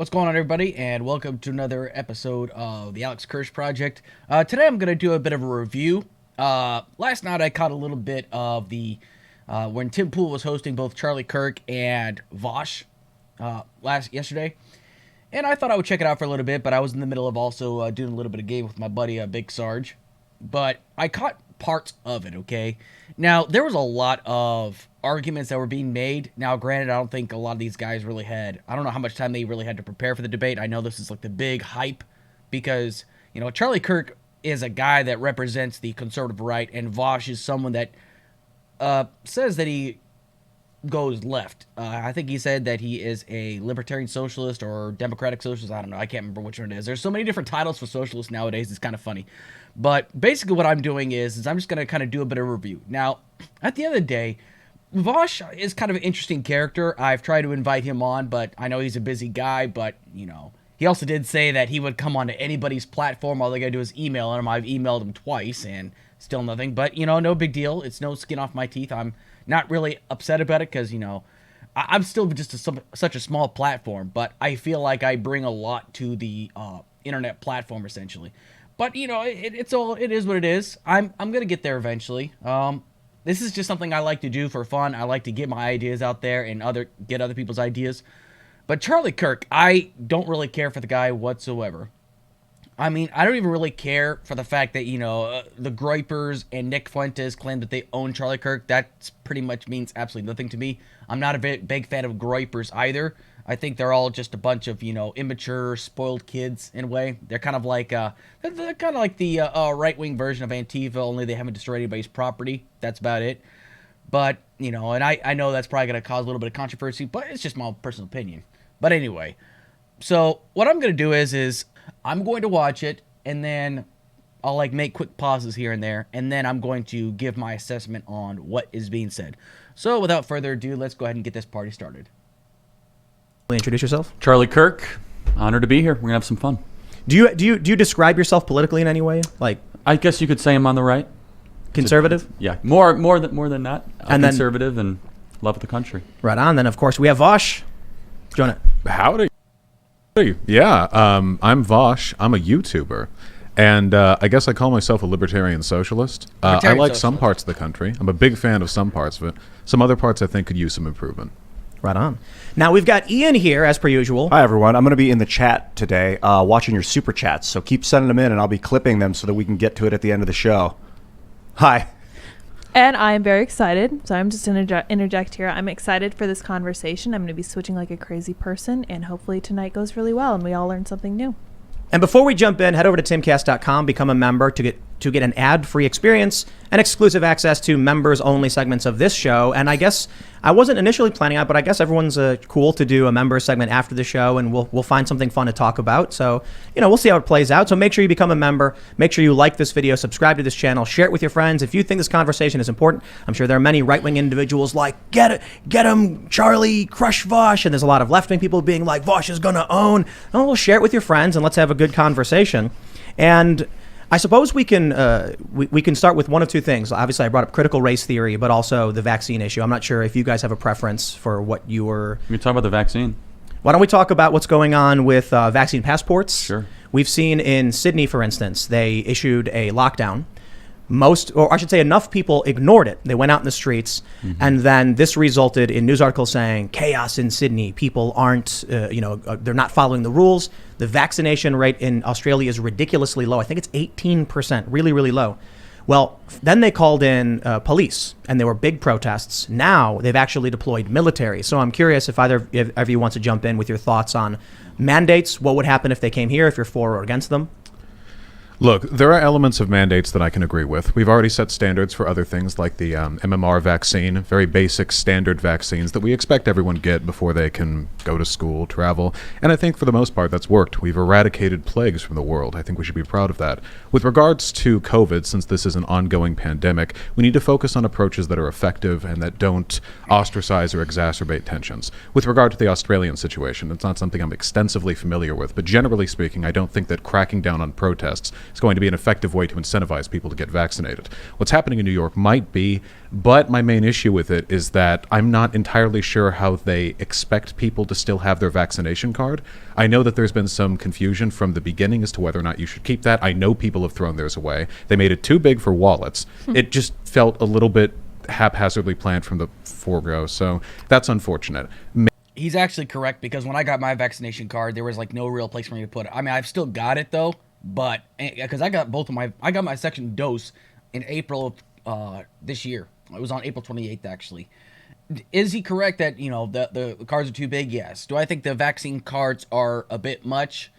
What's going on, everybody, and welcome to another episode of the Alex Kirsch Project. Today I'm going to do a bit of a review. Last night I caught a little bit of the when Tim Poole was hosting both Charlie Kirk and Vaush yesterday, and I thought I would check it out for a little bit, but I was in the middle of also doing a little bit of game with my buddy Big Sarge, but I caught parts of it, okay? Now, there was a lot of arguments that were being made. Now, granted, I don't think a lot of these guys really had, I don't know how much time they really had to prepare for the debate. I know this is like the big hype because, you know, Charlie Kirk is a guy that represents the conservative right, and Vaush is someone that says that he goes left. I think he said that he is a libertarian socialist or democratic socialist. I don't know. I can't remember which one it is. There's so many different titles for socialists nowadays. It's kind of funny. But basically what I'm doing is I'm just going to kind of do a bit of a review. Now, at the end of the day, Vaush is kind of an interesting character. I've tried to invite him on, but I know he's a busy guy. But, you know, he also did say that he would come onto anybody's platform. All they got to do is email him. I've emailed him twice and still nothing. But, you know, no big deal. It's no skin off my teeth. I'm not really upset about it because, you know, I'm still just such a small platform. But I feel like I bring a lot to the internet platform, essentially. But, you know, it is what it is. I'm going to get there eventually. This is just something I like to do for fun. I like to get my ideas out there and get other people's ideas. But Charlie Kirk, I don't really care for the guy whatsoever. I mean, I don't even really care for the fact that, you know, the Groypers and Nick Fuentes claim that they own Charlie Kirk. That pretty much means absolutely nothing to me. I'm not a big fan of Groypers either. I think they're all just a bunch of, you know, immature, spoiled kids in a way. They're kind of like the right-wing version of Antifa, only they haven't destroyed anybody's property. That's about it. But, you know, and I know that's probably going to cause a little bit of controversy, but it's just my personal opinion. But anyway, so what I'm going to do is I'm going to watch it, and then I'll, like, make quick pauses here and there, and then I'm going to give my assessment on what is being said. So without further ado, let's go ahead and get this party started. Introduce yourself. Charlie Kirk, honored to be here. We're gonna have some fun. Do you describe yourself politically in any way? Like, I guess you could say I'm on the right. Conservative? Yeah, more than that. And conservative and love of the country. Right on. Then of course we have Vaush. Jonah. Howdy. Yeah, I'm Vaush. I'm a YouTuber. And I guess I call myself a libertarian socialist. I like some parts of the country. I'm a big fan of some parts of it. Some other parts I think could use some improvement. Right on. Now we've got Ian here as per usual. Hi everyone. I'm going to be in the chat today watching your super chats. So keep sending them in and I'll be clipping them so that we can get to it at the end of the show. Hi. And I am very excited. So I'm just going to interject here. I'm excited for this conversation. I'm going to be switching like a crazy person. And hopefully tonight goes really well and we all learn something new. And before we jump in, head over to timcast.com, become a member to get an ad-free experience and exclusive access to members-only segments of this show. And I guess I wasn't initially planning on, but I guess everyone's cool to do a member segment after the show, and we'll find something fun to talk about. So, you know, we'll see how it plays out. So make sure you become a member. Make sure you like this video, subscribe to this channel, share it with your friends. If you think this conversation is important, I'm sure there are many right-wing individuals like, get him, Charlie, crush Vaush. And there's a lot of left-wing people being like, Vaush is going to own. And we'll share it with your friends, and let's have a good conversation. And I suppose we can start with one of two things. Obviously, I brought up critical race theory, but also the vaccine issue. I'm not sure if you guys have a preference for what you were... We can talk about the vaccine. Why don't we talk about what's going on with vaccine passports? Sure. We've seen in Sydney, for instance, they issued a lockdown. Or I should say enough people ignored it. They went out in the streets, and then this resulted in news articles saying chaos in Sydney. People aren't, they're not following the rules. The vaccination rate in Australia is ridiculously low. I think it's 18%, really, really low. Well, then they called in police, and there were big protests. Now they've actually deployed military. So I'm curious if either of you wants to jump in with your thoughts on mandates. What would happen if they came here, if you're for or against them? Look, there are elements of mandates that I can agree with. We've already set standards for other things like the MMR vaccine, very basic standard vaccines that we expect everyone to get before they can go to school, travel. And I think for the most part that's worked. We've eradicated plagues from the world. I think we should be proud of that. With regards to COVID, since this is an ongoing pandemic, we need to focus on approaches that are effective and that don't ostracize or exacerbate tensions. With regard to the Australian situation, it's not something I'm extensively familiar with, but generally speaking, I don't think that cracking down on protests is going to be an effective way to incentivize people to get vaccinated. What's happening in New York might be, but my main issue with it is that I'm not entirely sure how they expect people to still have their vaccination card. I know that there's been some confusion from the beginning as to whether or not you should keep that. I know people have thrown theirs away. They made it too big for wallets. It just felt a little bit haphazardly planned from the forego, so that's unfortunate. He's actually correct, because when I got my vaccination card, there was like no real place for me to put it. I mean, I've still got it though, but because I got my second dose in April of this year. It was on April 28th actually. Is he correct that the cards are too big? Yes. Do I think the vaccine cards are a bit much?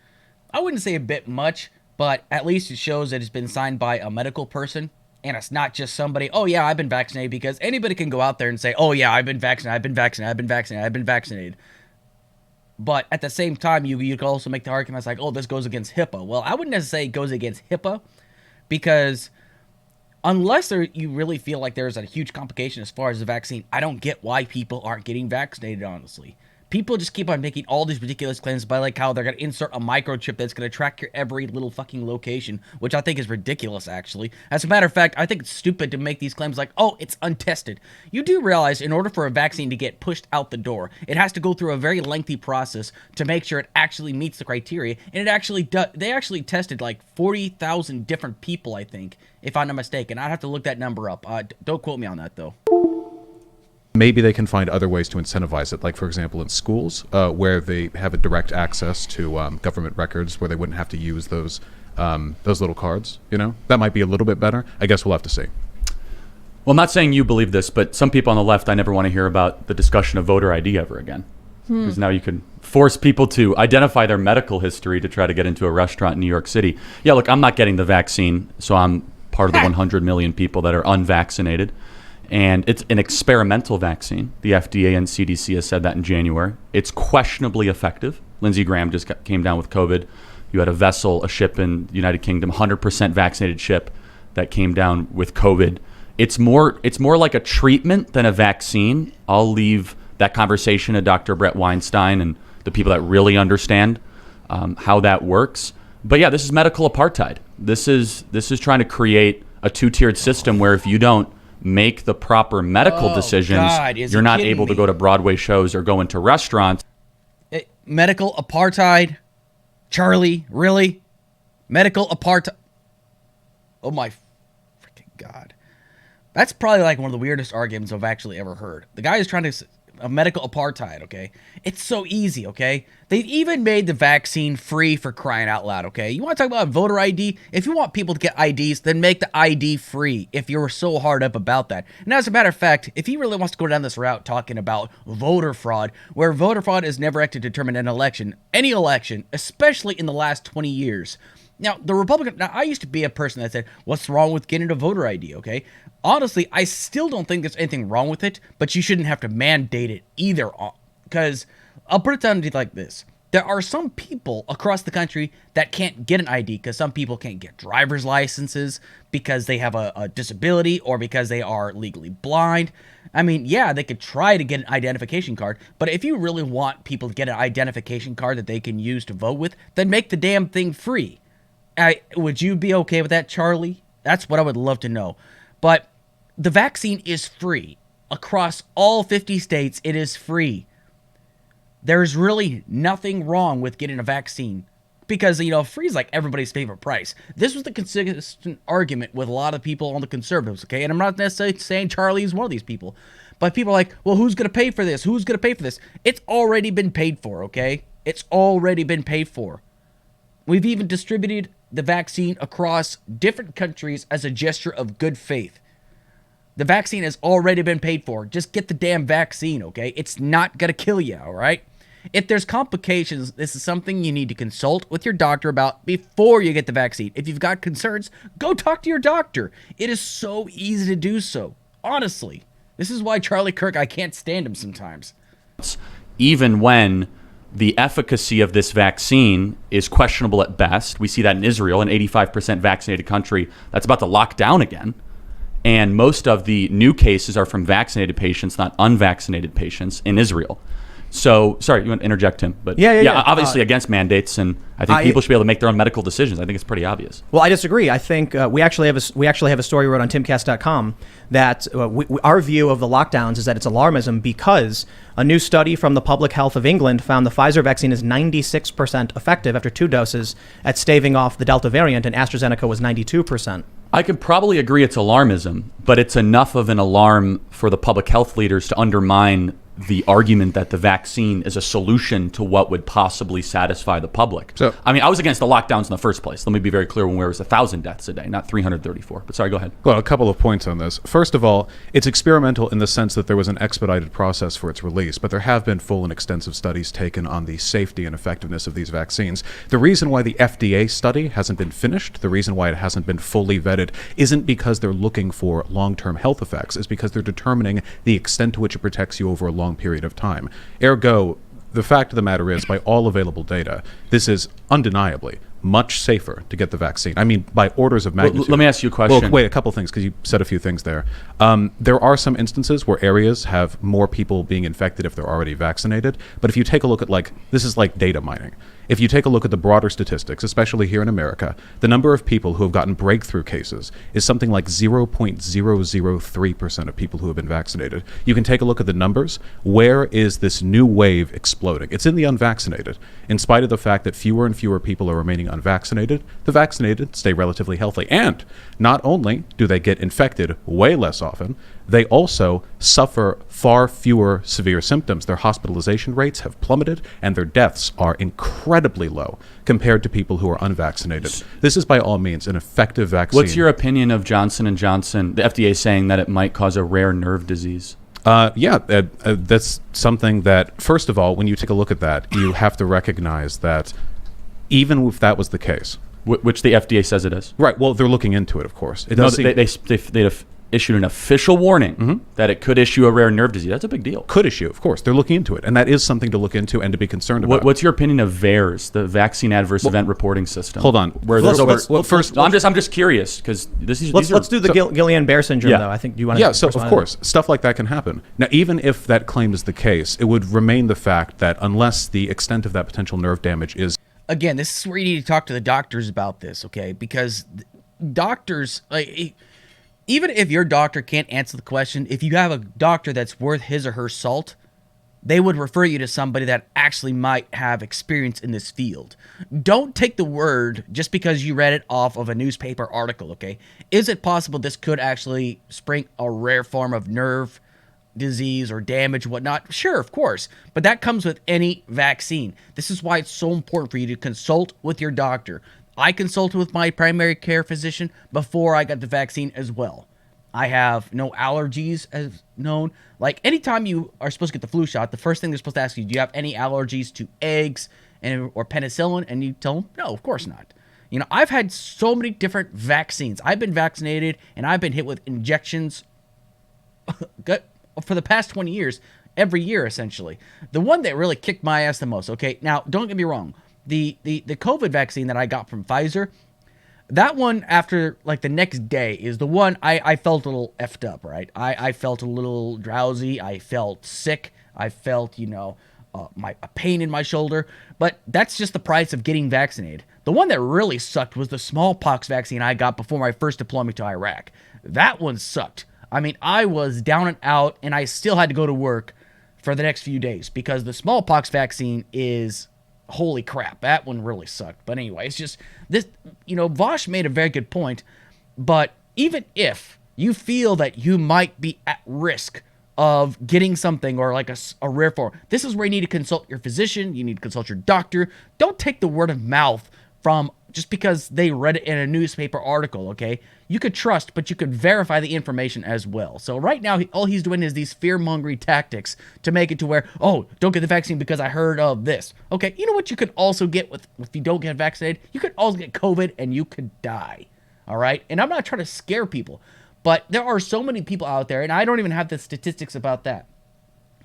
I wouldn't say a bit much, but at least it shows that it's been signed by a medical person. And it's not just somebody, oh yeah, I've been vaccinated, because anybody can go out there and say, oh yeah, I've been vaccinated, I've been vaccinated, I've been vaccinated, I've been vaccinated. But at the same time, you can also make the argument like, oh, this goes against HIPAA. Well, I wouldn't necessarily say it goes against HIPAA, because unless you really feel like there's a huge complication as far as the vaccine, I don't get why people aren't getting vaccinated, honestly. People just keep on making all these ridiculous claims by like how they're going to insert a microchip that's going to track your every little fucking location, which I think is ridiculous, actually. As a matter of fact, I think it's stupid to make these claims like, oh, it's untested. You do realize in order for a vaccine to get pushed out the door, it has to go through a very lengthy process to make sure it actually meets the criteria, and it actually does. They actually tested like 40,000 different people, I think, if I'm not mistaken. I'd have to look that number up. Don't quote me on that, though. Maybe they can find other ways to incentivize it, like, for example, in schools, where they have a direct access to government records, where they wouldn't have to use those little cards, That might be a little bit better. I guess we'll have to see. Well, I'm not saying you believe this, but some people on the left, I never want to hear about the discussion of voter ID ever again. Because now you can force people to identify their medical history to try to get into a restaurant in New York City. Yeah, look, I'm not getting the vaccine, so I'm part of the 100 million people that are unvaccinated. And it's an experimental vaccine. The FDA and CDC has said that in January. It's questionably effective. Lindsey Graham just came down with COVID. You had a ship in the United Kingdom, 100% vaccinated ship that came down with COVID. It's more like a treatment than a vaccine. I'll leave that conversation to Dr. Brett Weinstein and the people that really understand how that works. But yeah, this is medical apartheid. This is trying to create a two-tiered system where if you don't make the proper medical decisions, you're not able to go to Broadway shows or go into restaurants. Medical apartheid? Charlie, really? Medical apartheid? Oh my freaking God. That's probably like one of the weirdest arguments I've actually ever heard. The guy is trying to... a medical apartheid, okay? It's so easy, okay? They even made the vaccine free, for crying out loud, okay? You want to talk about voter ID? If you want people to get IDs, then make the ID free, if you're so hard up about that. And as a matter of fact, if he really wants to go down this route talking about voter fraud, where voter fraud is never actually determined in an election, any election, especially in the last 20 years. Now, I used to be a person that said, what's wrong with getting a voter ID, okay? Honestly, I still don't think there's anything wrong with it, but you shouldn't have to mandate it either, because I'll put it down to like this. There are some people across the country that can't get an ID because some people can't get driver's licenses because they have a disability or because they are legally blind. I mean, yeah, they could try to get an identification card, but if you really want people to get an identification card that they can use to vote with, then make the damn thing free. Would you be okay with that, Charlie? That's what I would love to know. But the vaccine is free. Across all 50 states, it is free. There's really nothing wrong with getting a vaccine. Because, free is like everybody's favorite price. This was the consistent argument with a lot of people on the conservatives, okay? And I'm not necessarily saying Charlie is one of these people. But people are like, well, who's going to pay for this? Who's going to pay for this? It's already been paid for, okay? It's already been paid for. We've even distributed the vaccine across different countries as a gesture of good faith. The vaccine has already been paid for. Just get the damn vaccine, okay? It's not going to kill you, all right? If there's complications, this is something you need to consult with your doctor about before you get the vaccine. If you've got concerns, go talk to your doctor. It is so easy to do so. Honestly. This is why Charlie Kirk, I can't stand him sometimes. Even when the efficacy of this vaccine is questionable at best. We see that in Israel, an 85% vaccinated country that's about to lock down again. And most of the new cases are from vaccinated patients, not unvaccinated patients in Israel. So, sorry, you want to interject him, but Yeah. obviously against mandates, and I think people should be able to make their own medical decisions. I think it's pretty obvious. Well, I disagree. I think we actually have a story we wrote on timcast.com that our view of the lockdowns is that it's alarmism because a new study from the Public Health of England found the Pfizer vaccine is 96% effective after 2 doses at staving off the Delta variant, and AstraZeneca was 92%. I could probably agree it's alarmism, but it's enough of an alarm for the public health leaders to undermine the argument that the vaccine is a solution to what would possibly satisfy the public. So, I mean, I was against the lockdowns in the first place. Let me be very clear when there was 1,000 deaths a day, not 334. But sorry, go ahead. Well, a couple of points on this. First of all, it's experimental in the sense that there was an expedited process for its release, but there have been full and extensive studies taken on the safety and effectiveness of these vaccines. The reason why the FDA study hasn't been finished, the reason why it hasn't been fully vetted, isn't because they're looking for long-term health effects. It's because they're determining the extent to which it protects you over a long period of time. Ergo, the fact of the matter is, by all available data, this is undeniably much safer to get the vaccine. I mean, by orders of magnitude. Let me ask you a question. Well, wait, a couple things, because you said a few things there. There are some instances where areas have more people being infected if they're already vaccinated. But if you take a look at, this is like data mining. If you take a look at the broader statistics, especially here in America, the number of people who have gotten breakthrough cases is something like 0.003% of people who have been vaccinated. You can take a look at the numbers. Where is this new wave exploding? It's in the unvaccinated. In spite of the fact that fewer and fewer people are remaining unvaccinated, the vaccinated stay relatively healthy. And not only do they get infected way less often, they also suffer far fewer severe symptoms. Their hospitalization rates have plummeted, and their deaths are incredibly low compared to people who are unvaccinated. This is by all means an effective vaccine. What's your opinion of Johnson & Johnson, the FDA saying that it might cause a rare nerve disease? That's something that, first of all, when you take a look at that, you have to recognize that even if that was the case, which the FDA says it is. Right. Well, they're looking into it, of course. It No, does seem, they issued an official warning that it could issue a rare nerve disease. That's a big deal. could issue, of course. They're looking into it, and that is something to look into and to be concerned about. What's your opinion of V.A.E.R.S, the Vaccine Adverse Event Reporting System? Hold on. Where First, I'm just curious because Let's do the Guillain-Barré syndrome, though. I think you want to. Yeah, so of course, stuff like that can happen. Now, even if that claim is the case, it would remain the fact that unless the extent of that potential nerve damage is... Again, this is where you need to talk to the doctors about this, okay? Because doctors, even if your doctor can't answer the question, if you have a doctor that's worth his or her salt, they would refer you to somebody that actually might have experience in this field. Don't take the word just because you read it off of a newspaper article, okay? Is it possible this could actually spring a rare form of nerve disease or damage, whatnot? Sure, of course. But that comes with any vaccine. This is why it's so important for you to consult with your doctor. I consulted with my primary care physician before I got the vaccine as well. I have no allergies as known. Like, anytime you are supposed to get the flu shot, the first thing they're supposed to ask you, do you have any allergies to eggs or penicillin? And you tell them, no, of course not. You know, I've had so many different vaccines. I've been vaccinated, and I've been hit with injections for the past 20 years, every year, essentially. The one that really kicked my ass the most, okay? Now, don't get me wrong. The COVID vaccine that I got from Pfizer, that one, after, the next day, is the one I felt a little effed up, right? I felt a little drowsy. I felt sick. I felt, a pain in my shoulder. But that's just the price of getting vaccinated. The one that really sucked was the smallpox vaccine I got before my first deployment to Iraq. That one sucked. I mean, I was down and out, and I still had to go to work for the next few days because the smallpox vaccine is, holy crap, that one really sucked. But anyway, it's just this, Vaush made a very good point. But even if you feel that you might be at risk of getting something or a rare form, this is where you need to consult your physician. You need to consult your doctor. Don't take the word of mouth from just because they read it in a newspaper article, okay? You could trust, but you could verify the information as well. So right now, all he's doing is these fear-mongering tactics to make it to where, oh, don't get the vaccine because I heard of this. Okay, you know what you could also get if you don't get vaccinated? You could also get COVID and you could die, all right? And I'm not trying to scare people, but there are so many people out there, and I don't even have the statistics about that.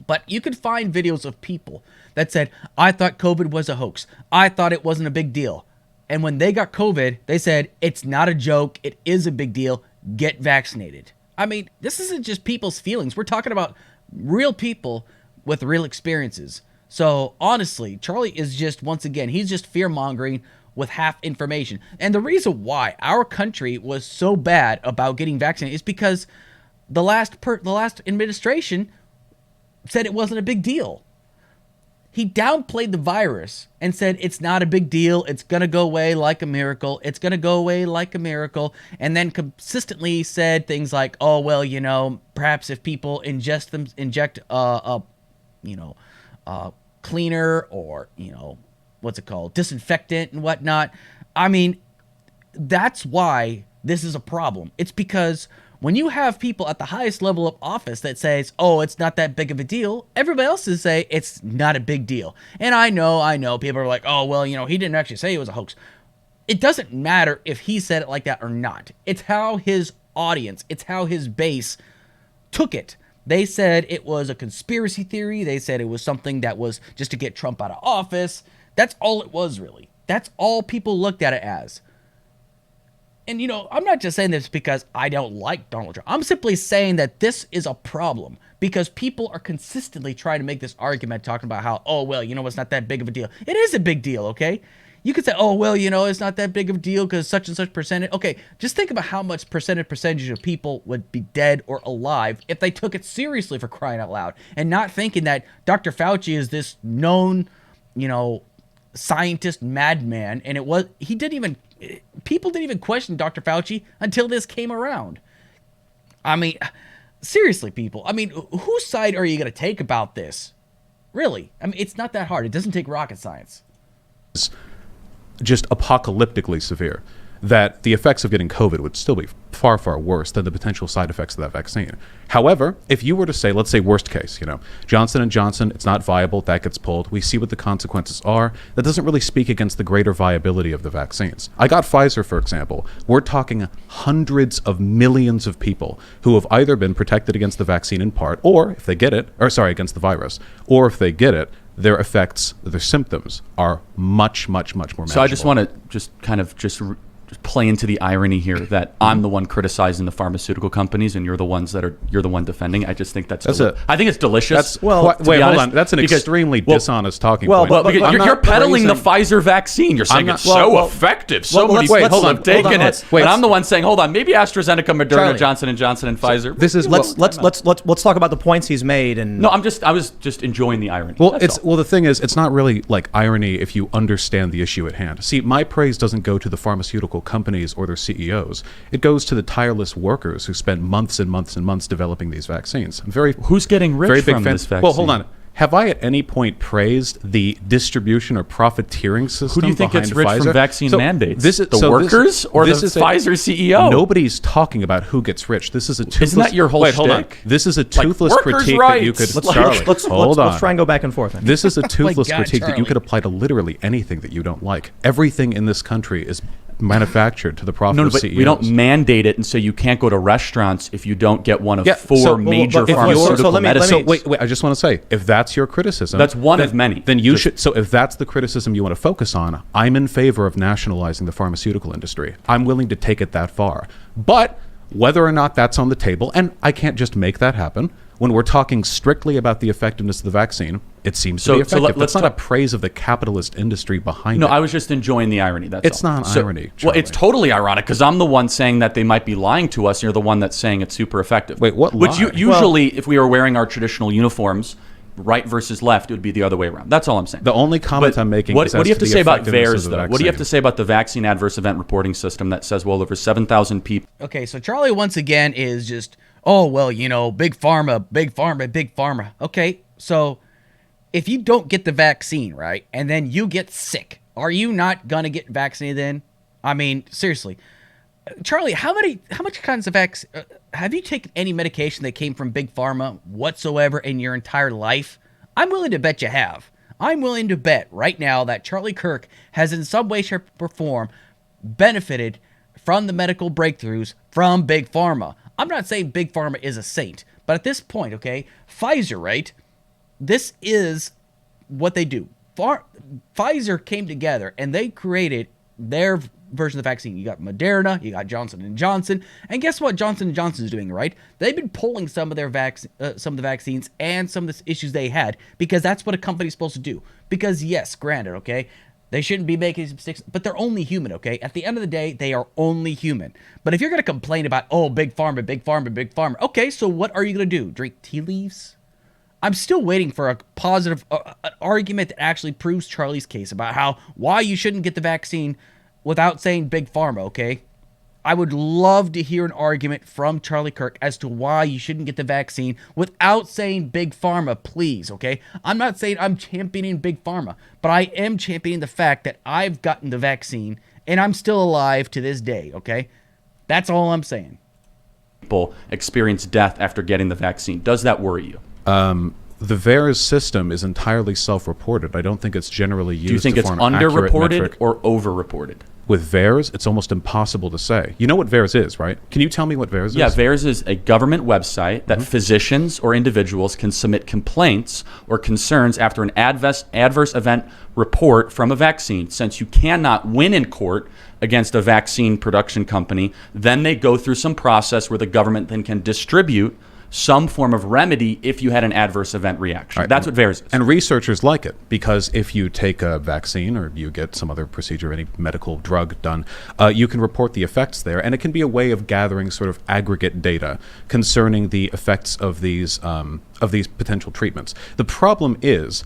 But you could find videos of people that said, I thought COVID was a hoax. I thought it wasn't a big deal. And when they got COVID, they said, it's not a joke. It is a big deal. Get vaccinated. I mean, this isn't just people's feelings. We're talking about real people with real experiences. So honestly, Charlie is just, once again, he's just fear-mongering with half information. And the reason why our country was so bad about getting vaccinated is because the last administration said it wasn't a big deal. He downplayed the virus and said it's not a big deal. It's going to go away like a miracle. It's going to go away like a miracle. And then consistently said things like, oh, well, you know, perhaps if people inject cleaner or, you know, what's it called? Disinfectant and whatnot. I mean, that's why this is a problem. It's because when you have people at the highest level of office that says, oh, it's not that big of a deal, everybody else is say it's not a big deal. And I know, people are like, oh, well, you know, he didn't actually say it was a hoax. It doesn't matter if he said it like that or not. It's how his audience, it's how his base took it. They said it was a conspiracy theory. They said it was something that was just to get Trump out of office. That's all it was, really. That's all people looked at it as. And, you know, I'm not just saying this because I don't like Donald Trump. I'm simply saying that this is a problem because people are consistently trying to make this argument talking about how, oh, well, you know, it's not that big of a deal. It is a big deal, okay? You could say, oh, well, you know, it's not that big of a deal because such and such percentage. Okay, just think about how much percentage of people would be dead or alive if they took it seriously, for crying out loud, and not thinking that Dr. Fauci is this known, you know, scientist madman. And people didn't even question Dr. Fauci until this came around. I mean, seriously, people. I mean, whose side are you going to take about this? Really? I mean, it's not that hard. It doesn't take rocket science. Just apocalyptically severe, that the effects of getting COVID would still be far, far worse than the potential side effects of that vaccine. However, if you were to say, let's say worst case, you know, Johnson & Johnson, it's not viable, that gets pulled, we see what the consequences are, that doesn't really speak against the greater viability of the vaccines. I got Pfizer, for example. We're talking hundreds of millions of people who have either been protected against the vaccine in part, or if they get it, against the virus, or if they get it, their effects, their symptoms are much, much, much more manageable. So I just want to just play into the irony here that I'm the one criticizing the pharmaceutical companies and you're the one defending. I just think I think it's delicious. Hold on. That's an extremely dishonest talking point. Well, you're peddling the Pfizer vaccine. You're saying it's so effective. So many people have taken it. And I'm the one saying, hold on, maybe AstraZeneca, Moderna, Charlie. Johnson & Johnson, and Pfizer. This is let's talk about the points he's made. And no, I was just enjoying the irony. Well, the thing is, it's not really like irony if you understand the issue at hand. See, my praise doesn't go to the pharmaceutical companies or their CEOs. It goes to the tireless workers who spend months and months and months developing these vaccines. Who's getting rich from this vaccine? Well, hold on. Have I at any point praised the distribution or profiteering system? Who do you think gets rich Pfizer? from vaccine mandates? The workers or the Pfizer CEO? Nobody's talking about who gets rich. This is a toothless... Isn't that your whole hold on. shtick? This is a toothless critique that you could... Charlie, hold on. Let's try and go back and forth. This is a toothless critique that you Charlie. could apply to literally anything that you don't like. Everything in this country is manufactured to the profit of but CEOs. we don't mandate it, and so you can't go to restaurants if you don't get one of four major pharmaceutical medicines. Wait, I just want to say, if that's your criticism... That's one of many. Then you should... So if that's the criticism you want to focus on, I'm in favor of nationalizing the pharmaceutical industry. I'm willing to take it that far. But whether or not that's on the table, and I can't just make that happen, when we're talking strictly about the effectiveness of the vaccine, it seems to be effective. That's not a praise of the capitalist industry behind it. No, I was just enjoying the irony. That's all. It's not irony, Well, Charlie. it's totally ironic because I'm the one saying that they might be lying to us, and you're the one that's saying it's super effective. Wait, what Which lie? usually, if we were wearing our traditional uniforms, right versus left, it would be the other way around. That's all I'm saying. The only comment I'm making is what do you have to say about V.A.E.R.S, though? What do you have to say about the vaccine adverse event reporting system that says, well, over 7,000 people... Okay, so Charlie once again is just, oh, well, you know, big pharma, big pharma, big pharma. Okay, so if you don't get the vaccine, right, and then you get sick, are you not going to get vaccinated then? I mean, seriously. Charlie, how much kinds of have you taken any medication that came from big pharma whatsoever in your entire life? I'm willing to bet you have. I'm willing to bet right now that Charlie Kirk has in some way, shape, or form benefited from the medical breakthroughs from big pharma. I'm not saying big pharma is a saint, but at this point, okay, Pfizer, right? This is what they do. Pfizer came together and they created their version of the vaccine. You got Moderna, you got Johnson & Johnson, and guess what Johnson & Johnson is doing, right? They've been pulling some of their some of the vaccines and some of the issues they had, because that's what a company's supposed to do. Because yes, granted, okay, they shouldn't be making these mistakes, but they're only human, okay? At the end of the day, they are only human. But if you're going to complain about, oh, big pharma, big pharma, big pharma, okay, so what are you going to do? Drink tea leaves? I'm still waiting for a positive an argument that actually proves Charlie's case about why you shouldn't get the vaccine without saying big pharma, okay? I would love to hear an argument from Charlie Kirk as to why you shouldn't get the vaccine without saying big pharma, please, okay? I'm not saying I'm championing big pharma, but I am championing the fact that I've gotten the vaccine and I'm still alive to this day, okay? That's all I'm saying. People experience death after getting the vaccine. Does that worry you? The V.A.E.R.S system is entirely self-reported. I don't think it's generally used. Do you think to it's form an accurate underreported metric. or overreported? With V.A.E.R.S, it's almost impossible to say. You know what V.A.E.R.S is, right? Can you tell me what V.A.E.R.S is? Yeah, V.A.E.R.S is a government website that physicians or individuals can submit complaints or concerns after an adverse event report from a vaccine. Since you cannot win in court against a vaccine production company, then they go through some process where the government then can distribute some form of remedy if you had an adverse event reaction. Right. That's what V.A.E.R.S is. And researchers like it because if you take a vaccine or you get some other procedure, any medical drug done, you can report the effects there, and it can be a way of gathering sort of aggregate data concerning the effects of these potential treatments. The problem is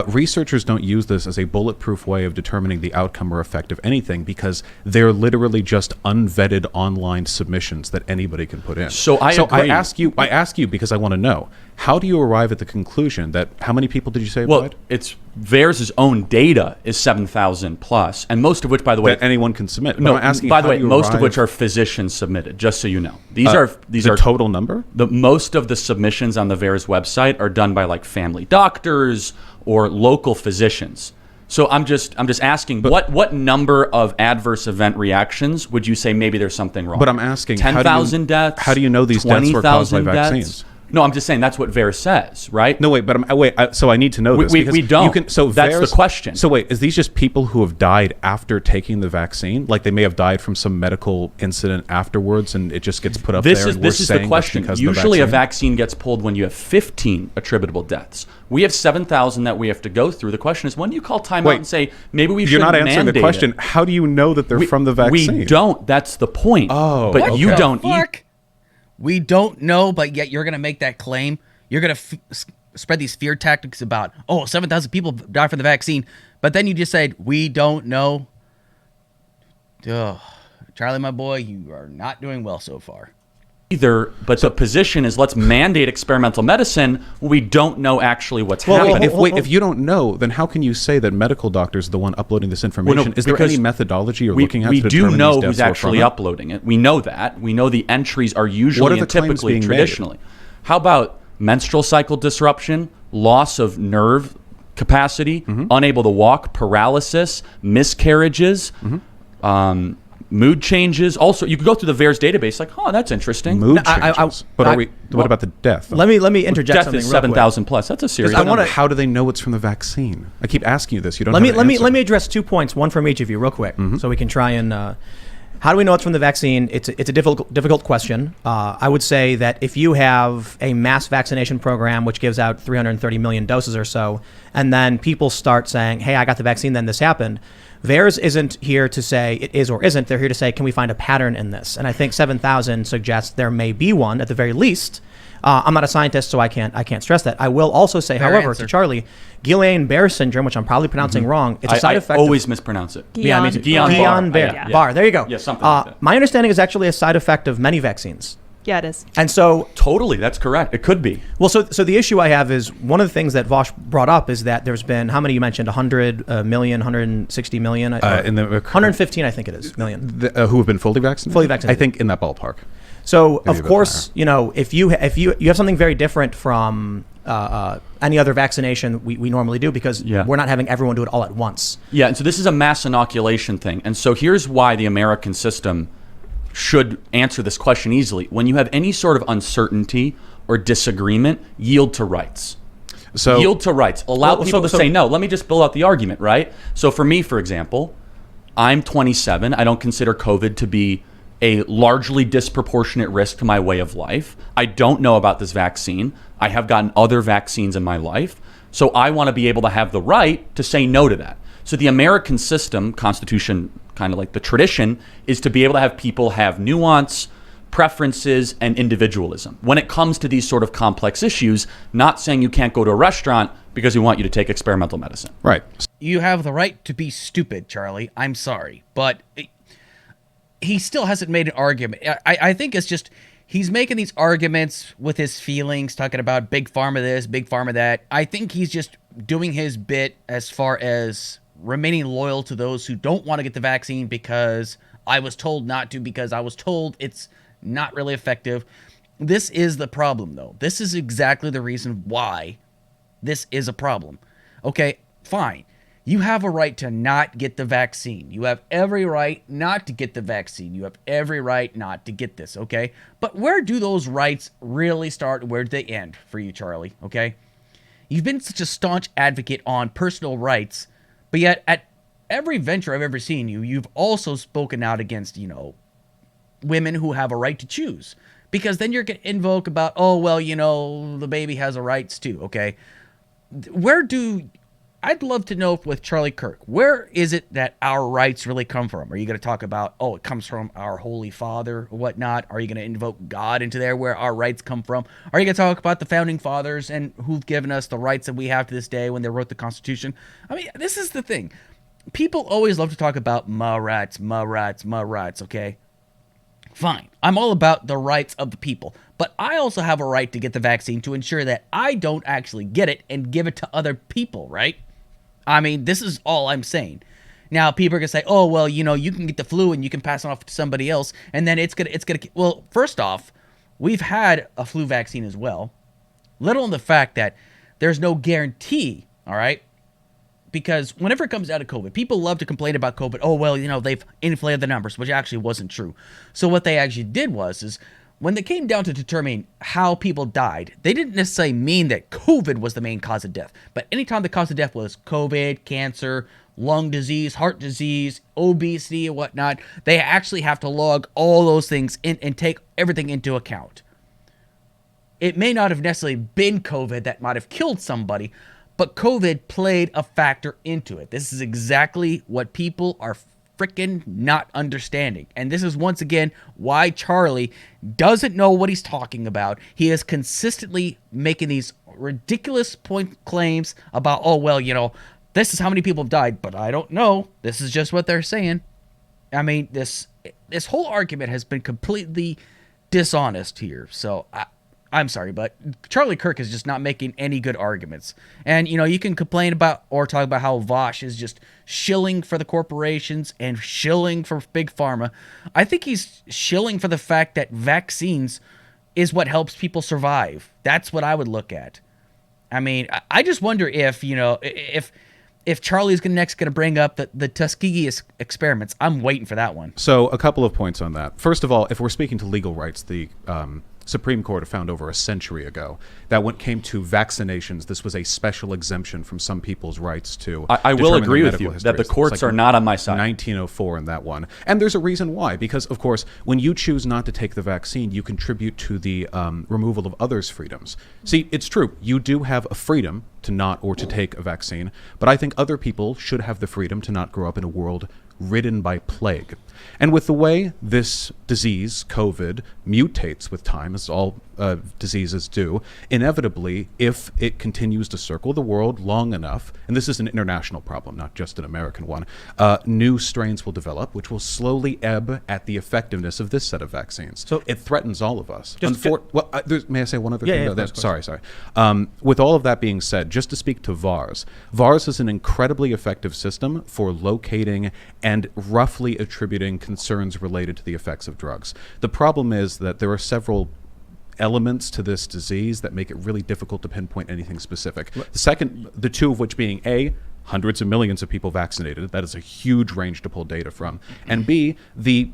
researchers don't use this as a bulletproof way of determining the outcome or effect of anything because they're literally just unvetted online submissions that anybody can put in. So I agree. I ask you because I want to know, how do you arrive at the conclusion that, how many people did you say Well, applied? it's V.A.E.R.S.'s own data is 7,000 plus, and most of which, by the way, That anyone can submit. But no, I'm asking, by the how way, do you most of arrive- which are physicians submitted. Just so you know, these the are total number? the most of the submissions on the V.A.E.R.S website are done by like family doctors or local physicians. So I'm just asking, what number of adverse event reactions would you say maybe there's something wrong? But I'm asking, 10,000 deaths. How do you know these deaths were caused by 20,000 deaths? vaccines? No, I'm just saying that's what V.A.E.R.S says, right? No, wait, but so I need to know this. We because don't. You can, so That's V.A.E.R.S the question. So wait, is these just people who have died after taking the vaccine? Like they may have died from some medical incident afterwards, and it just gets put up there. And This is the question. Usually, a vaccine gets pulled when you have 15 attributable deaths. We have 7,000 that we have to go through. The question is, when do you call time out and say maybe we should You're not mandate answering the question. it? How do you know that they're from the vaccine? We don't. That's the point. Oh, but okay. you What the don't. fuck? We don't know, but yet you're going to make that claim. You're going to spread these fear tactics about, 7,000 people died from the vaccine. But then you just said, we don't know. Ugh. Charlie, my boy, you are not doing well so far. Either, but the position is let's mandate experimental medicine when we don't know actually what's happening. If you don't know, then how can you say that medical doctors are the one uploading this information? Is there because any methodology you're we, looking at we to do determine know these deaths who's were from actually it? uploading it. We know that. We know the entries are What usually are the and claims typically being made? traditionally. How about menstrual cycle disruption, loss of nerve capacity, unable to walk, paralysis, miscarriages, mood changes? Also, you could go through the V.A.E.R.S database like, that's interesting. Mood I- changes. But what about the death? Let me interject Death something is real quick. 7,000 plus. That's a serious I number. wanna- How do they know it's from the vaccine? I keep asking you this. You don't. Let have me an let me answer. let me address 2 points, one from each of you, real quick, so we can try and. How do we know it's from the vaccine? It's a difficult question. I would say that if you have a mass vaccination program which gives out 330 million doses or so, and then people start saying, "Hey, I got the vaccine, then this happened." V.A.E.R.S isn't here to say it is or isn't. They're here to say, can we find a pattern in this? And I think 7,000 suggests there may be one at the very least. I'm not a scientist, so I can't stress that. I will also say, Fair however, answer. to Charlie, Guillain-Barré syndrome, which I'm probably pronouncing wrong, it's a side I effect. always mispronounce it. Yeah, me too. Guillain-Barré. Guillain-Barré. Yeah. Barre. There you go. Yeah, something like that. My understanding is actually a side effect of many vaccines. Yeah, it is. And so, Totally, that's correct. It could be. well, so the issue I have is one of the things that Vaush brought up is that there's been, how many you mentioned, 100 million, 160 million? In the 115, I think it is, million. who have been fully vaccinated? Fully vaccinated. I think in that ballpark. So, Maybe a of bit course, if you have something very different from any other vaccination we normally do, because Yeah. we're not having everyone do it all at once. Yeah, and so this is a mass inoculation thing. And so here's why the American system should answer this question easily. When you have any sort of uncertainty or disagreement, yield to rights. So Yield to rights. Allow Well, people so- to say no. Let me just build out the argument, right? So for me, for example, I'm 27. I don't consider COVID to be a largely disproportionate risk to my way of life. I don't know about this vaccine. I have gotten other vaccines in my life. So I want to be able to have the right to say no to that. So the American system, Constitution, kind of like the tradition, is to be able to have people have nuance, preferences, and individualism when it comes to these sort of complex issues, not saying you can't go to a restaurant because we want you to take experimental medicine. Right. You have the right to be stupid, Charlie. I'm sorry. But he still hasn't made an argument. I think it's just he's making these arguments with his feelings, talking about big pharma this, big pharma that. I think he's just doing his bit as far as remaining loyal to those who don't want to get the vaccine because I was told not to, because I was told it's not really effective. This is the problem, though. This is exactly the reason why this is a problem. Okay, fine. You have a right to not get the vaccine. You have every right not to get the vaccine. You have every right not to get this, okay? But where do those rights really start and where do they end for you, Charlie, okay? You've been such a staunch advocate on personal rights, but yet at every venture I've ever seen you've also spoken out against, women who have a right to choose. Because then you're going to invoke about, oh, well, the baby has a rights too, okay? I'd love to know with Charlie Kirk, where is it that our rights really come from? Are you going to talk about, oh, it comes from our Holy Father or whatnot? Are you going to invoke God into there where our rights come from? Are you going to talk about the Founding Fathers and who've given us the rights that we have to this day when they wrote the Constitution? I mean, this is the thing. People always love to talk about my rights, okay? Fine. I'm all about the rights of the people. But I also have a right to get the vaccine to ensure that I don't actually get it and give it to other people, right? I mean, this is all I'm saying. Now, people are going to say, oh, well, you can get the flu and you can pass it off to somebody else. And then it's going to, well, first off, we've had a flu vaccine as well. Let alone the fact that there's no guarantee, all right? Because whenever it comes out of COVID, people love to complain about COVID. Oh, well, they've inflated the numbers, which actually wasn't true. So what they actually did is when they came down to determining how people died, they didn't necessarily mean that COVID was the main cause of death. But anytime the cause of death was COVID, cancer, lung disease, heart disease, obesity, and whatnot, they actually have to log all those things in and take everything into account. It may not have necessarily been COVID that might have killed somebody, but COVID played a factor into it. This is exactly what people are freaking not understanding. And this is once again why Charlie doesn't know what he's talking about. He is consistently making these ridiculous claims about, oh, well, this is how many people have died, but I don't know. This is just what they're saying. I mean, this whole argument has been completely dishonest here. So I'm sorry, but Charlie Kirk is just not making any good arguments. And, you can complain about or talk about how Vaush is just shilling for the corporations and shilling for big pharma. I think he's shilling for the fact that vaccines is what helps people survive. That's what I would look at. I mean, I just wonder if Charlie's next going to bring up the Tuskegee experiments. I'm waiting for that one. So a couple of points on that. First of all, if we're speaking to legal rights, the Supreme Court found over a century ago that when it came to vaccinations, this was a special exemption from some people's rights to. I will agree with you that the courts are not on my side. 1904 in that one. And there's a reason why. Because, of course, when you choose not to take the vaccine, you contribute to the removal of others' freedoms. See, it's true. You do have a freedom to not or to take a vaccine, but I think other people should have the freedom to not grow up in a world ridden by plague. And with the way this disease, COVID, mutates with time, as all diseases do, inevitably, if it continues to circle the world long enough, and this is an international problem, not just an American one, new strains will develop, which will slowly ebb at the effectiveness of this set of vaccines. So it threatens all of us. May I say one other thing? Yeah, sorry. With all of that being said, just to speak to V.A.E.R.S. V.A.E.R.S. is an incredibly effective system for locating and roughly attributing concerns related to the effects of drugs. The problem is that there are several elements to this disease that make it really difficult to pinpoint anything specific. The two of which being A, hundreds of millions of people vaccinated. That is a huge range to pull data from. And B, the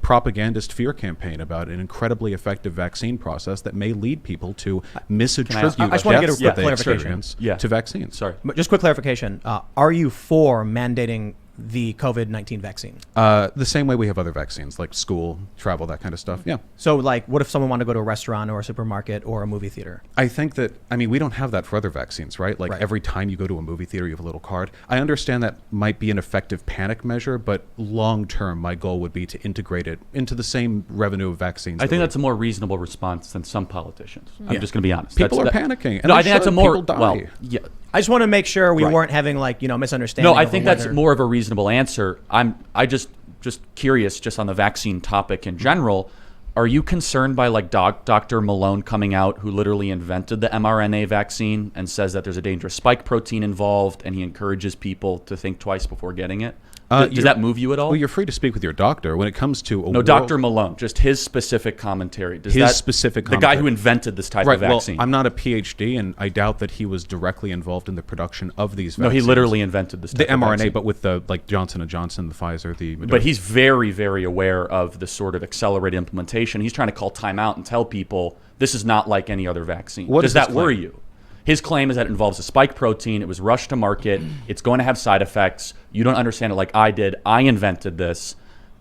propagandist fear campaign about an incredibly effective vaccine process that may lead people to misattribute I just want to get a quick clarification clarification to vaccines. Sorry. Just quick clarification. Are you for mandating the COVID-19 vaccine? The same way we have other vaccines, like school, travel, that kind of stuff. Yeah. So, like, what if someone wanted to go to a restaurant or a supermarket or a movie theater? I think that, I mean, we don't have that for other vaccines, right? Like Right. every time you go to a movie theater, you have a little card. I understand that might be an effective panic measure, but long term, my goal would be to integrate it into the same revenue of vaccines. I think that's a more reasonable response than some politicians. I'm Yeah. just going to be honest. People That's- are panicking. And No, they I think that's a should. more People die. well. Yeah. I just want to make sure we Right. weren't having misunderstanding. No, I over think that's whether- more of a reasonable answer. I just curious, just on the vaccine topic in general. Are you concerned by like Dr. Malone coming out, who literally invented the mRNA vaccine and says that there's a dangerous spike protein involved, and he encourages people to think twice before getting it? Does that move you at all? Well, you're free to speak with your doctor. When it comes to a No, world- Dr. Malone, just his specific commentary. Specific the guy commentary. who invented this type Right. of vaccine. Well, I'm not a PhD, and I doubt that he was directly involved in the production of these no, vaccines. he literally invented this the type of mRNA, vaccine. but with the like Johnson & Johnson, the Pfizer, the Moderna. But he's very, very aware of the sort of accelerated implementation. He's trying to call time out and tell people this is not like any other vaccine. What Does is his that worry claim? you? His claim is that it involves a spike protein. It was rushed to market. It's going to have side effects. You don't understand it like I did. I invented this.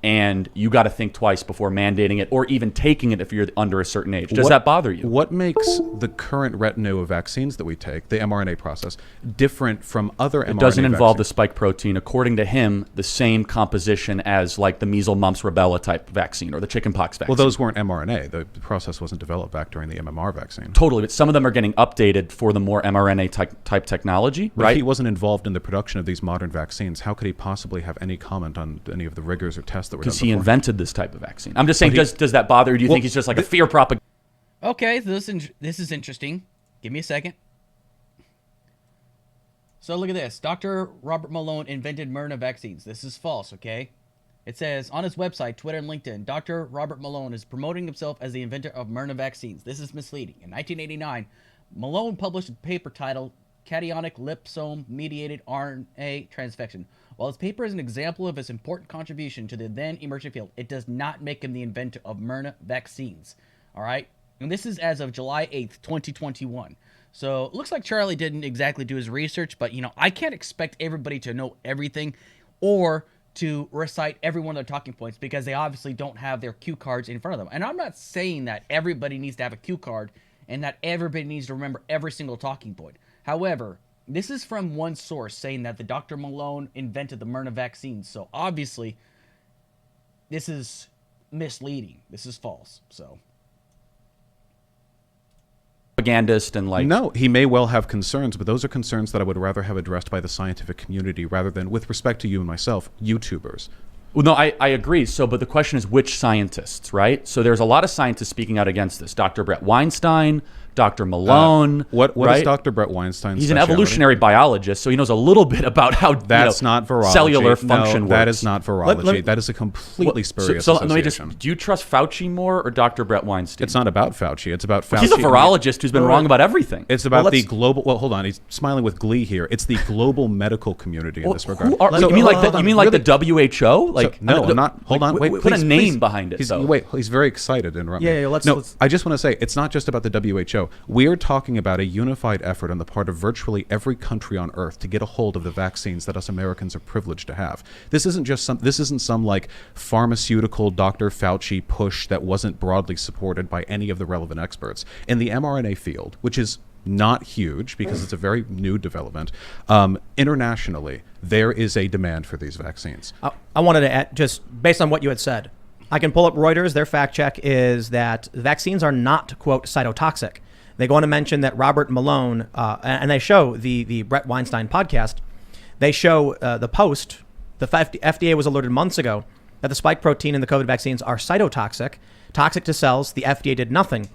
And you got to think twice before mandating it or even taking it if you're under a certain age. Does that bother you? What makes the current retinue of vaccines that we take, the mRNA process, different from other mRNA It doesn't involve the vaccines? spike protein, according to him, the same composition as like the measles, mumps, rubella type vaccine or the chickenpox vaccine. Well, those weren't mRNA. The process wasn't developed back during the MMR vaccine. Totally, but some of them are getting updated for the more mRNA type technology, But right? if he wasn't involved in the production of these modern vaccines, how could he possibly have any comment on any of the rigors or tests that were done Because he before? invented this type of vaccine. I'm just saying, But does that bother you? Do you Well, think he's just like a fear propaganda? Okay, this is interesting. Give me a second. So look at this. Dr. Robert Malone invented Myrna vaccines. This is false, okay? It says on his website, Twitter, and LinkedIn, Dr. Robert Malone is promoting himself as the inventor of Myrna vaccines. This is misleading. In 1989, Malone published a paper titled Cationic Lipsome-Mediated RNA Transfection. While his paper is an example of his important contribution to the then emerging field, it does not make him the inventor of Myrna vaccines. All right? And this is as of July 8th, 2021. So it looks like Charlie didn't exactly do his research, but, I can't expect everybody to know everything or to recite every one of their talking points because they obviously don't have their cue cards in front of them. And I'm not saying that everybody needs to have a cue card and that everybody needs to remember every single talking point. However, this is from one source saying that the Dr. Malone invented the Myrna vaccine. So obviously, this is misleading. This is false. So Propagandist and like No, he may well have concerns, but those are concerns that I would rather have addressed by the scientific community rather than, with respect to you and myself, YouTubers. Well, no, I agree. So, but the question is which scientists, right? So there's a lot of scientists speaking out against this. Dr. Brett Weinstein, Dr. Malone. What right? is Dr. Brett Weinstein's He's an specialty? evolutionary biologist, so he knows a little bit about how That's not virology. cellular function No, that works. is not virology. let me- that is a completely spurious So let me association. just, do you trust Fauci more or Dr. Brett Weinstein? It's not about Fauci. It's about Fauci. He's a virologist who's been wrong about everything. It's about the let's- global. Well, hold on. He's smiling with glee here. It's the global medical community in this regard. Who are, So- you mean like hold the, on, you mean like really- the WHO? Like So, no, I'm not. Hold on. Wait, put please, a name please. behind it. He's, though. wait, he's very excited. Interrupt me. Yeah, let's- No, let's- I just want to say it's not just about the WHO. We are talking about a unified effort on the part of virtually every country on Earth to get a hold of the vaccines that us Americans are privileged to have. This isn't just some. This isn't some like pharmaceutical Dr. Fauci push that wasn't broadly supported by any of the relevant experts in the mRNA field, which is not huge because it's a very new development. Internationally, there is a demand for these vaccines. I wanted to add, just based on what you had said, I can pull up Reuters. Their fact check is that vaccines are not, quote, cytotoxic. They go on to mention that Robert Malone, and they show the Brett Weinstein podcast, they show the post, the FDA was alerted months ago that the spike protein in the COVID vaccines are cytotoxic, toxic to cells. The FDA did nothing.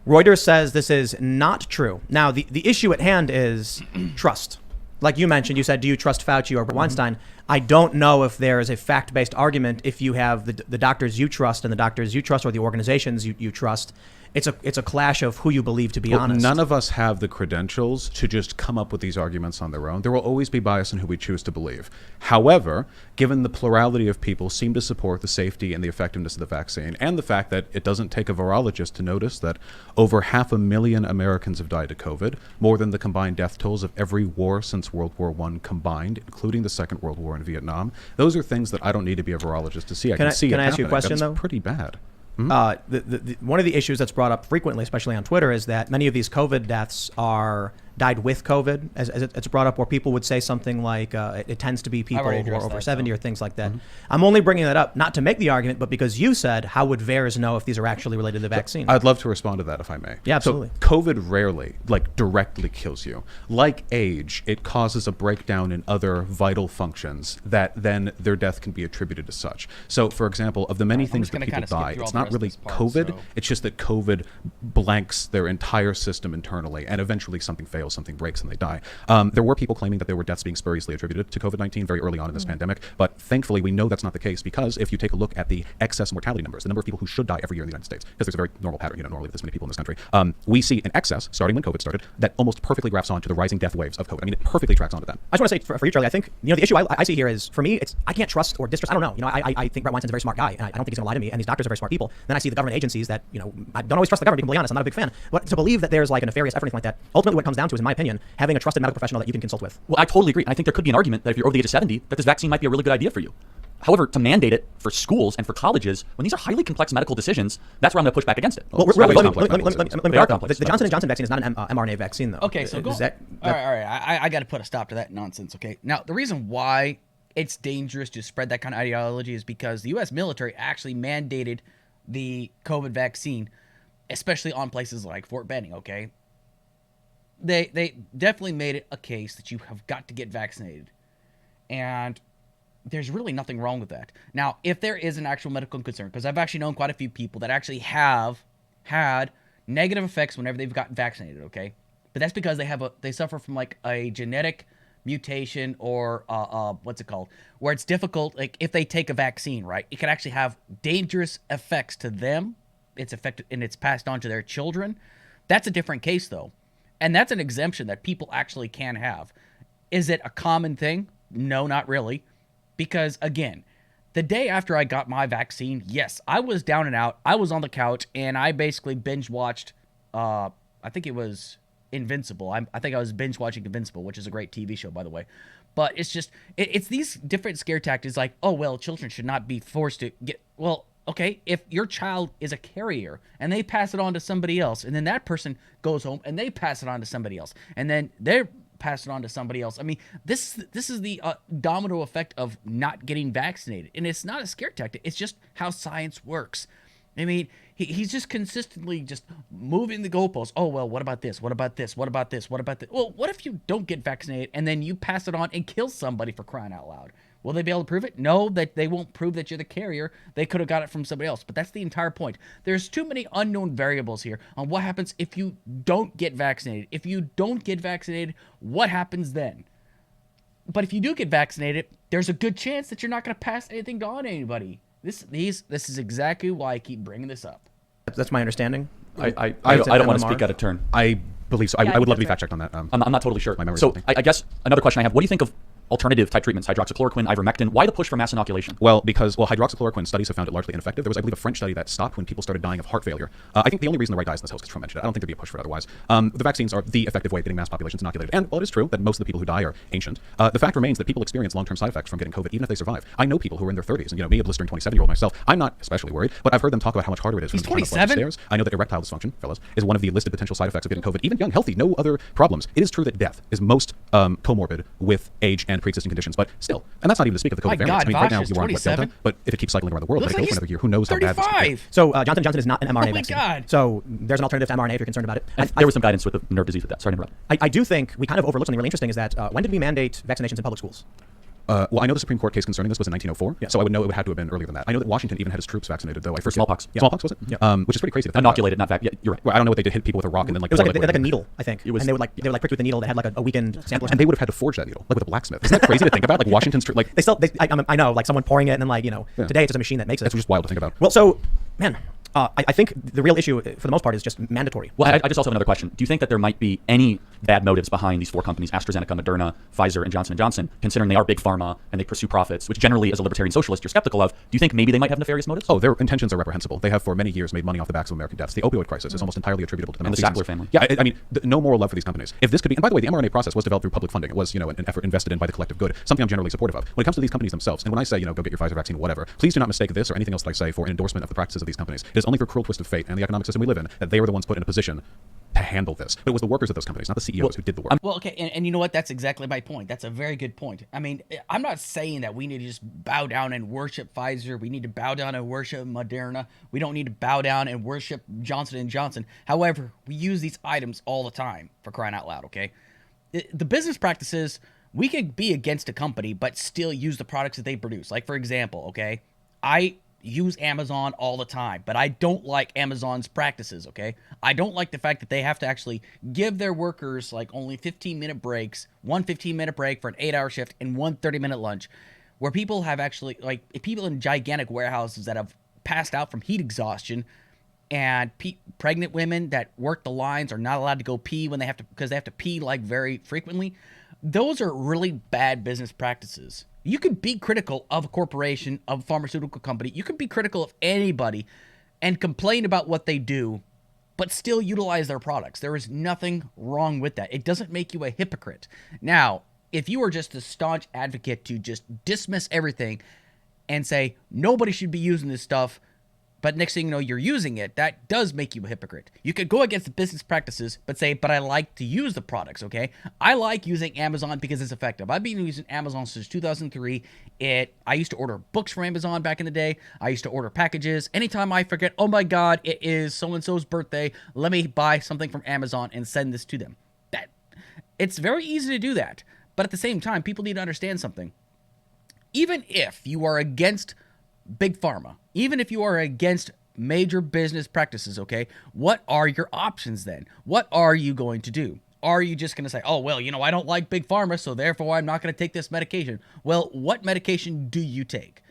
Reuters says this is not true. Now, the issue at hand is trust. Like you mentioned, you said, do you trust Fauci or Weinstein? I don't know if there is a fact-based argument if you have the doctors you trust and the doctors you trust or the organizations you trust. It's a clash of who you believe, to be Well, honest. none of us have the credentials to just come up with these arguments on their own. There will always be bias in who we choose to believe. However, given the plurality of people seem to support the safety and the effectiveness of the vaccine, and the fact that it doesn't take a virologist to notice that over 500,000 Americans have died of COVID, more than the combined death tolls of every war since First World War I combined, including the Second World War in Vietnam. Those are things that I don't need to be a virologist to see. I can see can it I ask you a happening. question, That's though? pretty bad. One of the issues that's brought up frequently, especially on Twitter, is that many of these COVID deaths are died with COVID, as it's brought up, where people would say something like it tends to be people already who are addressed over that, 70 so. or things like that. I'm only bringing that up not to make the argument, but because you said, how would V.A.E.R.S know if these are actually related to the vaccine? I'd love to respond to that if I may. Yeah, absolutely. So COVID rarely, directly kills you. Like age, it causes a breakdown in other vital functions that then their death can be attributed to such. So, for example, of the many things just that gonna people kinda skip die, through all it's the not rest of really this part, COVID. so- It's just that COVID blanks their entire system internally, and eventually something fails, something breaks, and they die. There were people claiming that there were deaths being spuriously attributed to COVID-19 very early on in this pandemic, but thankfully we know that's not the case, because if you take a look at the excess mortality numbers, the number of people who should die every year in the United States, because there's a very normal pattern, normally with this many people in this country, we see an excess, starting when COVID started, that almost perfectly graphs onto the rising death waves of COVID. I mean, it perfectly tracks onto that. I just want to say for you, Charlie, I think the issue I see here is, for me, it's I can't trust or distrust. I don't know. I think Brett Weinstein's a very smart guy, and I don't think he's going to lie to me. And these doctors are very smart people. Then I see the government agencies that I don't always trust the government. To be completely honest, I'm not a big fan. But to believe that there's a nefarious effort or anything like that, ultimately what it comes down to is, in my opinion, having a trusted medical professional that you can consult with. Well, I totally agree. And I think there could be an argument that if you're over the age of 70, that this vaccine might be a really good idea for you. However, to mandate it for schools and for colleges, when these are highly complex medical decisions, that's where I'm going to push back against it. Well, It's let me They are complex. The Johnson & Johnson vaccine is not an mRNA vaccine, though. Okay, so go. All right. I got to put a stop to that nonsense. Okay. Now, the reason why it's dangerous to spread that kind of ideology is because the U.S. military actually mandated the COVID vaccine, especially on places like Fort Benning. Okay. They definitely made it a case that you have got to get vaccinated, and there's really nothing wrong with that. Now, if there is an actual medical concern, because I've actually known quite a few people that actually have had negative effects whenever they've gotten vaccinated, okay? But that's because they suffer from a genetic mutation or what's it called? Where it's difficult, if they take a vaccine, right? It can actually have dangerous effects to them. It's affected and it's passed on to their children. That's a different case though. And that's an exemption that people actually can have. Is it a common thing? No, not really. Because, again, the day after I got my vaccine, yes, I was down and out. I was on the couch, and I basically binge-watched, I think it was Invincible. I think I was binge-watching Invincible, which is a great TV show, by the way. But it's just, it's these different scare tactics like, oh, well, children should not be forced to get, well, okay, if your child is a carrier, and they pass it on to somebody else, and then that person goes home, and they pass it on to somebody else, and then they're pass it on to somebody else. I mean, this is the domino effect of not getting vaccinated. And it's not a scare tactic. It's just how science works. I mean, he's just consistently just moving the goalposts. Oh, well, what about this? What about this? What about this? What about this? Well, what if you don't get vaccinated and then you pass it on and kill somebody, for crying out loud? Will they be able to prove it? No, that they won't prove that you're the carrier. They could have got it from somebody else. But that's the entire point. There's too many unknown variables here on what happens if you don't get vaccinated. If you don't get vaccinated, what happens then? But if you do get vaccinated, there's a good chance that you're not going to pass anything on to anybody. This is exactly why I keep bringing this up. That's my understanding. I don't want to speak out of turn. I believe so. I would love to be fact-checked on that. I'm not totally sure. My memory's So faulty. I guess another question I have, what do you think of alternative type treatments, hydroxychloroquine, ivermectin? Why the push for mass inoculation? Well, because hydroxychloroquine studies have found it largely ineffective. There was, I believe, a French study that stopped when people started dying of heart failure. I think the only reason the right dies in this house is because Trump mentioned it. I don't think there'd be a push for it otherwise. The vaccines are the effective way of getting mass populations inoculated. And while it is true that most of the people who die are ancient, the fact remains that people experience long-term side effects from getting COVID, even if they survive. I know people who are in their 30s, and me, a blistering 27-year-old myself, I'm not especially worried, but I've heard them talk about how much harder it is for them to climb up flights of stairs. I know that erectile dysfunction, fellas, is one of the listed potential side effects of getting COVID. Even young, healthy, no other problems. It is true that death is most comorbid with age and pre-existing conditions, but still, and that's not even to speak of the COVID variants. I mean, right now you're on Delta, but if it keeps cycling around the world, let it go for another year. Who knows how bad this could be. So Johnson & Johnson is not an mRNA my vaccine. God. So there's an alternative to mRNA if you're concerned about it. And there was some guidance with the nerve disease with that. Sorry to interrupt. I do think we kind of overlooked something really interesting is that when did we mandate vaccinations in public schools? Well, I know the Supreme Court case concerning this was in 1904, Yeah. so I would know it would have to have been earlier than that. I know that Washington even had his troops vaccinated, though. I forget. Smallpox. Yeah. Smallpox, was it? Yeah. Which is pretty crazy. To think about. Inoculated, not vaccinated. Yeah, you're right. Well, I don't know what they did, hit people with a rock and then It was like, blow like a needle, I think. It was- and they would prick you with a needle that had like a weakened sample. And they would have had to forge that needle, like with a blacksmith. Isn't that crazy to think about? Like Washington's, I know, like someone pouring it and then Yeah. today it's just a machine that makes it. It's just wild to think about. Well, so, man, I think the real issue for the most part is just mandatory. Well, I just also have another question. Do you think that there might be any bad motives behind these 4 companies, AstraZeneca, Moderna, Pfizer, and Johnson & Johnson, considering they are big pharma and they pursue profits, which generally, as a libertarian socialist, you're skeptical of. Do you think maybe they might have nefarious motives? Oh, their intentions are reprehensible. They have for many years made money off the backs of American deaths. The opioid crisis is almost entirely attributable to them. And the Sackler family. Yeah, I mean, no moral love for these companies. If this could be, and by the way, the mRNA process was developed through public funding. It was, an effort invested in by the collective good, something I'm generally supportive of. When it comes to these companies themselves, and when I say, go get your Pfizer vaccine, whatever, please do not mistake this or anything else that I say for an endorsement of the practices of these companies. It is only through a cruel twist of fate and the economic system we live in that they were the ones put in a position to handle this. But it was the workers of those companies, not the CEOs, who did the work. Well, okay, and you know what? That's exactly my point. That's a very good point. I mean, I'm not saying that we need to just bow down and worship Pfizer. We need to bow down and worship Moderna. We don't need to bow down and worship Johnson & Johnson. However, we use these items all the time, for crying out loud, okay? The business practices, we could be against a company, but still use the products that they produce. Like, for example, okay, I use Amazon all the time, but I don't like Amazon's practices, okay? I don't like the fact that they have to actually give their workers like only 15-minute breaks, one 15-minute break for an 8-hour shift and one 30-minute lunch, where people have actually, like, people in gigantic warehouses that have passed out from heat exhaustion, and pregnant women that work the lines are not allowed to go pee when they have to, because they have to pee like very frequently. Those are really bad business practices. You could be critical of a corporation, of a pharmaceutical company. You could be critical of anybody and complain about what they do, but still utilize their products. There is nothing wrong with that. It doesn't make you a hypocrite. Now, if you are just a staunch advocate to just dismiss everything and say nobody should be using this stuff, but next thing you know, you're using it, that does make you a hypocrite. You could go against the business practices, but say, but I like to use the products, okay? I like using Amazon because it's effective. I've been using Amazon since 2003. I used to order books from Amazon back in the day. I used to order packages. Anytime I forget, oh my God, it is so-and-so's birthday, let me buy something from Amazon and send this to them. It's very easy to do that. But at the same time, people need to understand something. Even if you are against Big Pharma, even if you are against major business practices, okay, what are your options then? What are you going to do? Are you just going to say, oh, well, I don't like Big Pharma, so therefore I'm not going to take this medication? Well, what medication do you take?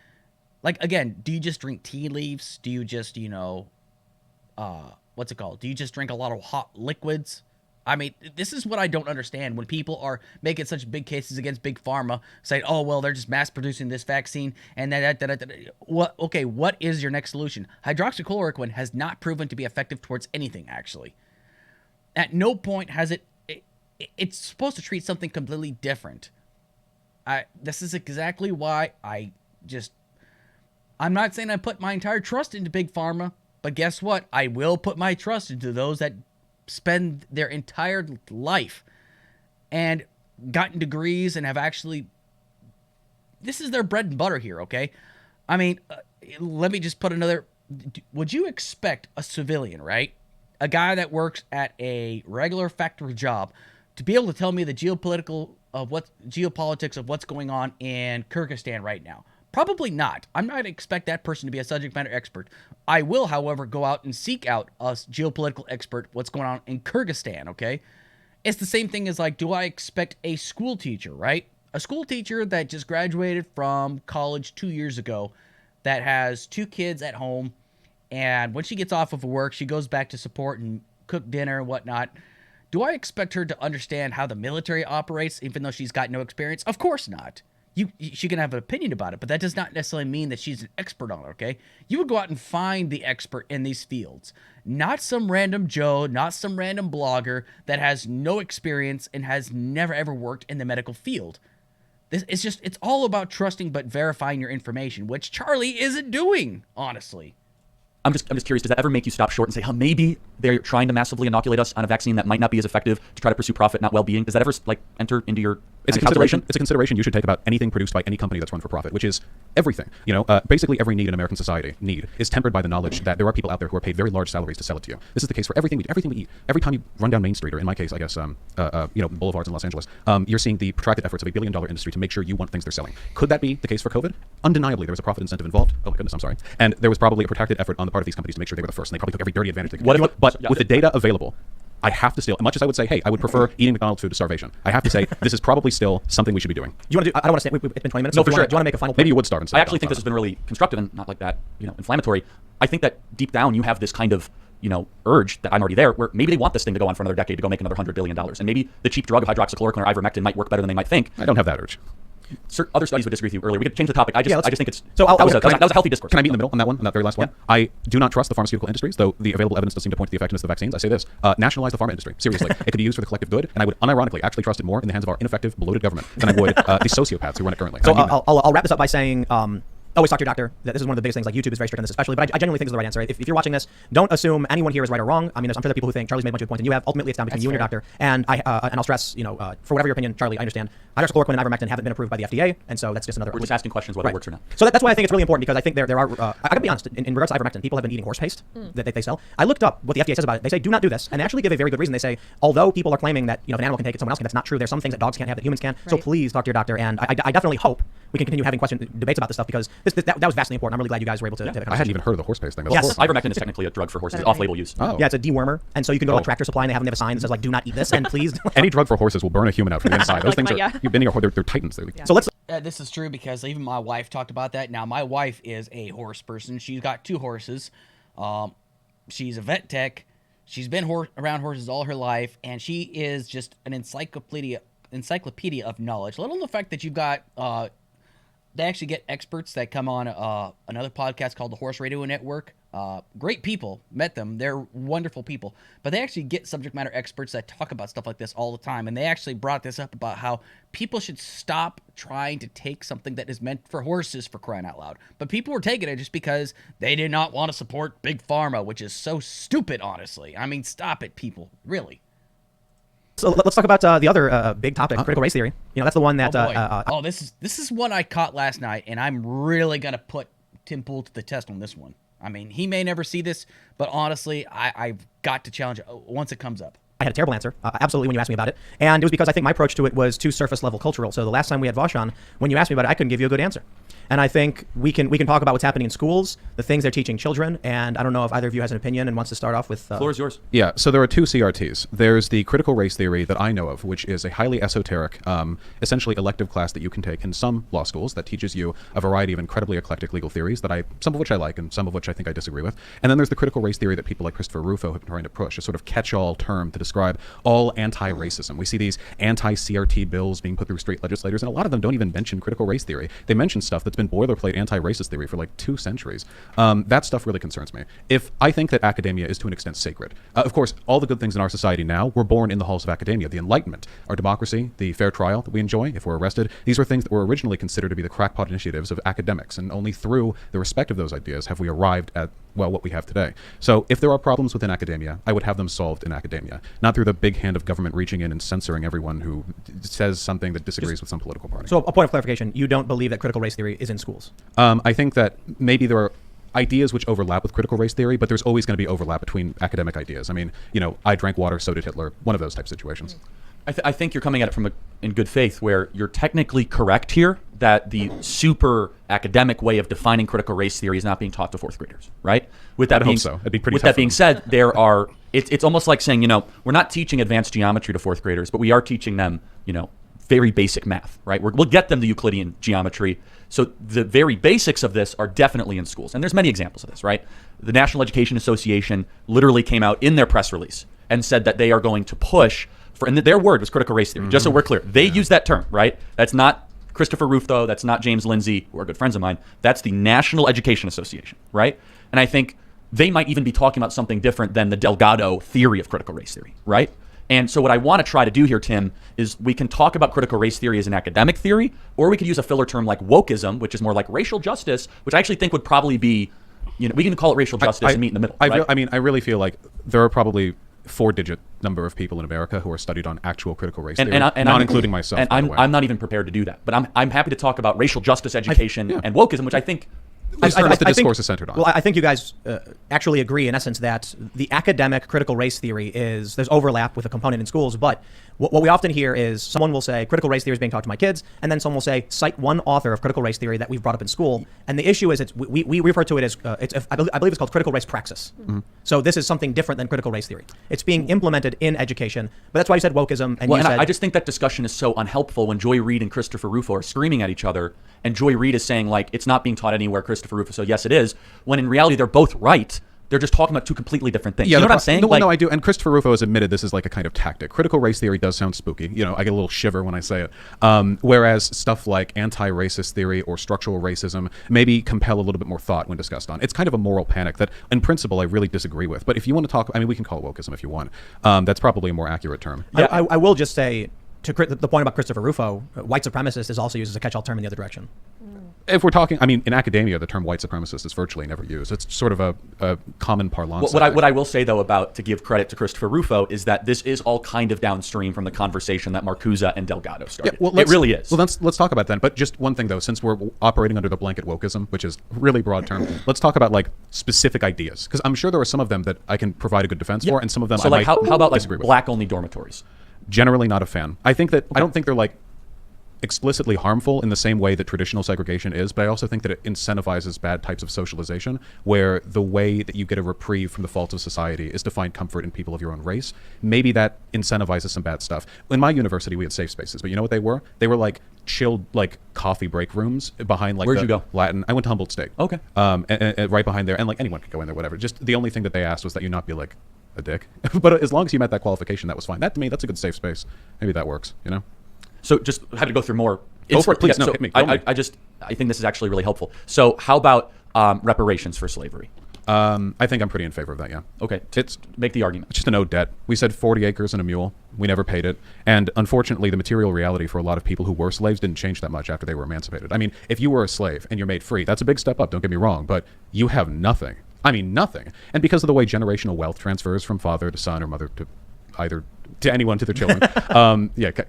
Like, again, do you just drink tea leaves? Do you just, what's it called? Do you just drink a lot of hot liquids? I mean, this is what I don't understand when people are making such big cases against Big Pharma, saying, oh, well, they're just mass producing this vaccine, and what is your next solution? Hydroxychloroquine has not proven to be effective towards anything, actually. At no point has it's supposed to treat something completely different. This is exactly why I'm not saying I put my entire trust into Big Pharma, but guess what? I will put my trust into those that spend their entire life and gotten degrees and have actually, this is their bread and butter here, okay? I mean, let me just put another, would you expect a civilian, right? A guy that works at a regular factory job to be able to tell me the geopolitics of what's going on in Kyrgyzstan right now? Probably not. I'm not going to expect that person to be a subject matter expert. I will, however, go out and seek out a geopolitical expert, what's going on in Kyrgyzstan, okay? It's the same thing as, like, do I expect a school teacher, right? A school teacher that just graduated from college 2 years ago that has 2 kids at home, and when she gets off of work, she goes back to support and cook dinner and whatnot. Do I expect her to understand how the military operates, even though she's got no experience? Of course not. She can have an opinion about it, but that does not necessarily mean that she's an expert on it, okay? You would go out and find the expert in these fields. Not some random Joe, not some random blogger that has no experience and has never ever worked in the medical field. It's all about trusting but verifying your information, which Charlie isn't doing, honestly. I'm just curious, does that ever make you stop short and say, maybe they're trying to massively inoculate us on a vaccine that might not be as effective to try to pursue profit, not well-being? Does that ever enter into your calculation? It's a consideration you should take about anything produced by any company that's run for profit, which is everything. Basically every need in American society is tempered by the knowledge that there are people out there who are paid very large salaries to sell it to you. This is the case for everything we eat. Every time you run down Main Street, or in my case, I guess, boulevards in Los Angeles, you're seeing the protracted efforts of $1 billion industry to make sure you want things they're selling. Could that be the case for COVID? Undeniably, there was a profit incentive involved. Oh my goodness, I'm sorry. And there was probably a protracted effort on the part of these companies to make sure they were the first, and they probably took every dirty advantage they could. But with the data available, I have to still, much as I would say, hey, I would prefer eating McDonald's food to starvation, I have to say this is probably still something we should be doing. You want to do? I don't want to stay. It's been 20 minutes. No, so for sure. Do you want to make a final point? Maybe you would starve and I actually think this has been really constructive and not like that, inflammatory. I think that deep down you have this kind of urge that I'm already there, where maybe they want this thing to go on for another decade to go make another $100 billion. And maybe the cheap drug of hydroxychloroquine or ivermectin might work better than they might think. I don't have that urge. Other studies would disagree with you earlier. We could change the topic. I just think it's So that was a healthy discourse. Can I meet in the middle on that one, on that very last one? I do not trust the pharmaceutical industries, though the available evidence does seem to point to the effectiveness of the vaccines. I say this: nationalize the pharma industry. Seriously, it could be used for the collective good, and I would unironically actually trust it more in the hands of our ineffective, bloated government than I would the sociopaths who run it currently. So I'll wrap this up by saying, always talk to your doctor. This is one of the biggest things. Like YouTube is very strict on this, especially. But I genuinely think this is the right answer. If you're watching this, don't assume anyone here is right or wrong. I mean, I'm sure there are people who think Charlie's made a bunch of points, and you have. Ultimately, it's down between you and your doctor. And I'll stress, for whatever your opinion, Charlie, I understand. Hydroxychloroquine and ivermectin haven't been approved by the FDA, and so that's just another. We're just asking questions whether it works or not. So that's why I think it's really important, because I think there are. I gotta be honest. In regards to ivermectin, people have been eating horse paste that they sell. I looked up what the FDA says about it. They say do not do this, and they actually give a very good reason. They say although people are claiming that if an animal can take it, someone else can. That's not true. There's some things that dogs can't have that humans can. Right. So please talk to your doctor. And I definitely hope we can continue having debates about this stuff, because that was vastly important. I'm really glad you guys were able to. I hadn't even heard of the horse paste thing. Yes. Ivermectin is technically a drug for horses, off-label use. Oh. Yeah, it's a dewormer, and so you can go to a Tractor Supply and they have a sign that says like, "Do not eat this," and please. Any drug for horses will burn a human out from the inside. Those things you've been here. They're titans. Yeah. So let's. This is true because even my wife talked about that. Now, my wife is a horse person. She's got 2 horses. She's a vet tech. She's been around horses all her life, and she is just an encyclopedia of knowledge. Let alone the fact that you've got they actually get experts that come on another podcast called the Horse Radio Network. Great people, met them. They're wonderful people. But they actually get subject matter experts that talk about stuff like this all the time. And they actually brought this up about how people should stop trying to take something that is meant for horses, for crying out loud. But people were taking it just because they did not want to support Big Pharma, which is so stupid, honestly. I mean, stop it, people. Really. So let's talk about the other big topic, critical race theory. That's the one that. This is one I caught last night, and I'm really gonna put Tim Poole to the test on this one. I mean, he may never see this, but honestly, I've got to challenge it once it comes up. I had a terrible answer, absolutely, when you asked me about it. And it was because I think my approach to it was too surface level cultural. So the last time we had Vaush on, when you asked me about it, I couldn't give you a good answer. And I think we can talk about what's happening in schools, the things they're teaching children, and I don't know if either of you has an opinion and wants to start off with. Floor is yours. Yeah, so there are 2 CRTs. There's the critical race theory that I know of, which is a highly esoteric, essentially elective class that you can take in some law schools that teaches you a variety of incredibly eclectic legal theories some of which I like and some of which I think I disagree with. And then there's the critical race theory that people like Christopher Rufo have been trying to push, a sort of catch-all term to describe all anti-racism. We see these anti-CRT bills being put through state legislators, and a lot of them don't even mention critical race theory. They mention stuff that's been boilerplate anti-racist theory for like 2 centuries. That stuff really concerns me. If I think that academia is to an extent sacred, of course, all the good things in our society now were born in the halls of academia. The Enlightenment, our democracy, the fair trial that we enjoy if we're arrested, these were things that were originally considered to be the crackpot initiatives of academics, and only through the respect of those ideas have we arrived at, well, what we have today. So if there are problems within academia, I would have them solved in academia, not through the big hand of government reaching in and censoring everyone who says something that disagrees with some political party. So a point of clarification, you don't believe that critical race theory is in schools? I think that maybe there are ideas which overlap with critical race theory, but there's always going to be overlap between academic ideas. I mean, I drank water, so did Hitler, one of those type situations. I think you're coming at it from in good faith, where you're technically correct here that the super academic way of defining critical race theory is not being taught to 4th graders, right? With that being so. It'd be pretty with tough that being said, there are it's almost like saying, we're not teaching advanced geometry to 4th graders, but we are teaching them, very basic math, right? We'll get them the Euclidean geometry. So the very basics of this are definitely in schools. And there's many examples of this, right? The National Education Association literally came out in their press release and said that they are going to push for, and their word was critical race theory, just so we're clear. They use that term, right? That's not Christopher Rufo, that's not James Lindsay, who are good friends of mine. That's the National Education Association, right? And I think they might even be talking about something different than the Delgado theory of critical race theory, right? And so what I want to try to do here, Tim, is we can talk about critical race theory as an academic theory, or we could use a filler term like wokeism, which is more like racial justice, which I actually think would probably be, we can call it racial justice and meet in the middle. Right? I really feel like there are probably 4-digit number of people in America who are studied on actual critical race theory, not including myself. And I'm not even prepared to do that. But I'm happy to talk about racial justice education and wokeism, which I think the discourse is centered on. Well, I think you guys actually agree, in essence, that the academic critical race theory there's overlap with a component in schools, but what we often hear is someone will say critical race theory is being taught to my kids, and then someone will say cite one author of critical race theory that we've brought up in school, and the issue is we refer to it as I believe it's called critical race praxis. Mm-hmm. So this is something different than critical race theory. It's being implemented in education, but that's why you said wokeism. And I just think that discussion is so unhelpful when Joy Reid and Christopher Rufo are screaming at each other, and Joy Reid is saying like it's not being taught anywhere, Christopher Rufo, so yes it is, when in reality they're both right. They're just talking about two completely different things. Yeah, You know what I'm saying? No, I do. And Christopher Rufo has admitted this is like a kind of tactic. Critical race theory does sound spooky. You know, I get a little shiver when I say it. Whereas stuff like anti-racist theory or structural racism maybe compel a little bit more thought when discussed on. It's kind of a moral panic that, in principle, I really disagree with. But if you want to talk, I mean, we can call it wokeism if you want. That's probably a more accurate term. Yeah. I will just say, to the point about Christopher Rufo, white supremacist is also used as a catch-all term in the other direction. If we're talking, I mean, in academia, the term white supremacist is virtually never used. It's sort of a common parlance. What I will say, though, to give credit to Christopher Rufo, is that this is all kind of downstream from the conversation that Marcuse and Delgado started. Yeah, it really is. Well, let's talk about that. But just one thing, though, since we're operating under the blanket wokeism, which is a really broad term, let's talk about like specific ideas. Because I'm sure there are some of them that I can provide a good defense for, and some of them so I like, might how about like disagree with. black-only dormitories? Generally not a fan. I don't think they're like explicitly harmful in the same way that traditional segregation is, but I also think that it incentivizes bad types of socialization, where the way that you get a reprieve from the faults of society is to find comfort in people of your own race. Maybe that incentivizes some bad stuff. In my university, we had safe spaces, but you know what they were? They were like chilled, like coffee break rooms behind like Where'd you go? Latin. I went to Humboldt State. Okay. And right behind there, and like anyone could go in there, whatever. Just the only thing that they asked was that you not be like a dick. But as long as you met that qualification, that was fine. That, to me, that's a good safe space. Maybe that works, you know? So just had to go through more. Go for it, please. Yeah, No, so hit me. Go me. I think this is actually really helpful. So how about reparations for slavery? I think I'm pretty in favor of that, yeah. Okay, It's make the argument. just an owed debt. We said 40 acres and a mule. We never paid it. And unfortunately, the material reality for a lot of people who were slaves didn't change that much after they were emancipated. I mean, if you were a slave and you're made free, that's a big step up, don't get me wrong, but you have nothing. I mean, nothing. And because of the way generational wealth transfers from father to son or mother to either to anyone to their children,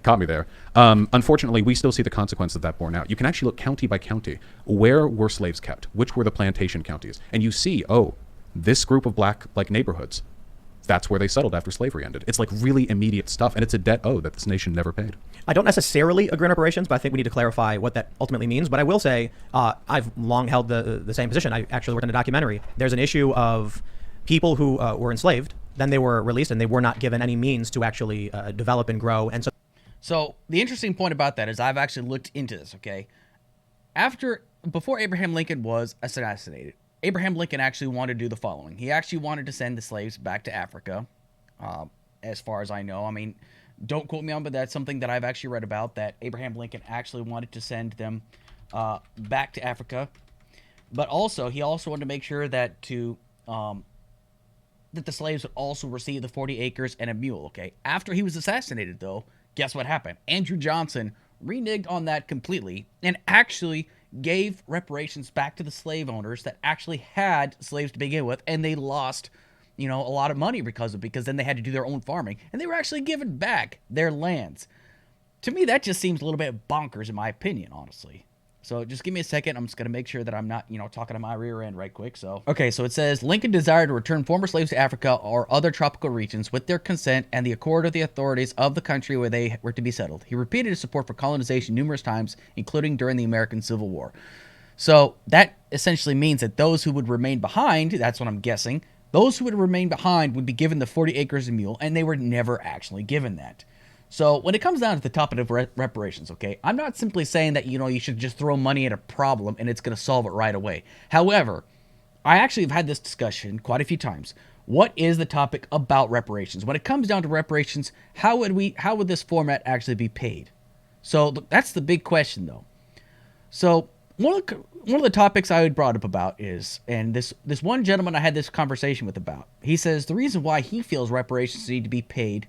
caught me there. Unfortunately, we still see the consequence of that borne out. You can actually look county by county. Where were slaves kept? Which were the plantation counties? And you see, this group of black like neighborhoods, that's where they settled after slavery ended. It's like really immediate stuff, and it's a debt that this nation never paid. I don't necessarily agree on reparations, but I think we need to clarify what that ultimately means. But I will say I've long held the same position. I actually worked on a documentary. There's an issue of people who were enslaved, then they were released, and they were not given any means to actually develop and grow. And So the interesting point about that is I've actually looked into this, okay? Before Abraham Lincoln was assassinated, Abraham Lincoln actually wanted to do the following. He actually wanted to send the slaves back to Africa, as far as I know. I mean, don't quote me on, but that's something that I've actually read about, that Abraham Lincoln actually wanted to send them back to Africa. But also, he also wanted to make sure that that the slaves would also receive the 40 acres and a mule, okay? After he was assassinated, though, guess what happened? Andrew Johnson reneged on that completely and actually gave reparations back to the slave owners that actually had slaves to begin with, and they lost, a lot of money because then they had to do their own farming, and they were actually given back their lands. To me, that just seems a little bit bonkers in my opinion, honestly. So just give me a second. I'm just going to make sure that I'm not, talking to my rear end right quick. So it says Lincoln desired to return former slaves to Africa or other tropical regions with their consent and the accord of the authorities of the country where they were to be settled. He repeated his support for colonization numerous times, including during the American Civil War. So that essentially means that those who would remain behind, that's what I'm guessing, those who would remain behind would be given the 40 acres and mule, and they were never actually given that. So when it comes down to the topic of reparations, okay, I'm not simply saying that, you should just throw money at a problem and it's going to solve it right away. However, I actually have had this discussion quite a few times. What is the topic about reparations? When it comes down to reparations, how would this format actually be paid? So that's the big question, though. So one of the topics I had brought up about is, and this one gentleman I had this conversation with about, he says the reason why he feels reparations need to be paid,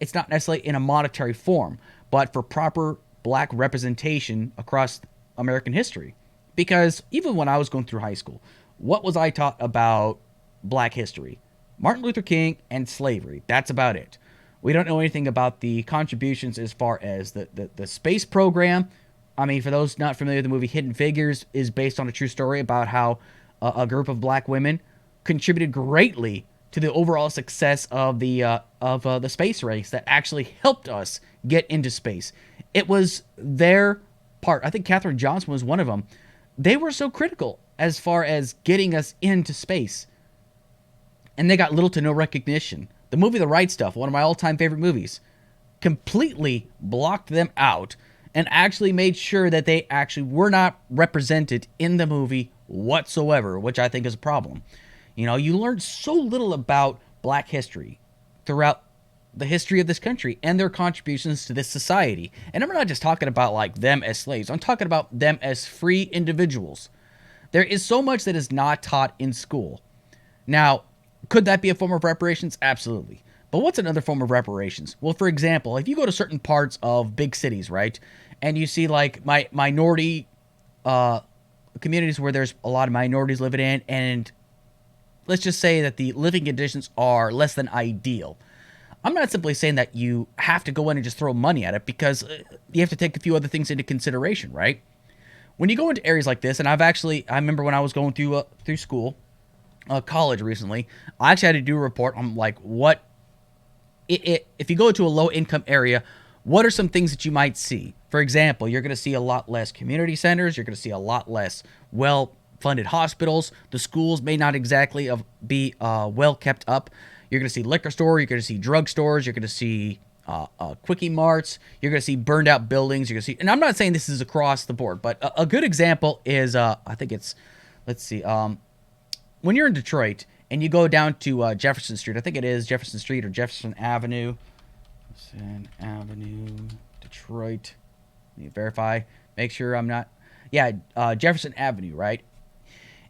it's not necessarily in a monetary form, but for proper black representation across American history. Because even when I was going through high school, what was I taught about black history? Martin Luther King and slavery. That's about it. We don't know anything about the contributions as far as the space program. I mean, for those not familiar, the movie Hidden Figures is based on a true story about how a group of black women contributed greatly to the overall success of the space race that actually helped us get into space. It was their part. I think Katherine Johnson was one of them. They were so critical as far as getting us into space, and they got little to no recognition. The movie The Right Stuff, one of my all-time favorite movies, completely blocked them out and actually made sure that they actually were not represented in the movie whatsoever, which I think is a problem. You know, you learn so little about black history throughout the history of this country and their contributions to this society. And I'm not just talking about like them as slaves. I'm talking about them as free individuals. There is so much that is not taught in school. Now, could that be a form of reparations? Absolutely. But what's another form of reparations? Well, for example, if you go to certain parts of big cities, right, and you see like minority communities where there's a lot of minorities living in, and let's just say that the living conditions are less than ideal. I'm not simply saying that you have to go in and just throw money at it, because you have to take a few other things into consideration, right? When you go into areas like this, and I remember when I was going through school, college recently, I actually had to do a report on like if you go to a low income area, what are some things that you might see? For example, you're going to see a lot less community centers. You're going to see a lot less well-funded hospitals. The schools may not exactly be well kept up. You're going to see liquor stores. You're going to see drug stores. You're going to see quickie marts. You're going to see burned out buildings. You're going to see, and I'm not saying this is across the board, but a good example is I think it's, let's see, when you're in Detroit and you go down to Jefferson Street, I think it is Jefferson Street or Jefferson Avenue. Detroit. Let me verify. Make sure I'm not. Yeah, Jefferson Avenue, right?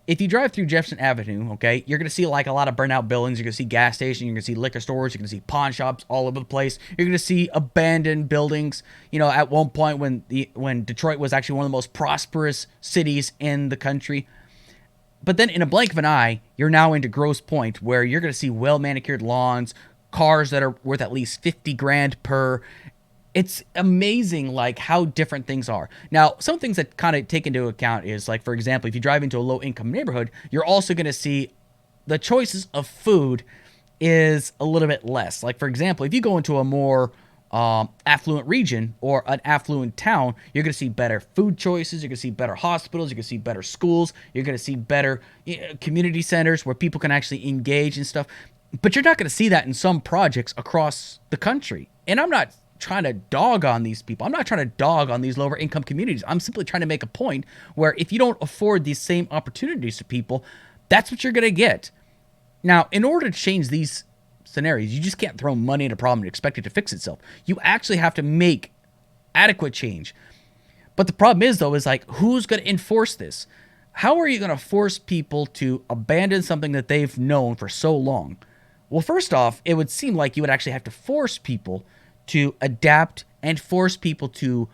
If you drive through Jefferson Avenue, okay, you're going to see like a lot of burnout buildings. You're going to see gas stations. You're going to see liquor stores. You're going to see pawn shops all over the place. You're going to see abandoned buildings. You know, at one point when Detroit was actually one of the most prosperous cities in the country. But then in a blink of an eye, you're now into Grosse Pointe, where you're going to see well-manicured lawns, cars that are worth at least 50 grand per. It's amazing, like, how different things are. Now, some things that kind of take into account is, like, for example, if you drive into a low-income neighborhood, you're also going to see the choices of food is a little bit less. Like, for example, if you go into a more affluent region or an affluent town, you're going to see better food choices. You're going to see better hospitals. You're going to see better schools. You're going to see better community centers where people can actually engage and stuff. But you're not going to see that in some projects across the country. And I'm not trying to dog on these people. I'm not trying to dog on these lower income communities. I'm simply trying to make a point where if you don't afford these same opportunities to people, that's what you're going to get. Now, in order to change these scenarios, you just can't throw money at a problem and expect it to fix itself. You actually have to make adequate change. But the problem is, though, is like, who's going to enforce this? How are you going to force people to abandon something that they've known for so long? Well, first off, it would seem like you would actually have to force people to adapt and force people to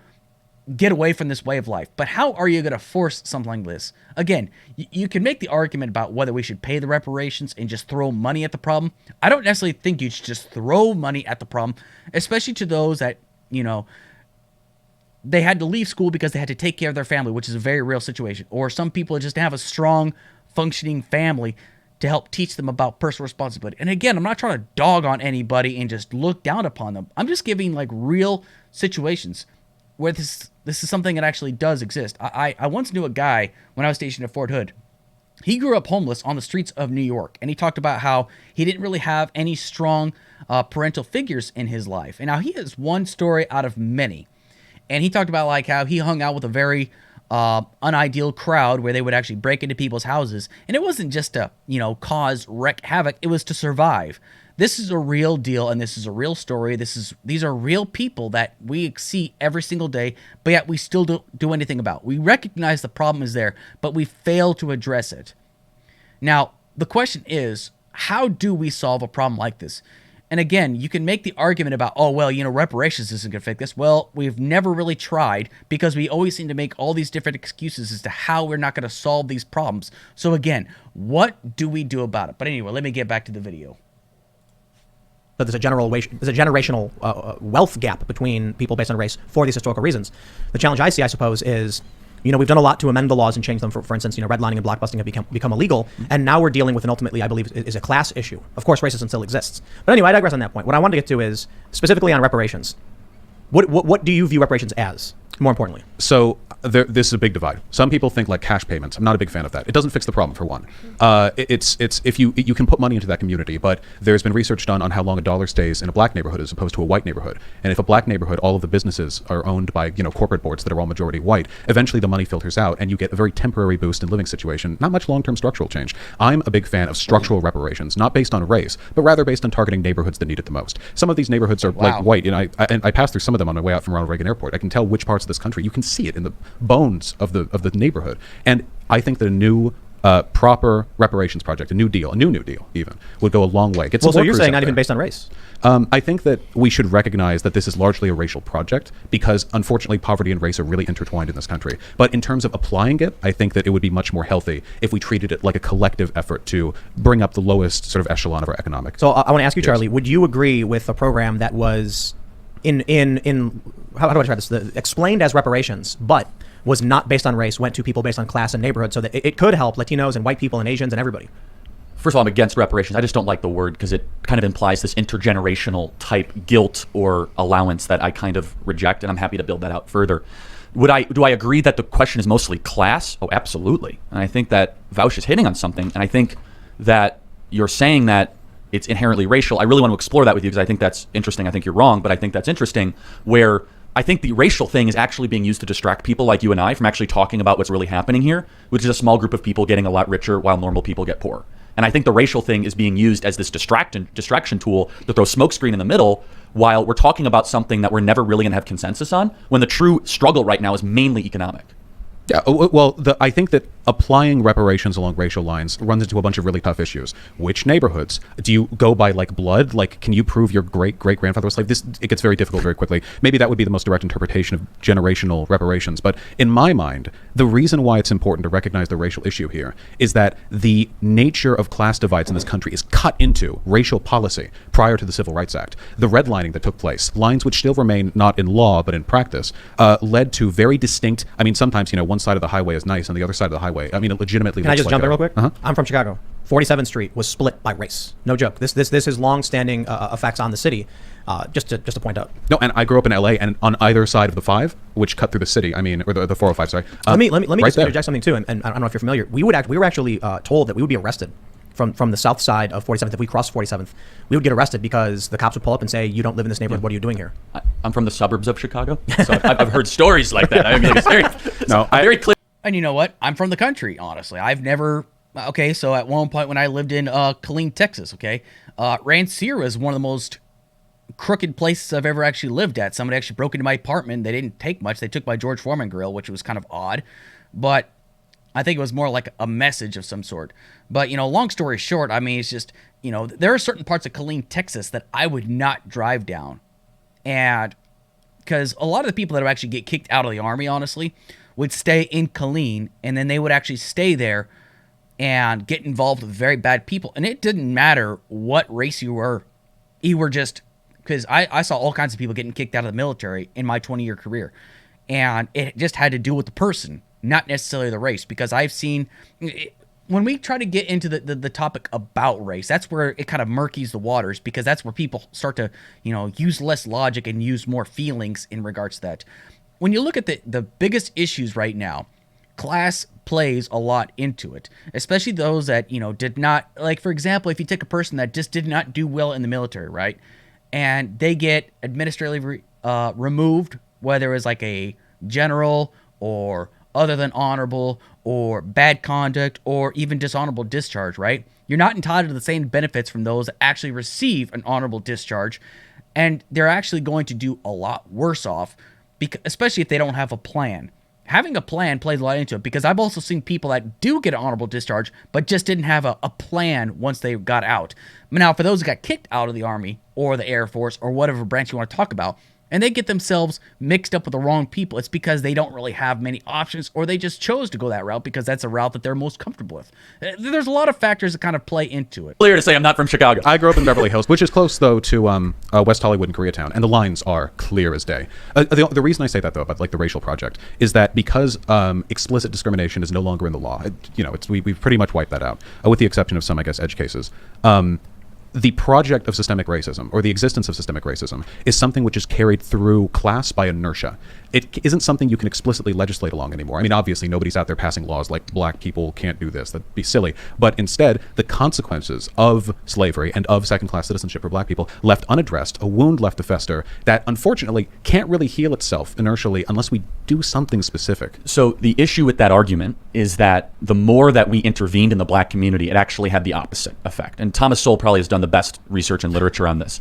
get away from this way of life. But how are you going to force something like this? Again, you can make the argument about whether we should pay the reparations and just throw money at the problem. I don't necessarily think you should just throw money at the problem, especially to those that, you know, they had to leave school because they had to take care of their family, which is a very real situation. Or some people just have a strong, functioning family to help teach them about personal responsibility. And again, I'm not trying to dog on anybody and just look down upon them. I'm just giving like real situations where this is something that actually does exist. I once knew a guy when I was stationed at Fort Hood. He grew up homeless on the streets of New York, and he talked about how he didn't really have any strong parental figures in his life. And now he has one story out of many. And he talked about like how he hung out with a very unideal crowd where they would actually break into people's houses. And it wasn't just to, you know, wreak havoc. It was to survive. This is a real deal, and this is a real story. These are real people that we see every single day, but yet we still don't do anything about. We recognize the problem is there, but we fail to address it. Now, the question is, how do we solve a problem like this? And again, you can make the argument about, oh, well, you know, reparations isn't going to fix this. Well, we've never really tried, because we always seem to make all these different excuses as to how we're not going to solve these problems. So again, what do we do about it? But anyway, let me get back to the video. That there's a generational wealth gap between people based on race for these historical reasons. The challenge I see, I suppose, is, you know, we've done a lot to amend the laws and change them. For instance, you know, redlining and blockbusting have become illegal, and now we're dealing with, and ultimately, I believe, is a class issue. Of course, racism still exists. But anyway, I digress on that point. What I wanted to get to is specifically on reparations. What do you view reparations as? More importantly. So this is a big divide. Some people think like cash payments. I'm not a big fan of that. It doesn't fix the problem, for one. It's if you can put money into that community, but there's been research done on how long a dollar stays in a black neighborhood as opposed to a white neighborhood. And if a black neighborhood, all of the businesses are owned by corporate boards that are all majority white, eventually the money filters out, and you get a very temporary boost in living situation. Not much long-term structural change. I'm a big fan of structural reparations, not based on race, but rather based on targeting neighborhoods that need it the most. Some of these neighborhoods are like white, and I passed through some of them on my way out from Ronald Reagan Airport. I can tell which parts of this country you can see it in the bones of the neighborhood. And I think that a new proper reparations project, a new new deal even, would go a long way. Well, so you're saying not even based on race? I think that we should recognize that this is largely a racial project because, unfortunately, poverty and race are really intertwined in this country. But in terms of applying it, I think that it would be much more healthy if we treated it like a collective effort to bring up the lowest sort of echelon of our economic. So I want to ask you, Charlie, would you agree with a program that was in how do I try this? Explained as reparations, but was not based on race, went to people based on class and neighborhood, so that it could help Latinos and white people and Asians and everybody? First of all, I'm against reparations. I just don't like the word because it kind of implies this intergenerational type guilt or allowance that I kind of reject, and I'm happy to build that out further. Do I agree that the question is mostly class? Oh, absolutely. And I think that Vaush is hitting on something, and I think that you're saying that it's inherently racial. I really want to explore that with you because I think that's interesting. I think you're wrong, but I think that's interesting where I think the racial thing is actually being used to distract people like you and I from actually talking about what's really happening here, which is a small group of people getting a lot richer while normal people get poor. And I think the racial thing is being used as this distraction tool to throw smokescreen in the middle while we're talking about something that we're never really going to have consensus on, when the true struggle right now is mainly economic. Yeah, well, I think that applying reparations along racial lines runs into a bunch of really tough issues. Which neighborhoods? Do you go by like blood? Like, can you prove your great-great-grandfather was a slave? It gets very difficult very quickly. Maybe that would be the most direct interpretation of generational reparations. But in my mind, the reason why it's important to recognize the racial issue here is that the nature of class divides in this country is cut into racial policy prior to the Civil Rights Act. The redlining that took place, lines which still remain not in law but in practice, led to very distinct, I mean, sometimes, one side of the highway is nice and the other side of the highway, I mean, it legitimately Can I just jump in real quick? Uh-huh. I'm from Chicago. 47th Street was split by race. No joke. This is long-standing effects on the city. Just to point out. No, and I grew up in LA, and on either side of the 5, which cut through the city, I mean, or the 405, sorry. Let me right just there. interject something too, and I don't know if you're familiar. We were actually told that we would be arrested from the south side of 47th. If we crossed 47th, we would get arrested because the cops would pull up and say, "You don't live in this neighborhood. What are you doing here?" I'm from the suburbs of Chicago, so I've heard stories like that. I mean, it's very clear. And you know what? I'm from the country, honestly. I've never... Okay, so at one point when I lived in Killeen, Texas, Rancier was one of the most crooked places I've ever actually lived at. Somebody actually broke into my apartment. They didn't take much. They took my George Foreman grill, which was kind of odd. But I think it was more like a message of some sort. But, long story short, I mean, it's just, there are certain parts of Killeen, Texas that I would not drive down. And because a lot of the people that would actually get kicked out of the Army, honestly, would stay in Killeen, and then they would actually stay there and get involved with very bad people. And it didn't matter what race you were. You were just... Because I saw all kinds of people getting kicked out of the military in my 20-year career. And it just had to do with the person, not necessarily the race. Because I've seen... When we try to get into the topic about race, that's where it kind of murkies the waters. Because that's where people start to, use less logic and use more feelings in regards to that. When you look at the biggest issues right now, class plays a lot into it, especially those that, did not, like, for example, if you take a person that just did not do well in the military, right? And they get administratively removed, whether it was like a general or other than honorable or bad conduct or even dishonorable discharge, right? You're not entitled to the same benefits from those that actually receive an honorable discharge, and they're actually going to do a lot worse off, especially if they don't have a plan. Having a plan plays a lot into it, because I've also seen people that do get an honorable discharge, but just didn't have a plan once they got out. Now, for those who got kicked out of the Army or the Air Force or whatever branch you want to talk about, and they get themselves mixed up with the wrong people, it's because they don't really have many options, or they just chose to go that route because that's a route that they're most comfortable with. There's a lot of factors that kind of play into it. Clear to say I'm not from Chicago. I grew up in Beverly Hills, which is close, though, to West Hollywood and Koreatown, and the lines are clear as day. The reason I say that, though, about like the racial project, is that because explicit discrimination is no longer in the law, we've pretty much wiped that out, with the exception of some, I guess, edge cases. the project of systemic racism, or the existence of systemic racism, is something which is carried through class by inertia. It isn't something you can explicitly legislate along anymore. I mean, obviously, nobody's out there passing laws like black people can't do this. That'd be silly. But instead, the consequences of slavery and of second-class citizenship for black people left unaddressed, a wound left to fester that, unfortunately, can't really heal itself inertially unless we do something specific. So the issue with that argument is that the more that we intervened in the black community, it actually had the opposite effect. And Thomas Sowell probably has done the best research and literature on this.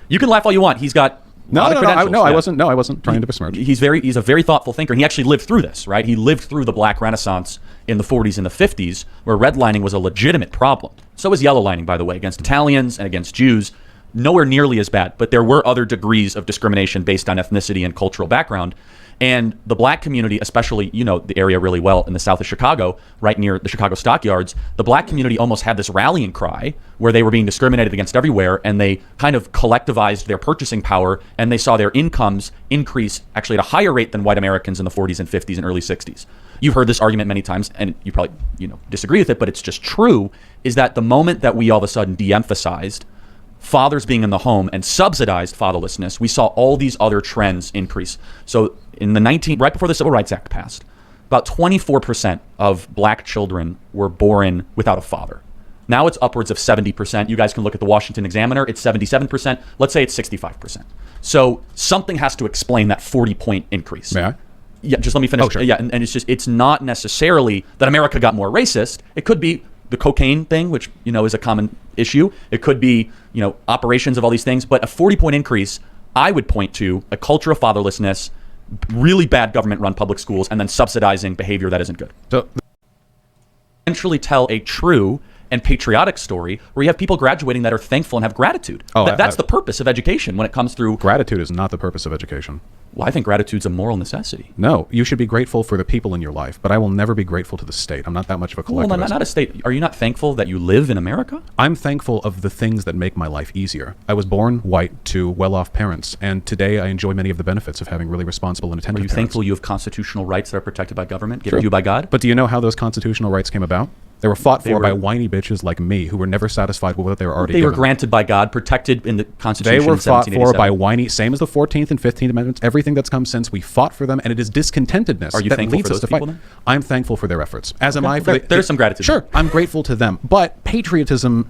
You can laugh all you want. He's got I wasn't trying to besmirch. He's a very thoughtful thinker, and he actually lived through this, right? He lived through the Black Renaissance in the 40s and the 50s, where redlining was a legitimate problem. So was yellow lining, by the way, against Italians and against Jews. Nowhere nearly as bad, but there were other degrees of discrimination based on ethnicity and cultural background. And the black community, especially, you know, the area really well in the south of Chicago, right near the Chicago stockyards, the black community almost had this rallying cry where they were being discriminated against everywhere, and they kind of collectivized their purchasing power, and they saw their incomes increase actually at a higher rate than white Americans in the 40s and 50s and early 60s. You've heard this argument many times, and you probably, disagree with it, but it's just true, is that the moment that we all of a sudden de-emphasized fathers being in the home and subsidized fatherlessness, we saw all these other trends increase. So in right before the Civil Rights Act passed, about 24% of black children were born without a father. Now it's upwards of 70%. You guys can look at the Washington Examiner. It's 77%. Let's say it's 65%. So something has to explain that 40-point increase. May I? Yeah, just let me finish. Oh, sure. Yeah, and it's not necessarily that America got more racist. It could be the cocaine thing, which, is a common issue. It could be, operations of all these things. But a 40-point increase, I would point to a culture of fatherlessness, really bad government-run public schools, and then subsidizing behavior that isn't good. So, eventually tell a true and patriotic story where you have people graduating that are thankful and have gratitude. That's the purpose of education when it comes through. Gratitude is not the purpose of education. Well, I think gratitude's a moral necessity. No, you should be grateful for the people in your life, but I will never be grateful to the state. I'm not that much of a collectivist. Well, not a state. Are you not thankful that you live in America? I'm thankful of the things that make my life easier. I was born white to well-off parents, and today I enjoy many of the benefits of having really responsible and attentive parents. Are you thankful you have constitutional rights that are protected by government, given to you by God? But do you know how those constitutional rights came about? They were fought for by whiny bitches like me who were never satisfied with what they were already given. They were granted by God, protected in the Constitution. They were fought for by whiny, same as the 14th and 15th Amendments, everything that's come since. We fought for them, and it is discontentedness that leads us to fight. I'm thankful for their efforts, as am I. There's some gratitude. Sure, I'm grateful to them. But patriotism,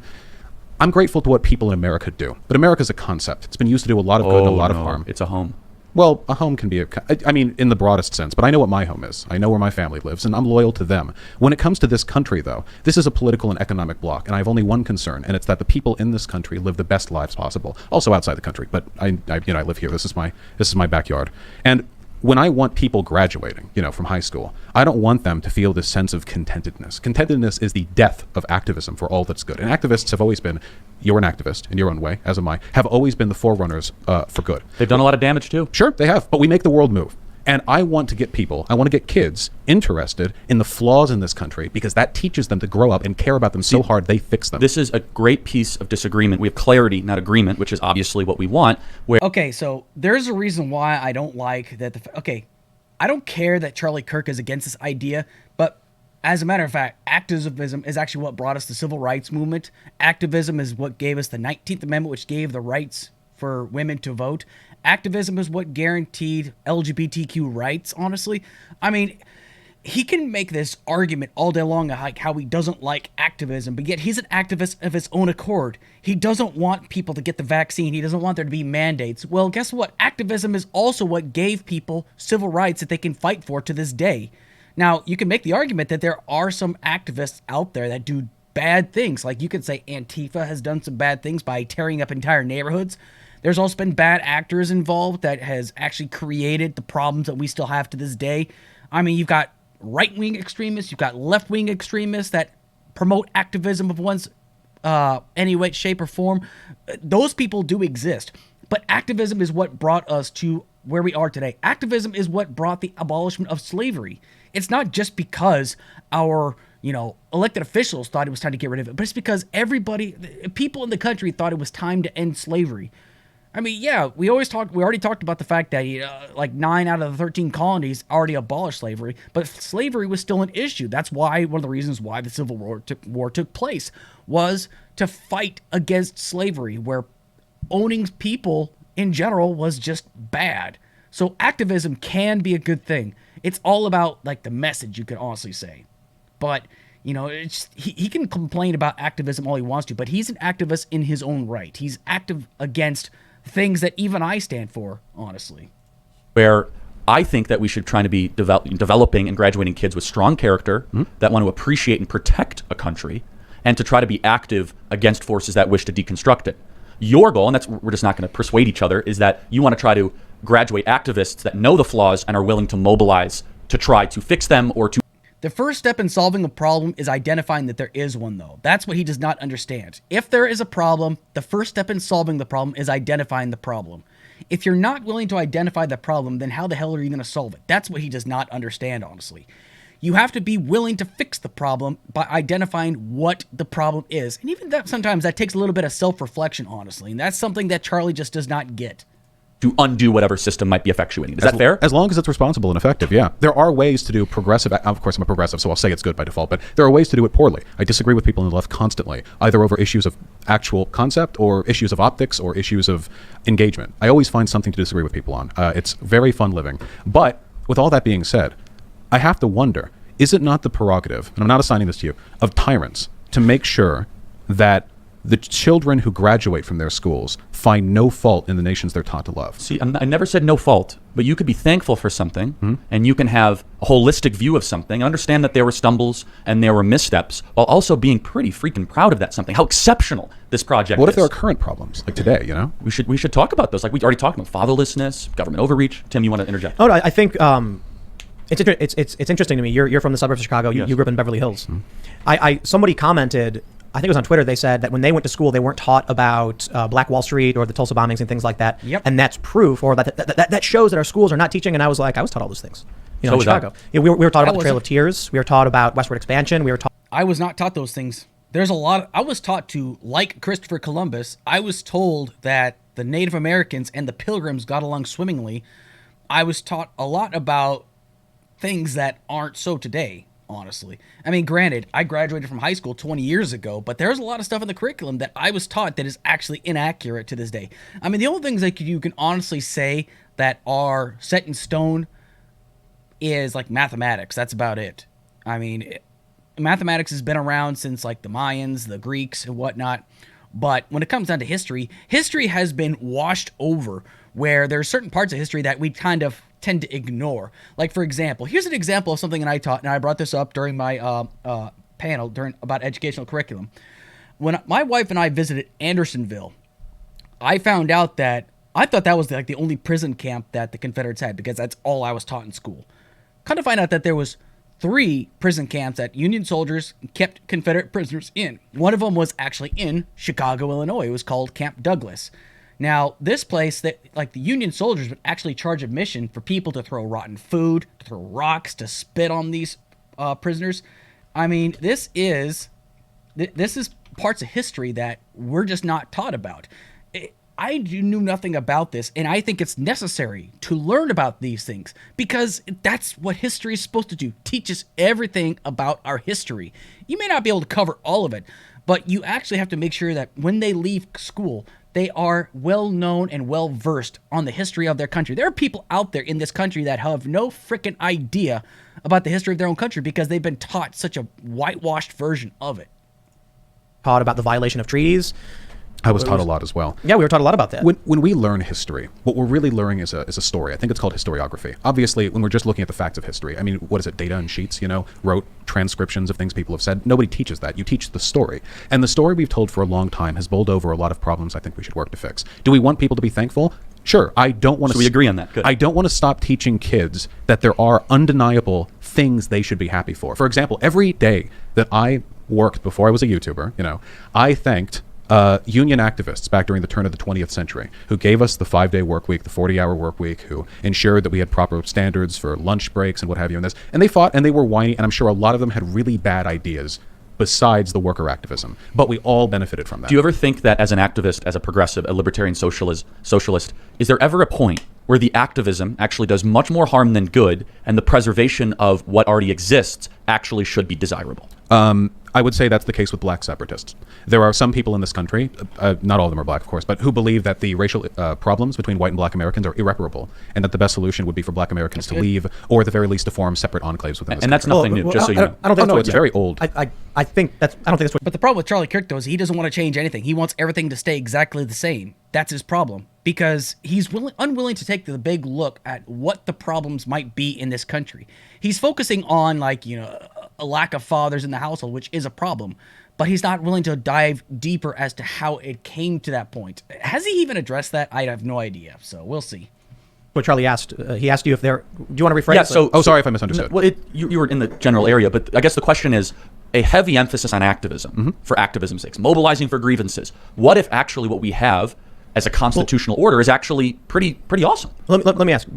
I'm grateful to what people in America do. But America's a concept. It's been used to do a lot of good and a lot of harm. It's a home. Well, a home can be in the broadest sense, but I know what my home is. I know where my family lives, and I'm loyal to them. When it comes to this country, though, this is a political and economic bloc, and I have only one concern, and it's that the people in this country live the best lives possible. Also outside the country, but I live here. This is my backyard. And when I want people graduating, from high school, I don't want them to feel this sense of contentedness. Contentedness is the death of activism for all that's good. And activists have always been, you're an activist in your own way, as am I, have always been the forerunners for good. They've done a lot of damage too. Sure, they have, but we make the world move. And I want to get kids interested in the flaws in this country because that teaches them to grow up and care about them so hard they fix them. This is a great piece of disagreement. We have clarity, not agreement, which is obviously what we want. Okay, so there's a reason why I don't like that. I don't care that Charlie Kirk is against this idea, but as a matter of fact, activism is actually what brought us the civil rights movement. Activism is what gave us the 19th Amendment, which gave the rights for women to vote. Activism is what guaranteed LGBTQ rights, honestly. I mean, he can make this argument all day long like how he doesn't like activism, but yet he's an activist of his own accord. He doesn't want people to get the vaccine. He doesn't want there to be mandates. Well, guess what? Activism is also what gave people civil rights that they can fight for to this day. Now, you can make the argument that there are some activists out there that do bad things. Like you could say Antifa has done some bad things by tearing up entire neighborhoods. There's also been bad actors involved that has actually created the problems that we still have to this day. I mean, you've got right-wing extremists, you've got left-wing extremists that promote activism of one's any way, shape, or form. Those people do exist. But activism is what brought us to where we are today. Activism is what brought the abolishment of slavery. It's not just because our elected officials thought it was time to get rid of it, but it's because people in the country thought it was time to end slavery. I mean, yeah, we already talked about the fact that like 9 out of the 13 colonies already abolished slavery, but slavery was still an issue. That's why one of the reasons why the Civil War took place was to fight against slavery, where owning people in general was just bad. So activism can be a good thing. It's all about like the message, you could honestly say. But he can complain about activism all he wants to, but he's an activist in his own right. He's active against things that even I stand for, honestly. Where I think that we should try to be developing and graduating kids with strong character that want to appreciate and protect a country, and to try to be active against forces that wish to deconstruct it. Your goal, and that's we're just not going to persuade each other, is that you want to try to graduate activists that know the flaws and are willing to mobilize to try to fix them or to... The first step in solving a problem is identifying that there is one, though. That's what he does not understand. If there is a problem, the first step in solving the problem is identifying the problem. If you're not willing to identify the problem, then how the hell are you going to solve it? That's what he does not understand, honestly. You have to be willing to fix the problem by identifying what the problem is. And even that, sometimes that takes a little bit of self-reflection, honestly. And that's something that Charlie just does not get. To undo whatever system might be effectuating. Is that fair? As long as it's responsible and effective, yeah. There are ways to do progressive... Of course, I'm a progressive, so I'll say it's good by default, but there are ways to do it poorly. I disagree with people on the left constantly, either over issues of actual concept or issues of optics or issues of engagement. I always find something to disagree with people on. It's very fun living. But with all that being said, I have to wonder, is it not the prerogative, and I'm not assigning this to you, of tyrants to make sure that the children who graduate from their schools find no fault in the nations they're taught to love? See, I never said no fault, but you could be thankful for something, and you can have a holistic view of something, and understand that there were stumbles and there were missteps, while also being pretty freaking proud of that something. How exceptional this project is. What if there are current problems, like today, We should talk about those. Like we already talked about fatherlessness, government overreach. Tim, you want to interject? Oh, no, I think it's interesting to me. You're from the suburbs of Chicago. Yes. You grew up in Beverly Hills. Somebody commented, I think it was on Twitter, they said that when they went to school, they weren't taught about Black Wall Street or the Tulsa bombings and things like that. Yep. And that's proof, or that shows that our schools are not teaching. And I was like, I was taught all those things. So in was I. Chicago. Yeah, we were taught about the Trail of Tears. We were taught about westward expansion. We were taught... I was not taught those things. There's a lot. I was taught to like Christopher Columbus. I was told that the Native Americans and the Pilgrims got along swimmingly. I was taught a lot about things that aren't so today, honestly. I mean, granted, I graduated from high school 20 years ago, but there's a lot of stuff in the curriculum that I was taught that is actually inaccurate to this day. I mean, the only things that you can honestly say that are set in stone is like mathematics. That's about it. I mean, mathematics has been around since like the Mayans, the Greeks, and whatnot. But when it comes down to history, history has been washed over, where there are certain parts of history that we kind of tend to ignore. Like, for example, here's an example of something that I taught, and I brought this up during my panel about educational curriculum. When my wife and I visited Andersonville, I found out that I thought that was like the only prison camp that the Confederates had, because that's all I was taught in school. Come to find out that there was 3 prison camps that Union soldiers kept Confederate prisoners in. One of them was actually in Chicago, Illinois. It was called Camp Douglas. Now, this place, that like the Union soldiers would actually charge admission for people to throw rotten food, to throw rocks, to spit on these prisoners. I mean, this is parts of history that we're just not taught about. I knew nothing about this, and I think it's necessary to learn about these things, because that's what history is supposed to do. Teach us everything about our history. You may not be able to cover all of it, but you actually have to make sure that when they leave school, they are well known and well versed on the history of their country. There are people out there in this country that have no freaking idea about the history of their own country because they've been taught such a whitewashed version of it. Taught about the violation of treaties. I was taught a lot as well. Yeah, we were taught a lot about that. When we learn history, what we're really learning is a story. I think it's called historiography. Obviously, when we're just looking at the facts of history, I mean, what is it, data and sheets, wrote transcriptions of things people have said. Nobody teaches that. You teach the story. And the story we've told for a long time has bowled over a lot of problems I think we should work to fix. Do we want people to be thankful? Sure. I don't want to... So we agree on that. Good. I don't want to stop teaching kids that there are undeniable things they should be happy for. For example, every day that I worked before I was a YouTuber, I thanked union activists back during the turn of the 20th century who gave us the 5-day work week, the 40-hour work week, who ensured that we had proper standards for lunch breaks and what have you in this. And they fought and they were whiny, and I'm sure a lot of them had really bad ideas besides the worker activism. But we all benefited from that. Do you ever think that as an activist, as a progressive, a libertarian socialist, is there ever a point where the activism actually does much more harm than good, and the preservation of what already exists actually should be desirable? I would say that's the case with black separatists. There are some people in this country, not all of them are black, of course, but who believe that the racial problems between white and black Americans are irreparable, and that the best solution would be for black Americans to leave, or at the very least to form separate enclaves within this And that's country. nothing new, just so you know. I don't think no, that's it's very old. I think that's. I don't think that's what. But the problem with Charlie Kirk, though, is he doesn't want to change anything. He wants everything to stay exactly the same. That's his problem. Because he's unwilling to take the big look at what the problems might be in this country. He's focusing on, like, you know, a lack of fathers in the household, which is a problem. But he's not willing to dive deeper as to how it came to that point. Has he even addressed that? I have no idea. So we'll see. What Charlie asked. He asked you if there. Do you want to rephrase? Yeah, so... Oh, sorry if I misunderstood. Well, you were in the general area, but I guess the question is a heavy emphasis on activism for activism's sake, mobilizing for grievances. What if actually what we have as a constitutional order is actually pretty awesome? Let me ask.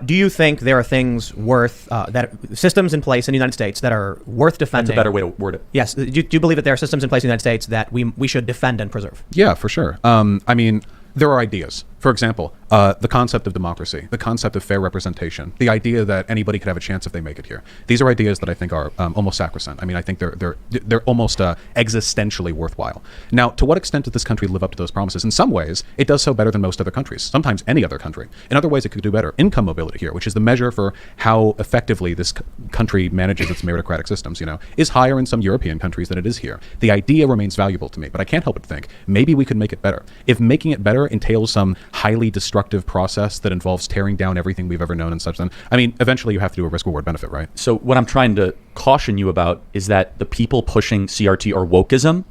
Do you think there are things worth that systems in place in the United States that are worth defending? That's a better way to word it. Yes. Do you believe that there are systems in place in the United States that we should defend and preserve? Yeah, for sure. I mean, there are ideas. For example, the concept of democracy, the concept of fair representation, the idea that anybody could have a chance if they make it here. These are ideas that I think are almost sacrosanct. I mean, I think they're almost existentially worthwhile. Now, to what extent does this country live up to those promises? In some ways, it does so better than most other countries. Sometimes any other country. In other ways, it could do better. Income mobility here, which is the measure for how effectively this country manages its meritocratic systems, you know, is higher in some European countries than it is here. The idea remains valuable to me, but I can't help but think maybe we could make it better. If making it better entails some highly destructive process that involves tearing down everything we've ever known and such, then, I mean, eventually you have to do a risk-reward benefit, right? So what I'm trying to caution you about is that the people pushing CRT or wokeism,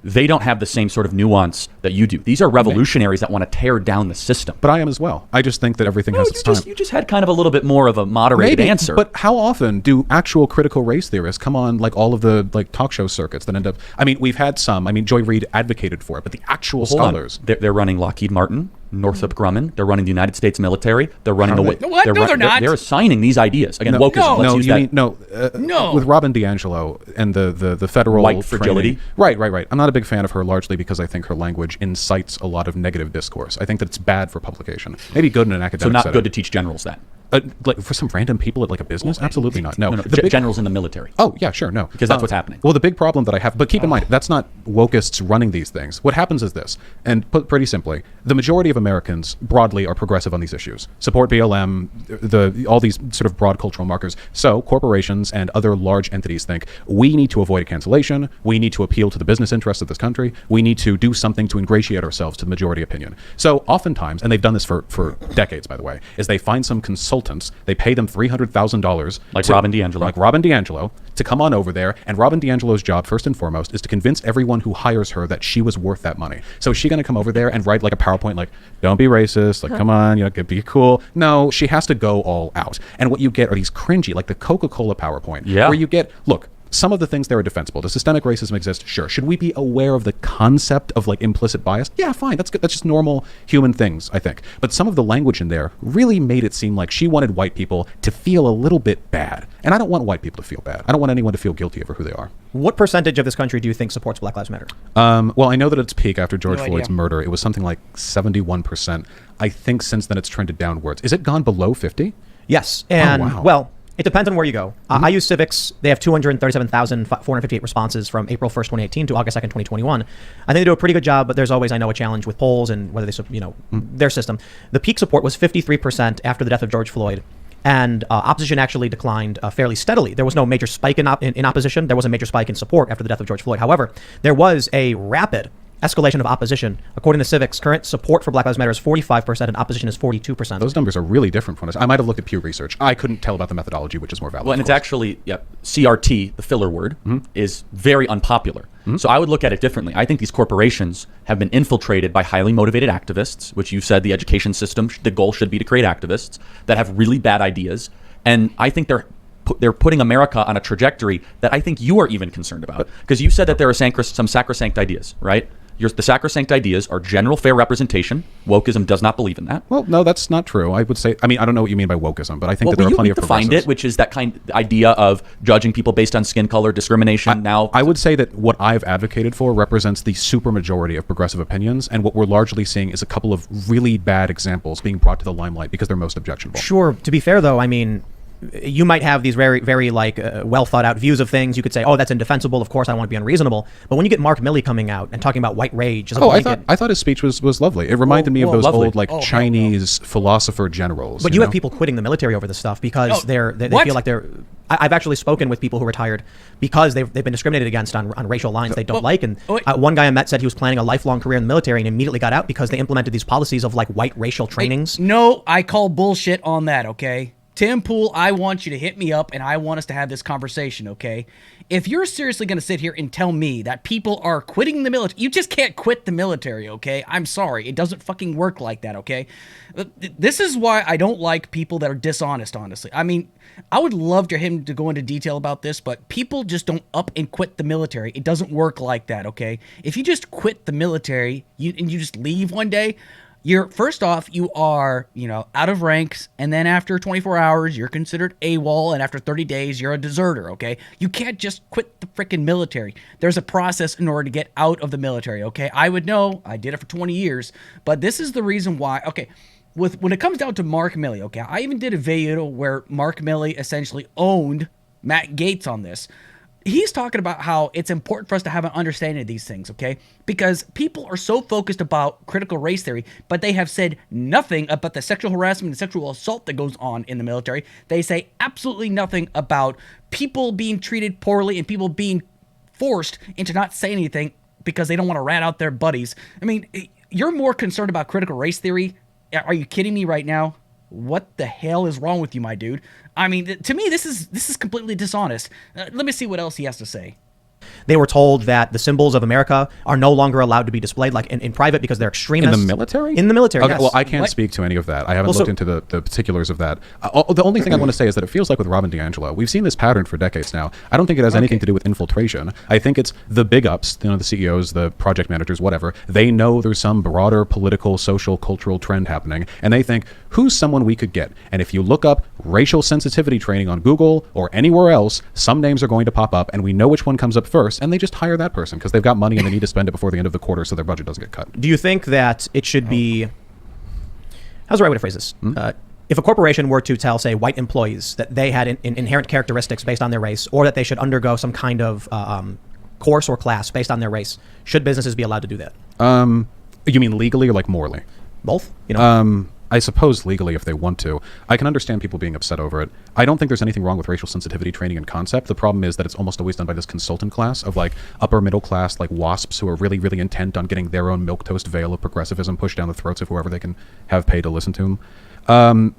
they don't have the same sort of nuance that you do. These are revolutionaries that want to tear down the system. But I am as well. I just think that everything has its time. You just had kind of a little bit more of a moderated answer. But how often do actual critical race theorists come on, like, all of the talk show circuits that end up? I mean, we've had some. I mean, Joy Reid advocated for it, but the actual scholars. They're running Lockheed Martin, Northrop Grumman. They're running the United States military. They're running What? No, they're not. They're assigning these ideas. Again, wokeism. No. Let's No, use you that. mean no. With Robin DiAngelo and the federal White fragility. Training. Right. I'm not a big fan of her, largely because I think her language incites a lot of negative discourse. I think that it's bad for publication. Maybe good in an So academic not setting. good to teach generals that. Like for some random people at like a business? Absolutely not. No. No, The big- generals in the military. Oh, yeah, sure, no. Because that's what's happening. Well, the big problem that I have, but keep in mind, that's not wokeists running these things. What happens is this, and put pretty simply, the majority of Americans broadly are progressive on these issues. Support BLM, all these sort of broad cultural markers. So corporations and other large entities think, we need to avoid a cancellation, we need to appeal to the business interests of this country, we need to do something to ingratiate ourselves to the majority opinion. So oftentimes, and they've done this for decades, by the way, is they find some consultants, they pay them $300,000 Like Robin DiAngelo. Like Robin DiAngelo, to come on over there. And Robin DiAngelo's job, first and foremost, is to convince everyone who hires her that she was worth that money. So is she going to come over there and write like a PowerPoint like, don't be racist, like, come on, you know, be cool? No, she has to go all out. And what you get are these cringy, like the Coca-Cola PowerPoint, where you get, look, some of the things there are defensible. Does systemic racism exist? Sure. Should we be aware of the concept of like implicit bias? Yeah, fine. That's good. That's just normal human things, I think. But some of the language in there really made it seem like she wanted white people to feel a little bit bad. And I don't want white people to feel bad. I don't want anyone to feel guilty over who they are. What percentage of this country do you think supports Black Lives Matter? Well, I know that at its peak after George No Floyd's idea. murder, it was something like 71%. I think since then it's trended downwards. Is it gone below 50? Yes. And, wow. well, it depends on where you go. I use Civics. They have 237,458 responses from April 1st, 2018 to August 2nd, 2021. I think they do a pretty good job, but there's always, I know, a challenge with polls and whether they, their system. The peak support was 53% after the death of George Floyd. And opposition actually declined fairly steadily. There was no major spike in opposition. There was a major spike in support after the death of George Floyd. However, there was a rapid escalation of opposition. According to Civics, current support for Black Lives Matter is 45% and opposition is 42%. Those numbers are really different from us. I might have looked at Pew Research. I couldn't tell about the methodology, which is more valid. Well, and of it's course. actually, CRT, the filler word, is very unpopular. So I would look at it differently. I think these corporations have been infiltrated by highly motivated activists, which you said the education system, the goal should be to create activists that have really bad ideas. And I think they're putting America on a trajectory that I think you are even concerned about. Because you said that there are some sacrosanct ideas, right? the sacrosanct ideas are general fair representation. Wokeism does not believe in that. Well, no, that's not true. I would say, I mean, I don't know what you mean by wokeism, but I think that there are plenty of progressives. You defined it, which is that kind of idea of judging people based on skin color, discrimination. I would say that what I've advocated for represents the supermajority of progressive opinions, and what we're largely seeing is a couple of really bad examples being brought to the limelight because they're most objectionable. Sure. To be fair, though, I mean, you might have these very, very well thought out views of things. You could say, "Oh, that's indefensible. Of course, I want to be unreasonable." But when you get Mark Milley coming out and talking about white rage, I thought his speech was lovely. It reminded me of those old Chinese philosopher generals. But you have people quitting the military over this stuff because they feel like they're. I've actually spoken with people who retired because they've been discriminated against on racial lines they don't like. And one guy I met said he was planning a lifelong career in the military and immediately got out because they implemented these policies of like white racial trainings. No, I call bullshit on that. Okay. Tim Poole, I want you to hit me up and I want us to have this conversation, okay? If you're seriously going to sit here and tell me that people are quitting the military, you just can't quit the military, okay? I'm sorry. It doesn't fucking work like that, okay? This is why I don't like people that are dishonest, honestly. I mean, I would love to him to go into detail about this, but people just don't up and quit the military. It doesn't work like that, okay? If you just quit the military and you just leave one day, first off, you are, out of ranks, and then after 24 hours, you're considered AWOL, and after 30 days, you're a deserter, okay? You can't just quit the freaking military. There's a process in order to get out of the military, okay? I would know. I did it for 20 years, but this is the reason why, okay, when it comes down to Mark Milley, okay, I even did a video where Mark Milley essentially owned Matt Gaetz on this. He's talking about how it's important for us to have an understanding of these things, okay? Because people are so focused about critical race theory, but they have said nothing about the sexual harassment and sexual assault that goes on in the military. They say absolutely nothing about people being treated poorly and people being forced into not saying anything because they don't want to rat out their buddies. I mean, you're more concerned about critical race theory? Are you kidding me right now? What the hell is wrong with you, my dude? I mean, to me, this is completely dishonest. Let me see what else he has to say. They were told that the symbols of America are no longer allowed to be displayed like in private because they're extremists. In the military? In the military, okay, yes. Well, I can't speak to any of that. I haven't looked into the particulars of that. The only thing I want to say is that it feels like with Robin DiAngelo, we've seen this pattern for decades now. I don't think it has anything to do with infiltration. I think it's the big ups, the CEOs, the project managers, whatever. They know there's some broader political, social, cultural trend happening, and they think, who's someone we could get? And if you look up racial sensitivity training on Google or anywhere else, some names are going to pop up, and we know which one comes up first, and they just hire that person because they've got money and they need to spend it before the end of the quarter so their budget doesn't get cut. Do you think that it should be... How's the right way to phrase this? If a corporation were to tell, say, white employees that they had inherent characteristics based on their race, or that they should undergo some kind of course or class based on their race, should businesses be allowed to do that? You mean legally or like morally? Both? I suppose legally if they want to. I can understand people being upset over it. I don't think there's anything wrong with racial sensitivity training in concept. The problem is that it's almost always done by this consultant class of like upper middle class, like WASPs who are really, really intent on getting their own milquetoast veil of progressivism pushed down the throats of whoever they can have paid to listen to them.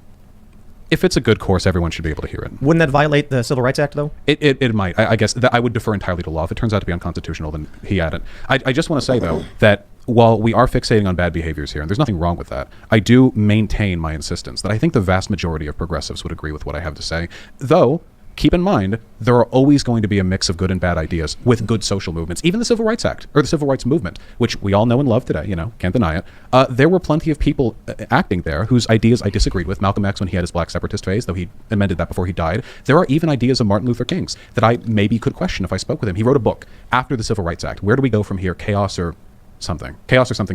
If it's a good course, everyone should be able to hear it. Wouldn't that violate the Civil Rights Act, though? It might. I guess that I would defer entirely to law. If it turns out to be unconstitutional, then he had it. I just want to say, though, that while we are fixating on bad behaviors here, and there's nothing wrong with that, I do maintain my insistence that I think the vast majority of progressives would agree with what I have to say. Though, keep in mind, there are always going to be a mix of good and bad ideas with good social movements. Even the Civil Rights Act, or the Civil Rights Movement, which we all know and love today, can't deny it. There were plenty of people acting there whose ideas I disagreed with. Malcolm X when he had his black separatist phase, though he amended that before he died. There are even ideas of Martin Luther King's that I maybe could question if I spoke with him. He wrote a book after the Civil Rights Act. Where do we go from here? Chaos or something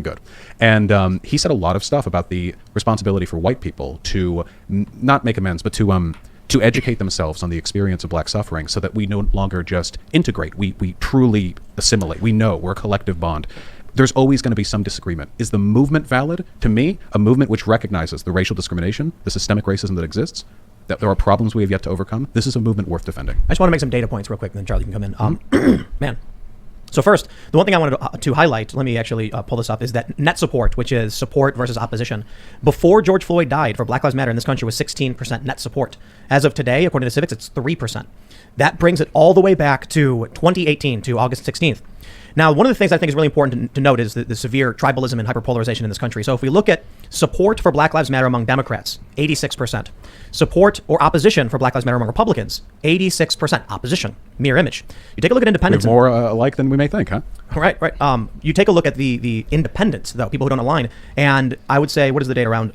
good. And he said a lot of stuff about the responsibility for white people to not make amends, but to educate themselves on the experience of black suffering so that we no longer just integrate, we truly assimilate. We know we're a collective bond. There's always going to be some disagreement. Is the movement valid? To me, a movement which recognizes the racial discrimination, the systemic racism that exists, that there are problems we have yet to overcome, this is a movement worth defending. I just want to make some data points real quick, and then Charlie can come in. Man. So first, the one thing I wanted to highlight, let me actually pull this up, is that net support, which is support versus opposition, before George Floyd died for Black Lives Matter in this country was 16% net support. As of today, according to Civics, it's 3%. That brings it all the way back to 2018, to August 16th. Now, one of the things I think is really important to note is the severe tribalism and hyperpolarization in this country. So if we look at support for Black Lives Matter among Democrats, 86%. Support or opposition for Black Lives Matter among Republicans, 86%. Opposition, mirror image. You take a look at independents. We're more alike than we may think, huh? Right. You take a look at the independents, though, people who don't align, and I would say, what is the date around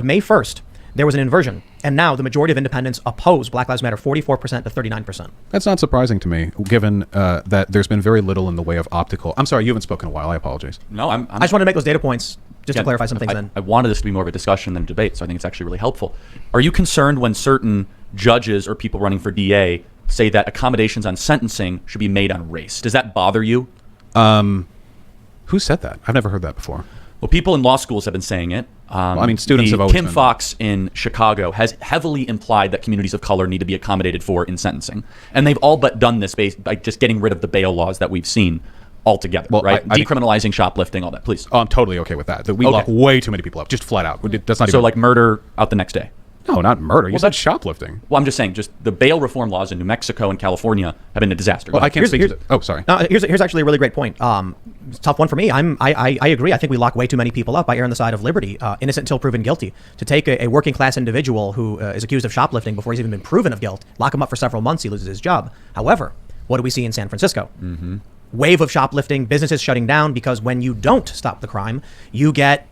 May 1st? There was an inversion, and now the majority of independents oppose Black Lives Matter, 44% to 39%. That's not surprising to me, given that there's been very little in the way of optical. I'm sorry, you haven't spoken in a while. I apologize. No, I just wanted to make those data points just to clarify some things. I wanted this to be more of a discussion than a debate, so I think it's actually really helpful. Are you concerned when certain judges or people running for DA say that accommodations on sentencing should be made on race? Does that bother you? Who said that? I've never heard that before. Well, people in law schools have been saying it. I mean, students have always Kim been. Fox in Chicago has heavily implied that communities of color need to be accommodated for in sentencing. And they've all but done this by just getting rid of the bail laws that we've seen altogether, Well, right? I think- Decriminalizing shoplifting, all that, please. Oh, I'm totally okay with that. We Okay. lock way too many people up, just flat out. That's not So even... like murder out the next day. No, not murder. You said that's- shoplifting. Well, I'm just saying, just the bail reform laws in New Mexico and California have been a disaster. Well, Go I ahead. can't speak to... Oh, sorry. Here's actually a really great point. It's a tough one for me. I agree. I think we lock way too many people up. I err on the side of liberty, innocent until proven guilty. To take a working class individual who is accused of shoplifting before he's even been proven of guilt, lock him up for several months, he loses his job. However, what do we see in San Francisco? Wave of shoplifting, businesses shutting down, because when you don't stop the crime, you get,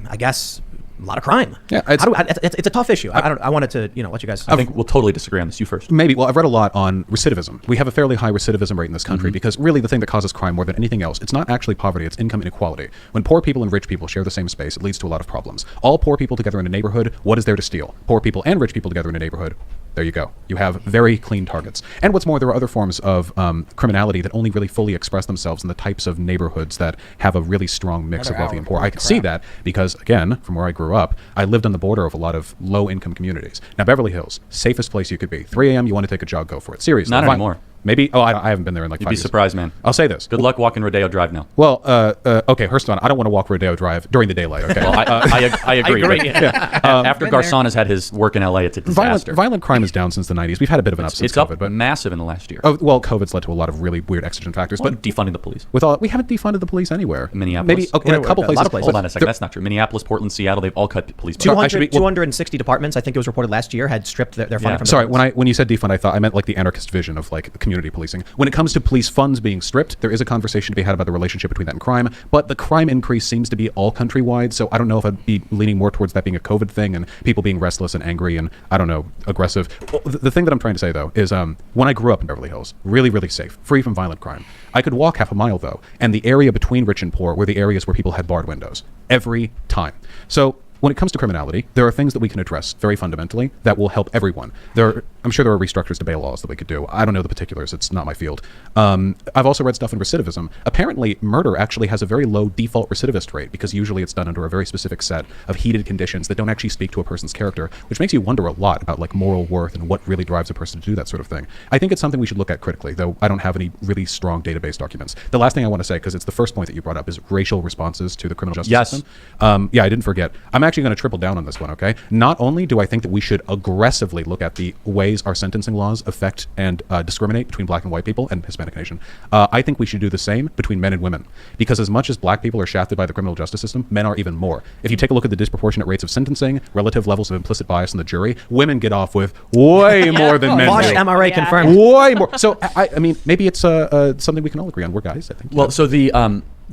I guess, a lot of crime. Yeah, it's a tough issue. I wanted to let you guys. I think we'll totally disagree on this. You first. Maybe. Well, I've read a lot on recidivism. We have a fairly high recidivism rate in this country because really the thing that causes crime more than anything else, it's not actually poverty, it's income inequality. When poor people and rich people share the same space, it leads to a lot of problems. All poor people together in a neighborhood, what is there to steal? Poor people and rich people together in a neighborhood, there you go. You have very clean targets. And what's more, there are other forms of criminality that only really fully express themselves in the types of neighborhoods that have a really strong mix of wealthy and poor. I can see that because, again, from where I grew up, I lived on the border of a lot of low-income communities. Now, Beverly Hills, safest place you could be. 3 a.m., you want to take a jog, go for it. Seriously. Not anymore. Maybe. Oh, I haven't been there in like 5 You'd be years. surprised, man. I'll say this. Good luck walking Rodeo Drive now. Well, okay, first of all, I don't want to walk Rodeo Drive during the daylight, okay? Well, I agree. agree. After Garcon has had his work in LA, it's a disaster. Violent crime is down since the 90s. We've had a bit of an up since It's COVID, up but massive in the last year. oh, well, COVID's led to a lot of really weird exigent factors. Well, But defunding the police. with all, we haven't defunded the police anywhere. Minneapolis? Maybe okay, in a couple a lot places. of places. Hold on a second. That's not true. Minneapolis, Portland, Seattle, they've all cut police. Two- I should be- 260 departments, I think it was reported last year, had stripped their funding Yeah. from Sorry, the when you said defund, I thought I meant like the anarchist vision of like community policing. When it comes to police funds being stripped, there is a conversation to be had about the relationship between that and crime. But the crime increase seems to be all countrywide, so I don't know if I'd be leaning more towards that being a COVID thing and people being restless and angry and I don't know, aggressive. Well, the thing that I'm trying to say though is when I grew up in Beverly Hills, really, really safe, free from violent crime. I could walk half a mile though, and the area between rich and poor were the areas where people had barred windows every time. So when it comes to criminality, there are things that we can address very fundamentally that will help everyone. I'm sure there are restructures to bail laws that we could do. I don't know the particulars. It's not my field. I've also read stuff in recidivism. Apparently, murder actually has a very low default recidivist rate because usually it's done under a very specific set of heated conditions that don't actually speak to a person's character, which makes you wonder a lot about like moral worth and what really drives a person to do that sort of thing. I think it's something we should look at critically, though I don't have any really strong database documents. The last thing I want to say, because it's the first point that you brought up, is racial responses to the criminal justice system. Yeah, I didn't forget. I'm actually going to triple down on this one, okay? Not only do I think that we should aggressively look at the ways our sentencing laws affect and discriminate between black and white people and Hispanic nation, I think we should do the same between men and women. Because as much as black people are shafted by the criminal justice system, men are even more. If you take a look at the disproportionate rates of sentencing, relative levels of implicit bias in the jury, women get off with way more than men Vaush do. MRA Yeah. confirmed. Way more. So, I mean, maybe it's something we can all agree on. We're guys, I think. Well, so the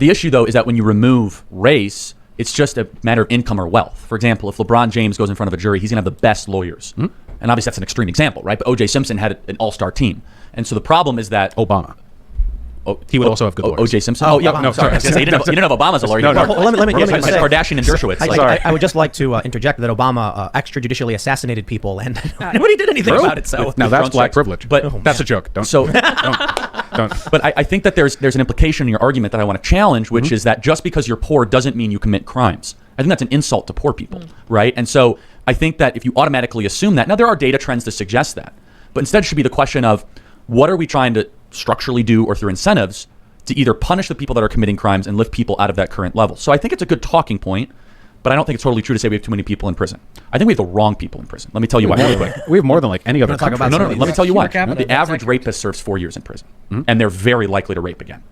issue though is that when you remove race, it's just a matter of income or wealth. For example, if LeBron James goes in front of a jury, he's gonna have the best lawyers. And obviously that's an extreme example, right? But O.J. Simpson had an all-star team, and so the problem is that Obama. He would also have good lawyers. O.J. Simpson. Oh yeah, no, sorry. I was gonna say, you didn't have Obama as a lawyer. No, no. Well, let me It's say- Kardashian and Dershowitz. I would just like to interject that Obama extrajudicially assassinated people and nobody did anything about it. So Now that's Drone black strikes. privilege. But- that's a joke. Don't. So, don't. but I think that there's an implication in your argument that I want to challenge, which is that just because you're poor doesn't mean you commit crimes. I think that's an insult to poor people, right? And so I think that if you automatically assume that, now there are data trends to suggest that, but instead it should be the question of what are we trying to structurally do or through incentives to either punish the people that are committing crimes and lift people out of that current level. So I think it's a good talking point, but I don't think it's totally true to say we have too many people in prison. I think we have the wrong people in prison. Let me tell you why really quick. We have more than like any other talk country. about No, some of let me tell you why. Per capita, The that's average accurate. rapist serves 4 years in prison, and they're very likely to rape again.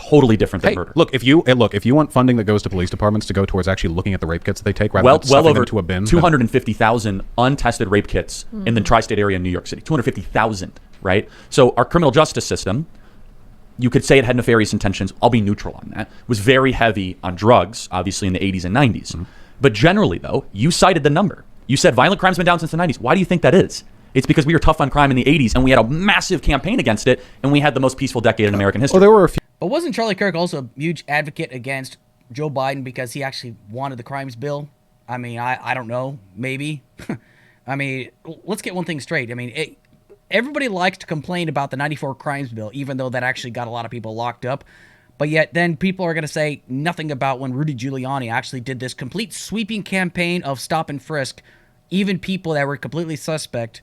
totally different than Hey, murder. look, if you want funding that goes to police departments to go towards actually looking at the rape kits that they take rather than well stuffing over them to a bin, 250,000 untested rape kits in the tri-state area in New York City. 250,000, right? So our criminal justice system, you could say it had nefarious intentions. I'll be neutral on that. Was very heavy on drugs, obviously in the 80s and 90s. But generally, though, you cited the number. You said violent crime's been down since the 90s. Why do you think that is? It's because we were tough on crime in the 80s, and we had a massive campaign against it, and we had the most peaceful decade in American history. well, there were a few. But wasn't Charlie Kirk also a huge advocate against Joe Biden because he actually wanted the crimes bill? I mean, I don't know. Maybe. I mean, let's get one thing straight. I mean, everybody likes to complain about the 94 crimes bill, even though that actually got a lot of people locked up. But yet then people are going to say nothing about when Rudy Giuliani actually did this complete sweeping campaign of stop and frisk, even people that were completely suspect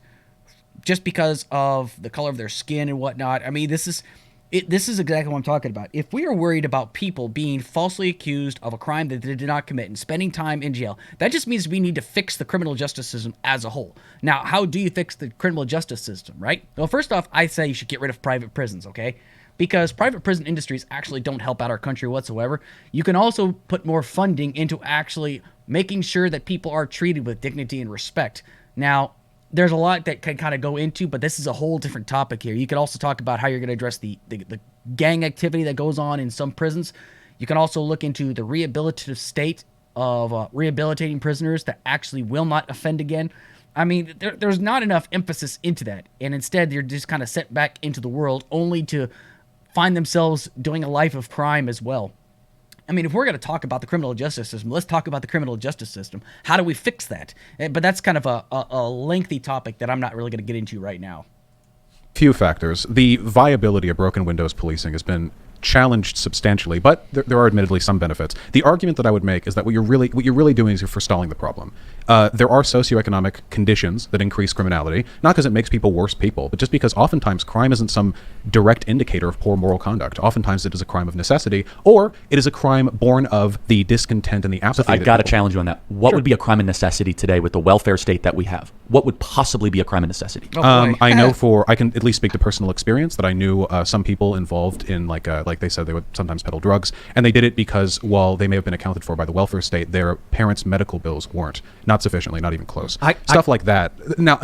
just because of the color of their skin and whatnot. I mean, this is exactly what I'm talking about. If we are worried about people being falsely accused of a crime that they did not commit and spending time in jail, that just means we need to fix the criminal justice system as a whole. Now, how do you fix the criminal justice system, right? Well, first off, I say you should get rid of private prisons, okay? Because private prison industries actually don't help out our country whatsoever. You can also put more funding into actually making sure that people are treated with dignity and respect. Now, there's a lot that can kind of go into, but this is a whole different topic here. You could also talk about how you're going to address the gang activity that goes on in some prisons. You can also look into the rehabilitative state of rehabilitating prisoners that actually will not offend again. I mean, there's not enough emphasis into that. And instead, they're just kind of sent back into the world only to find themselves doing a life of crime as well. I mean, if we're going to talk about the criminal justice system, let's talk about the criminal justice system. How do we fix that? But that's kind of a lengthy topic that I'm not really going to get into right now. Few factors. The viability of broken windows policing has been challenged substantially, but there are admittedly some benefits. The argument that I would make is that what you're really doing is you're forestalling the problem. There are socioeconomic conditions that increase criminality, not because it makes people worse people, but just because oftentimes crime isn't some direct indicator of poor moral conduct. Oftentimes it is a crime of necessity, or it is a crime born of the discontent and the apathy. So I got to challenge you on that. What would be a crime of necessity today with the welfare state that we have? What would possibly be a crime of necessity? I know I can at least speak to personal experience that I knew some people involved in like they said they would sometimes peddle drugs, and they did it because while they may have been accounted for by the welfare state, their parents' medical bills weren't, not sufficiently, not even close. Stuff like that. Now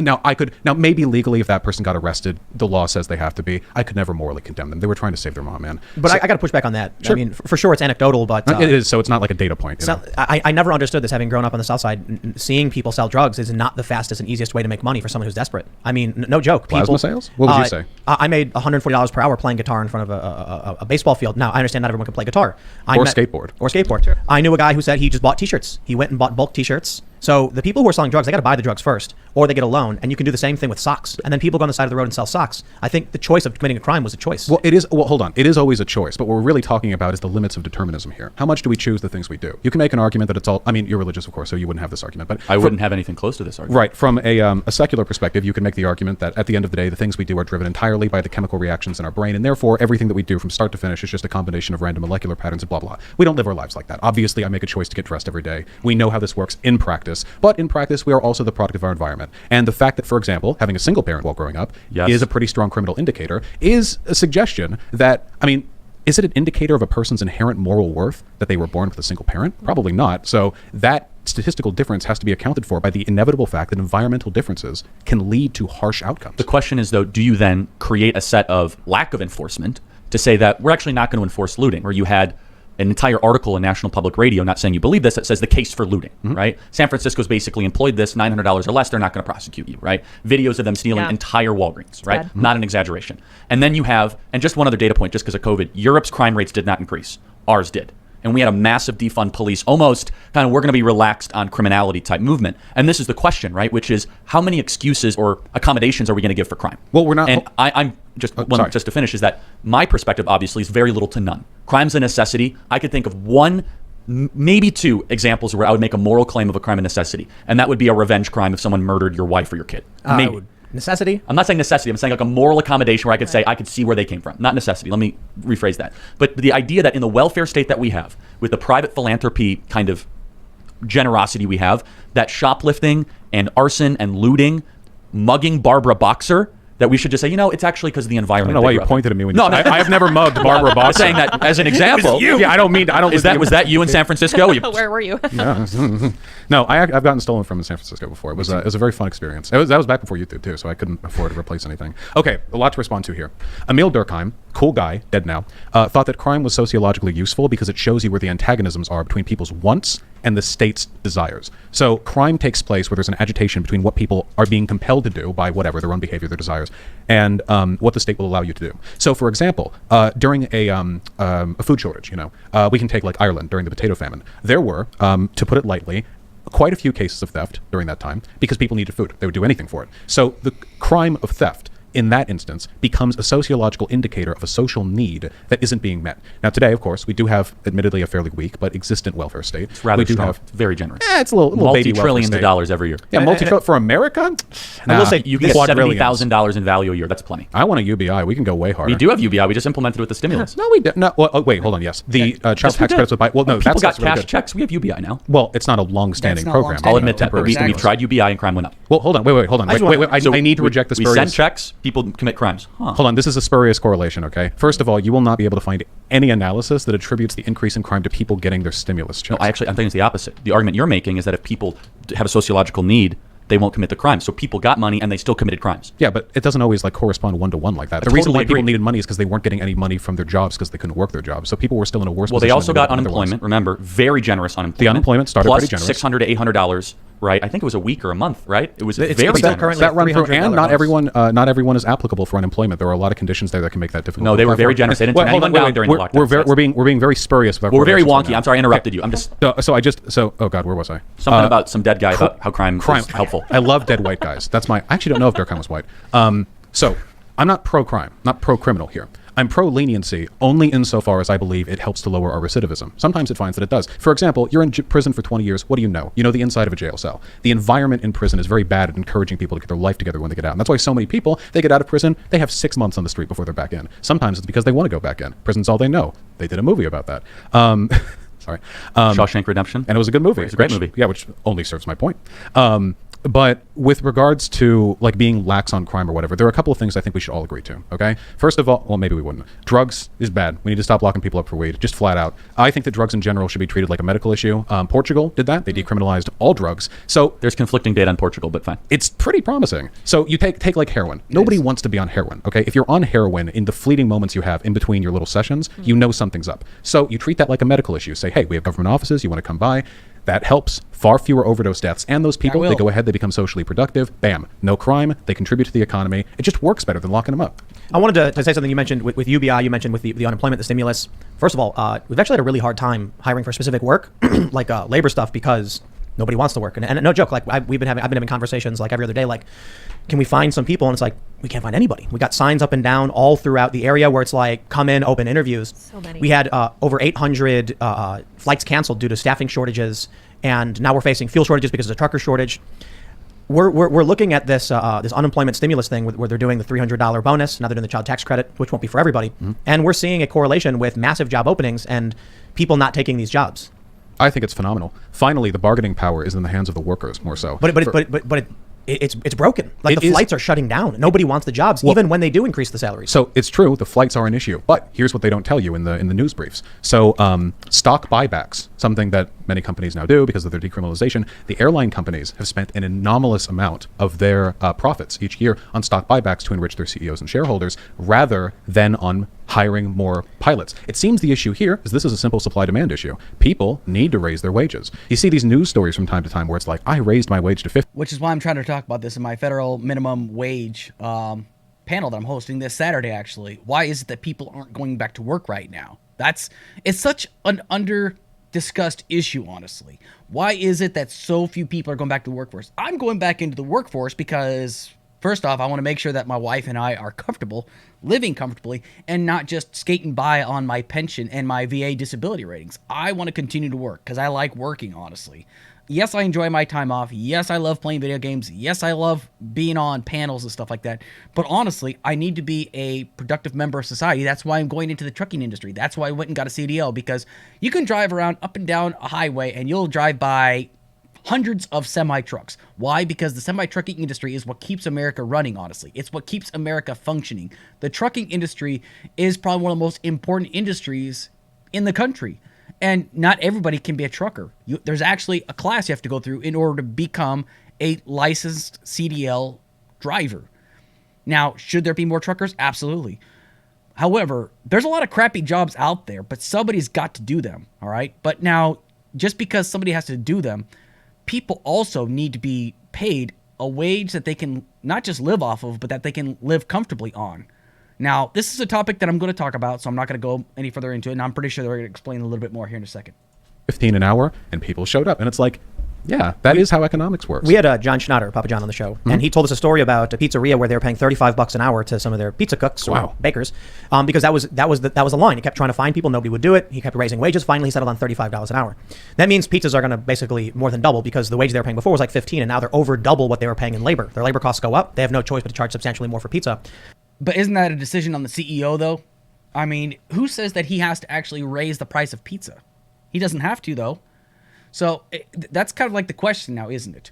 maybe legally if that person got arrested, the law says they have to be. I could never morally condemn them. They were trying to save their mom, man. But I got to push back on that. Sure. I mean, for sure it's anecdotal, but it is. So it's not like a data point. I never understood this, having grown up on the South Side. Seeing people sell drugs is not the fastest and easiest way to make money for someone who's desperate. I mean, no joke. Plasma sales? What would you say? I made $140 per hour playing guitar in front of a baseball field. Now I understand not everyone can play guitar. Skateboard. Sure. I knew a guy who said he just bought T-shirts. He went and bought bulk T-shirts. So the people who are selling drugs, they got to buy the drugs first, or they get a loan, and you can do the same thing with socks. And then people go on the side of the road and sell socks. I think the choice of committing a crime was a choice. Well, it is. Well, hold on. It is always a choice. But what we're really talking about is the limits of determinism here. How much do we choose the things we do? You can make an argument that it's all. I mean, you're religious, of course, so you wouldn't have this argument. But I wouldn't have anything close to this argument. Right. From a secular perspective, you can make the argument that at the end of the day, the things we do are driven entirely by the chemical reactions in our brain, and therefore everything that we do from start to finish is just a combination of random molecular patterns and blah blah. We don't live our lives like that. Obviously, I make a choice to get dressed every day. We know how this works in practice, but in practice, we are also the product of our environment. And the fact that, for example, having a single parent while growing up is a pretty strong criminal indicator is a suggestion that, I mean, is it an indicator of a person's inherent moral worth that they were born with a single parent? Probably not. So that statistical difference has to be accounted for by the inevitable fact that environmental differences can lead to harsh outcomes. The question is, though, do you then create a set of lack of enforcement to say that we're actually not going to enforce looting, or you had an entire article in National Public Radio, not saying you believe this, that says the case for looting, right? San Francisco's basically employed this, $900 or less, they're not going to prosecute you, right? Videos of them stealing entire Walgreens, right? Bad. Not an exaggeration. And then you have, and just one other data point, just because of COVID, Europe's crime rates did not increase. Ours did. And we had a massive defund police, almost kind of, we're going to be relaxed on criminality type movement. And this is the question, right? Which is, how many excuses or accommodations are we going to give for crime? Well, we're not. And I'm just just to finish, is that my perspective obviously is very little to none. Crime's a necessity. I could think of one, maybe two examples where I would make a moral claim of a crime of necessity, and that would be a revenge crime if someone murdered your wife or your kid. Maybe. Necessity? I'm not saying necessity. I'm saying like a moral accommodation where I could say I could see where they came from. Not necessity. Let me rephrase that. But the idea that in the welfare state that we have, with the private philanthropy kind of generosity we have, that shoplifting and arson and looting, mugging Barbara Boxer that we should just say, it's actually because of the I environment. don't know why they you grew up in. pointed at me when No, you said I have never mugged Barbara I'm Boxer. saying that as an example. Yeah, I don't Was that you in San Francisco? Where were you? No, I've gotten stolen from in San Francisco before. It was a very fun experience. That was back before YouTube too, so I couldn't afford to replace anything. Okay, a lot to respond to here. Emil Durkheim, cool guy, dead now, thought that crime was sociologically useful because it shows you where the antagonisms are between people's wants and the state's desires. So crime takes place where there's an agitation between what people are being compelled to do by whatever, their own behavior, their desires, and what the state will allow you to do. So for example, during a food shortage, we can take like Ireland during the potato famine. There were, to put it lightly, quite a few cases of theft during that time because people needed food. They would do anything for it. So the crime of theft in that instance becomes a sociological indicator of a social need that isn't being met. Now today, of course, we do have admittedly a fairly weak but existent welfare state. It's rather we do strong. have It's very generous. it's a little baby welfare multi-trillions state. of dollars every year. Yeah, multi-trillion for America. I will say You can get Quadrillions. $70,000 in value a year. That's plenty. I want a UBI. We can go way harder. We do have UBI. We just implemented it with the stimulus. No, we don't. No, well, oh, wait, hold on. Yes, the child Yes, we tax did. credits would buy. Well, no, People that's got really cash good. checks. We have UBI now. Well, it's not a long-standing That's not program. long-standing. I'll I know, admit that, but Exactly. we tried UBI and crime went up. Well, hold on. Wait, hold on. Wait. I need to reject the We spurious. send checks. People commit crimes. Huh. Hold on. This is a spurious correlation. Okay. First of all, you will not be able to find any analysis that attributes the increase in crime to people getting their stimulus checks. No, I'm thinking it's the opposite. The argument you're making is that if people have a sociological need, they won't commit the crime. So people got money and they still committed crimes. Yeah, but it doesn't always correspond one-to-one like that. The I reason why totally people agree. needed money is because they weren't getting any money from their jobs because they couldn't work their jobs. So people were still in a worse Well, position. they also than got they were otherwise. unemployment. Remember, very generous unemployment. The unemployment started plus pretty generous. $600 to $800, right? I think it was a week or a month, right? It was It's very still generous. currently That run through, $300 and not bonus. everyone is applicable for unemployment. There are a lot of conditions there that can make that difficult. No, they were very generous. They didn't turn hold on, anyone down during the lockdown. We're being very spurious with our We're very correlations right wonky. now. I'm sorry, I interrupted you. I'm just Oh God, where was I? something about some dead guy about how crime is helpful. I love dead white guys. I actually don't know if Durkheim was white. So I'm not pro-crime, not pro-criminal here. I'm pro-leniency only insofar as I believe it helps to lower our recidivism. Sometimes it finds that it does. For example, you're in prison for 20 years. What do you know? You know the inside of a jail cell. The environment in prison is very bad at encouraging people to get their life together when they get out. And that's why so many people, they get out of prison, they have 6 months on the street before they're back in. Sometimes it's because they want to go back in. Prison's all they know. They did a movie about that. Sorry. Shawshank Redemption. And it was a good movie. It's a great which- movie. Yeah, which only serves my point. But with regards to being lax on crime or whatever, there are a couple of things I think we should all agree to. Okay, first of all, well, maybe we wouldn't. Drugs is bad. We need to stop locking people up for weed, just flat out. I think that drugs in general should be treated like a medical issue. Portugal did that; they decriminalized all drugs. So There's conflicting data on Portugal, but fine. it's pretty promising. So you take like heroin. Nobody wants to be on heroin, okay? If you're on heroin, in the fleeting moments you have in between your little sessions, you know something's up. So you treat that like a medical issue. Say, hey, we have government offices. You want to come by? That helps. Far fewer overdose deaths. And those people, they go ahead, they become socially productive. Bam. No crime. They contribute to the economy. It just works better than locking them up. I wanted to say something you mentioned with UBI, you mentioned with the unemployment, the stimulus. First of all, we've actually had a really hard time hiring for specific work, like labor stuff, because nobody wants to work. And no joke, I've been having conversations like every other day, like, can we find some people? And it's like, we can't find anybody. We got signs up and down all throughout the area where it's like, come in, open interviews. So many. We had over 800 flights canceled due to staffing shortages. And now we're facing fuel shortages because of the trucker shortage. We're looking at this this unemployment stimulus thing where they're doing the $300 bonus. Now they're doing the child tax credit, which won't be for everybody. Mm-hmm. And we're seeing a correlation with massive job openings and people not taking these jobs. I think it's phenomenal. Finally, the bargaining power is in the hands of the workers more so. But it's broken. Like the flights are shutting down. Nobody wants the jobs, even when they do increase the salaries. So it's true, the flights are an issue. But here's what they don't tell you in the news briefs. So stock buybacks, something that many companies now do because of their decriminalization. The airline companies have spent an anomalous amount of their profits each year on stock buybacks to enrich their CEOs and shareholders, rather than on hiring more pilots. It seems the issue here is this is a simple supply-demand issue. People need to raise their wages. You see these news stories from time to time where it's like, I raised my wage to 50. Which is why I'm trying to talk about this in my federal minimum wage panel that I'm hosting this Saturday, actually. Why is it that people aren't going back to work right now? It's such an under-discussed issue, honestly. Why is it that so few people are going back to the workforce? I'm going back into the workforce because, first off, I want to make sure that my wife and I are comfortable, living comfortably, and not just skating by on my pension and my VA disability ratings. I want to continue to work because I like working, honestly. Yes, I enjoy my time off. Yes, I love playing video games. Yes, I love being on panels and stuff like that. But honestly, I need to be a productive member of society. That's why I'm going into the trucking industry. That's why I went and got a CDL, because you can drive around up and down a highway and you'll drive by hundreds of semi-trucks. Why? Because the semi-trucking industry is what keeps America running, honestly. It's what keeps America functioning. The trucking industry is probably one of the most important industries in the country. And not everybody can be a trucker. There's actually a class you have to go through in order to become a licensed CDL driver. Now, should there be more truckers? Absolutely. However, there's a lot of crappy jobs out there, but somebody's got to do them, all right? But now, just because somebody has to do them, people also need to be paid a wage that they can not just live off of, but that they can live comfortably on. Now, this is a topic that I'm going to talk about, so I'm not going to go any further into it, and I'm pretty sure they're going to explain a little bit more here in a second. 15 an hour, and people showed up. And it's like, yeah, that is how economics works. We had John Schnatter, Papa John, on the show, and he told us a story about a pizzeria where they were paying $35 an hour to some of their pizza cooks or bakers, because that was the line. He kept trying to find people, nobody would do it. He kept raising wages. Finally, he settled on $35 an hour. That means pizzas are going to basically more than double, because the wage they were paying before was like 15, and now they're over double what they were paying in labor. Their labor costs go up. They have no choice but to charge substantially more for pizza. But isn't that a decision on the CEO, though? I mean, who says that he has to actually raise the price of pizza? He doesn't have to, though. So that's kind of like the question now, isn't it?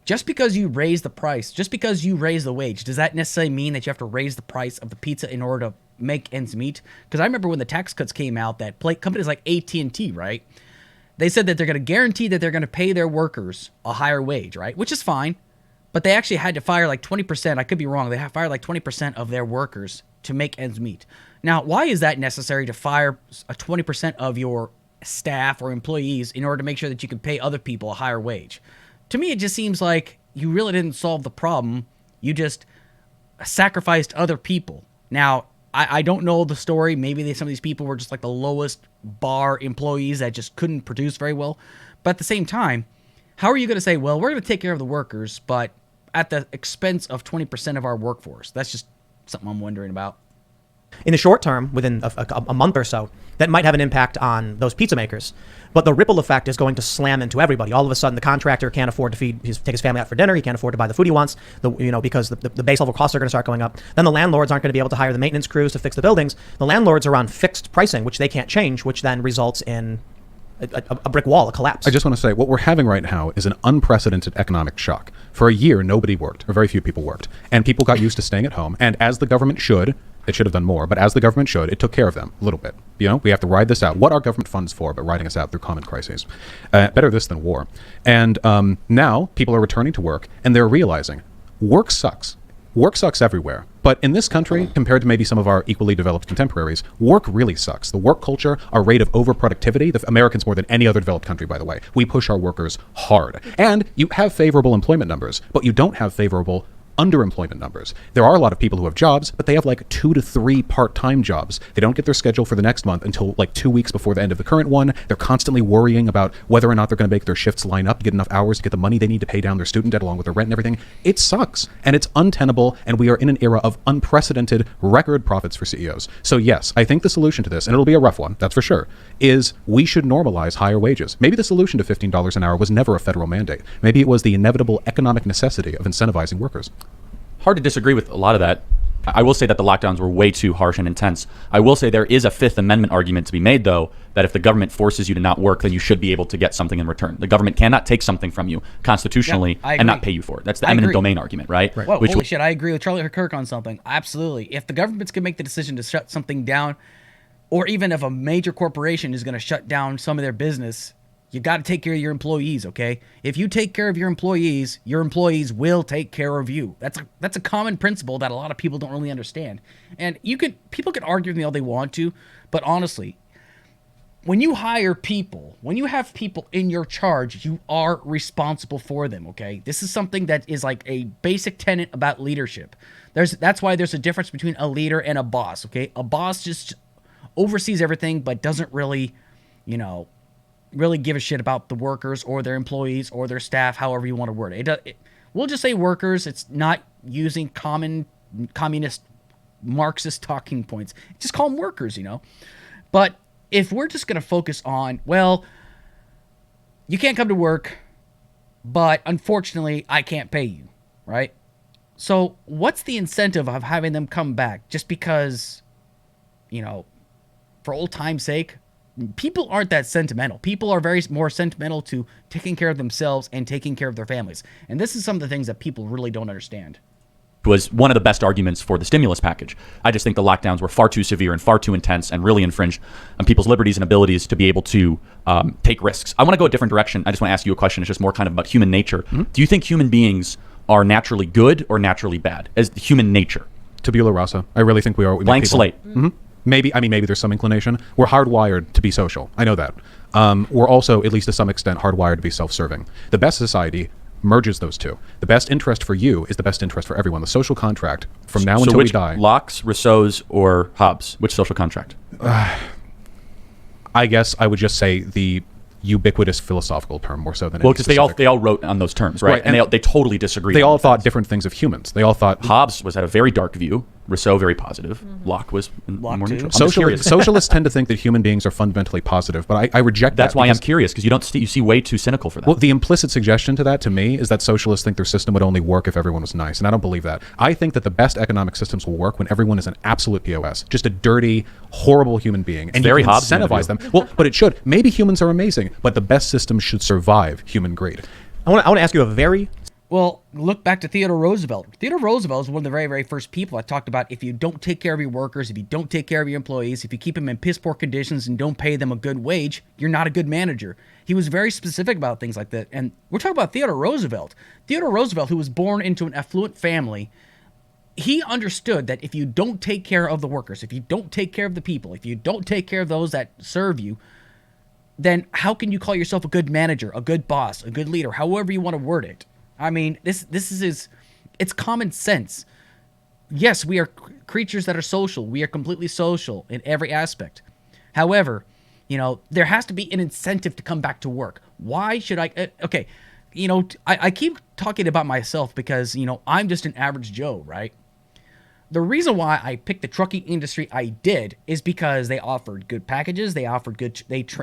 Just because you raise the price, just because you raise the wage, does that necessarily mean that you have to raise the price of the pizza in order to make ends meet? Because I remember when the tax cuts came out, that companies like AT&T, right? They said that they're going to guarantee that they're going to pay their workers a higher wage, right? Which is fine. But they actually had to fire like 20%. I could be wrong. They have fired like 20% of their workers to make ends meet. Now, why is that necessary to fire a 20% of your staff or employees in order to make sure that you can pay other people a higher wage? To me, it just seems like you really didn't solve the problem. You just sacrificed other people. Now, I don't know the story. Maybe some of these people were just like the lowest bar employees that just couldn't produce very well. But at the same time, how are you going to say, well, we're going to take care of the workers, but at the expense of 20% of our workforce? That's just something I'm wondering about. In the short term, within a month or so, that might have an impact on those pizza makers. But the ripple effect is going to slam into everybody. All of a sudden, the contractor can't afford to take his family out for dinner. He can't afford to buy the food he wants, because the base level costs are going to start going up. Then the landlords aren't going to be able to hire the maintenance crews to fix the buildings. The landlords are on fixed pricing, which they can't change, which then results in a brick wall, a collapse. I just want to say, what we're having right now is an unprecedented economic shock. For a year, nobody worked, or very few people worked. And people got used to staying at home. And as the government should, it should have done more, but as the government should, it took care of them a little bit. We have to ride this out. What are government funds for but riding us out through common crises? Better this than war. And now people are returning to work, and they're realizing work sucks. Work sucks everywhere. But in this country, compared to maybe some of our equally developed contemporaries, work really sucks. The work culture, our rate of overproductivity, the Americans more than any other developed country, by the way, we push our workers hard. And you have favorable employment numbers, but you don't have favorable underemployment numbers. There are a lot of people who have jobs, but they have like 2 to 3 part-time jobs. They don't get their schedule for the next month until like 2 weeks before the end of the current one. They're constantly worrying about whether or not they're going to make their shifts line up to get enough hours to get the money they need to pay down their student debt along with their rent and everything. It sucks, and it's untenable, and we are in an era of unprecedented record profits for CEOs. So yes, I think the solution to this, and it'll be a rough one, that's for sure, is we should normalize higher wages. Maybe the solution to $15 an hour was never a federal mandate. Maybe it was the inevitable economic necessity of incentivizing workers. Hard to disagree with a lot of that. I will say that the lockdowns were way too harsh and intense. I will say there is a Fifth Amendment argument to be made, though, that if the government forces you to not work, then you should be able to get something in return. The government cannot take something from you constitutionally and not pay you for it. That's the eminent domain argument, right? Whoa, holy shit, I agree with Charlie Kirk on something. Absolutely. If the government's going to make the decision to shut something down, or even if a major corporation is going to shut down some of their business, you got to take care of your employees, okay? If you take care of your employees will take care of you. That's a common principle that a lot of people don't really understand. And people can argue with me all they want to, but honestly, when you hire people, when you have people in your charge, you are responsible for them, okay? This is something that is like a basic tenet about leadership. That's why there's a difference between a leader and a boss, okay? A boss just oversees everything but doesn't really, really give a shit about the workers or their employees or their staff, however you want to word it. We'll just say workers. It's not using common communist Marxist talking points. Just call them workers, But if we're just going to focus on, well, you can't come to work, but unfortunately I can't pay you, right? So what's the incentive of having them come back just because, for old time's sake? people aren't that sentimental. People are very more sentimental to taking care of themselves and taking care of their families. And this is some of the things that people really don't understand. Was one of the best arguments for the stimulus package. I just think the lockdowns were far too severe and far too intense and really infringed on people's liberties and abilities to be able to take risks. I want to go a different direction. I just want to ask you a question. It's just more kind of about human nature. Do you think human beings are naturally good or naturally bad as human nature? Tabula rasa. I really think we are. Blank slate. Maybe there's some inclination. We're hardwired to be social. I know that. We're also, at least to some extent, hardwired to be self-serving. The best society merges those two. The best interest for you is the best interest for everyone. The social contract from now until we die. Locke's, Rousseau's, or Hobbes? Which social contract? I guess I would just say the ubiquitous philosophical term more so than well, because they all wrote on those terms, right? And they totally disagreed. They all thought different things of humans. They all thought Hobbes had a very dark view. Rousseau very positive. Locke was more neutral. Socialists tend to think that human beings are fundamentally positive, but I reject that. That's why I'm curious, because you see way too cynical for that. Well, the implicit suggestion to that, to me, is that socialists think their system would only work if everyone was nice, and I don't believe that. I think that the best economic systems will work when everyone is an absolute POS, just a dirty, horrible human being, and very you can Hobbesian incentivize them. Well, but it should. Maybe humans are amazing, but the best systems should survive human greed. I want to ask you a very... Well, look back to Theodore Roosevelt. Theodore Roosevelt was one of the very, very first people that talked about if you don't take care of your workers, if you don't take care of your employees, if you keep them in piss poor conditions and don't pay them a good wage, you're not a good manager. He was very specific about things like that. And we're talking about Theodore Roosevelt. Theodore Roosevelt, who was born into an affluent family, he understood that if you don't take care of the workers, if you don't take care of the people, if you don't take care of those that serve you, then how can you call yourself a good manager, a good boss, a good leader, however you want to word it? I mean, this is it's common sense. Yes, we are creatures that are social. We are completely social in every aspect. However, there has to be an incentive to come back to work. Why should I? Okay, I keep talking about myself because, I'm just an average Joe, right? The reason why I picked the trucking industry I did is because they offered good packages. They offered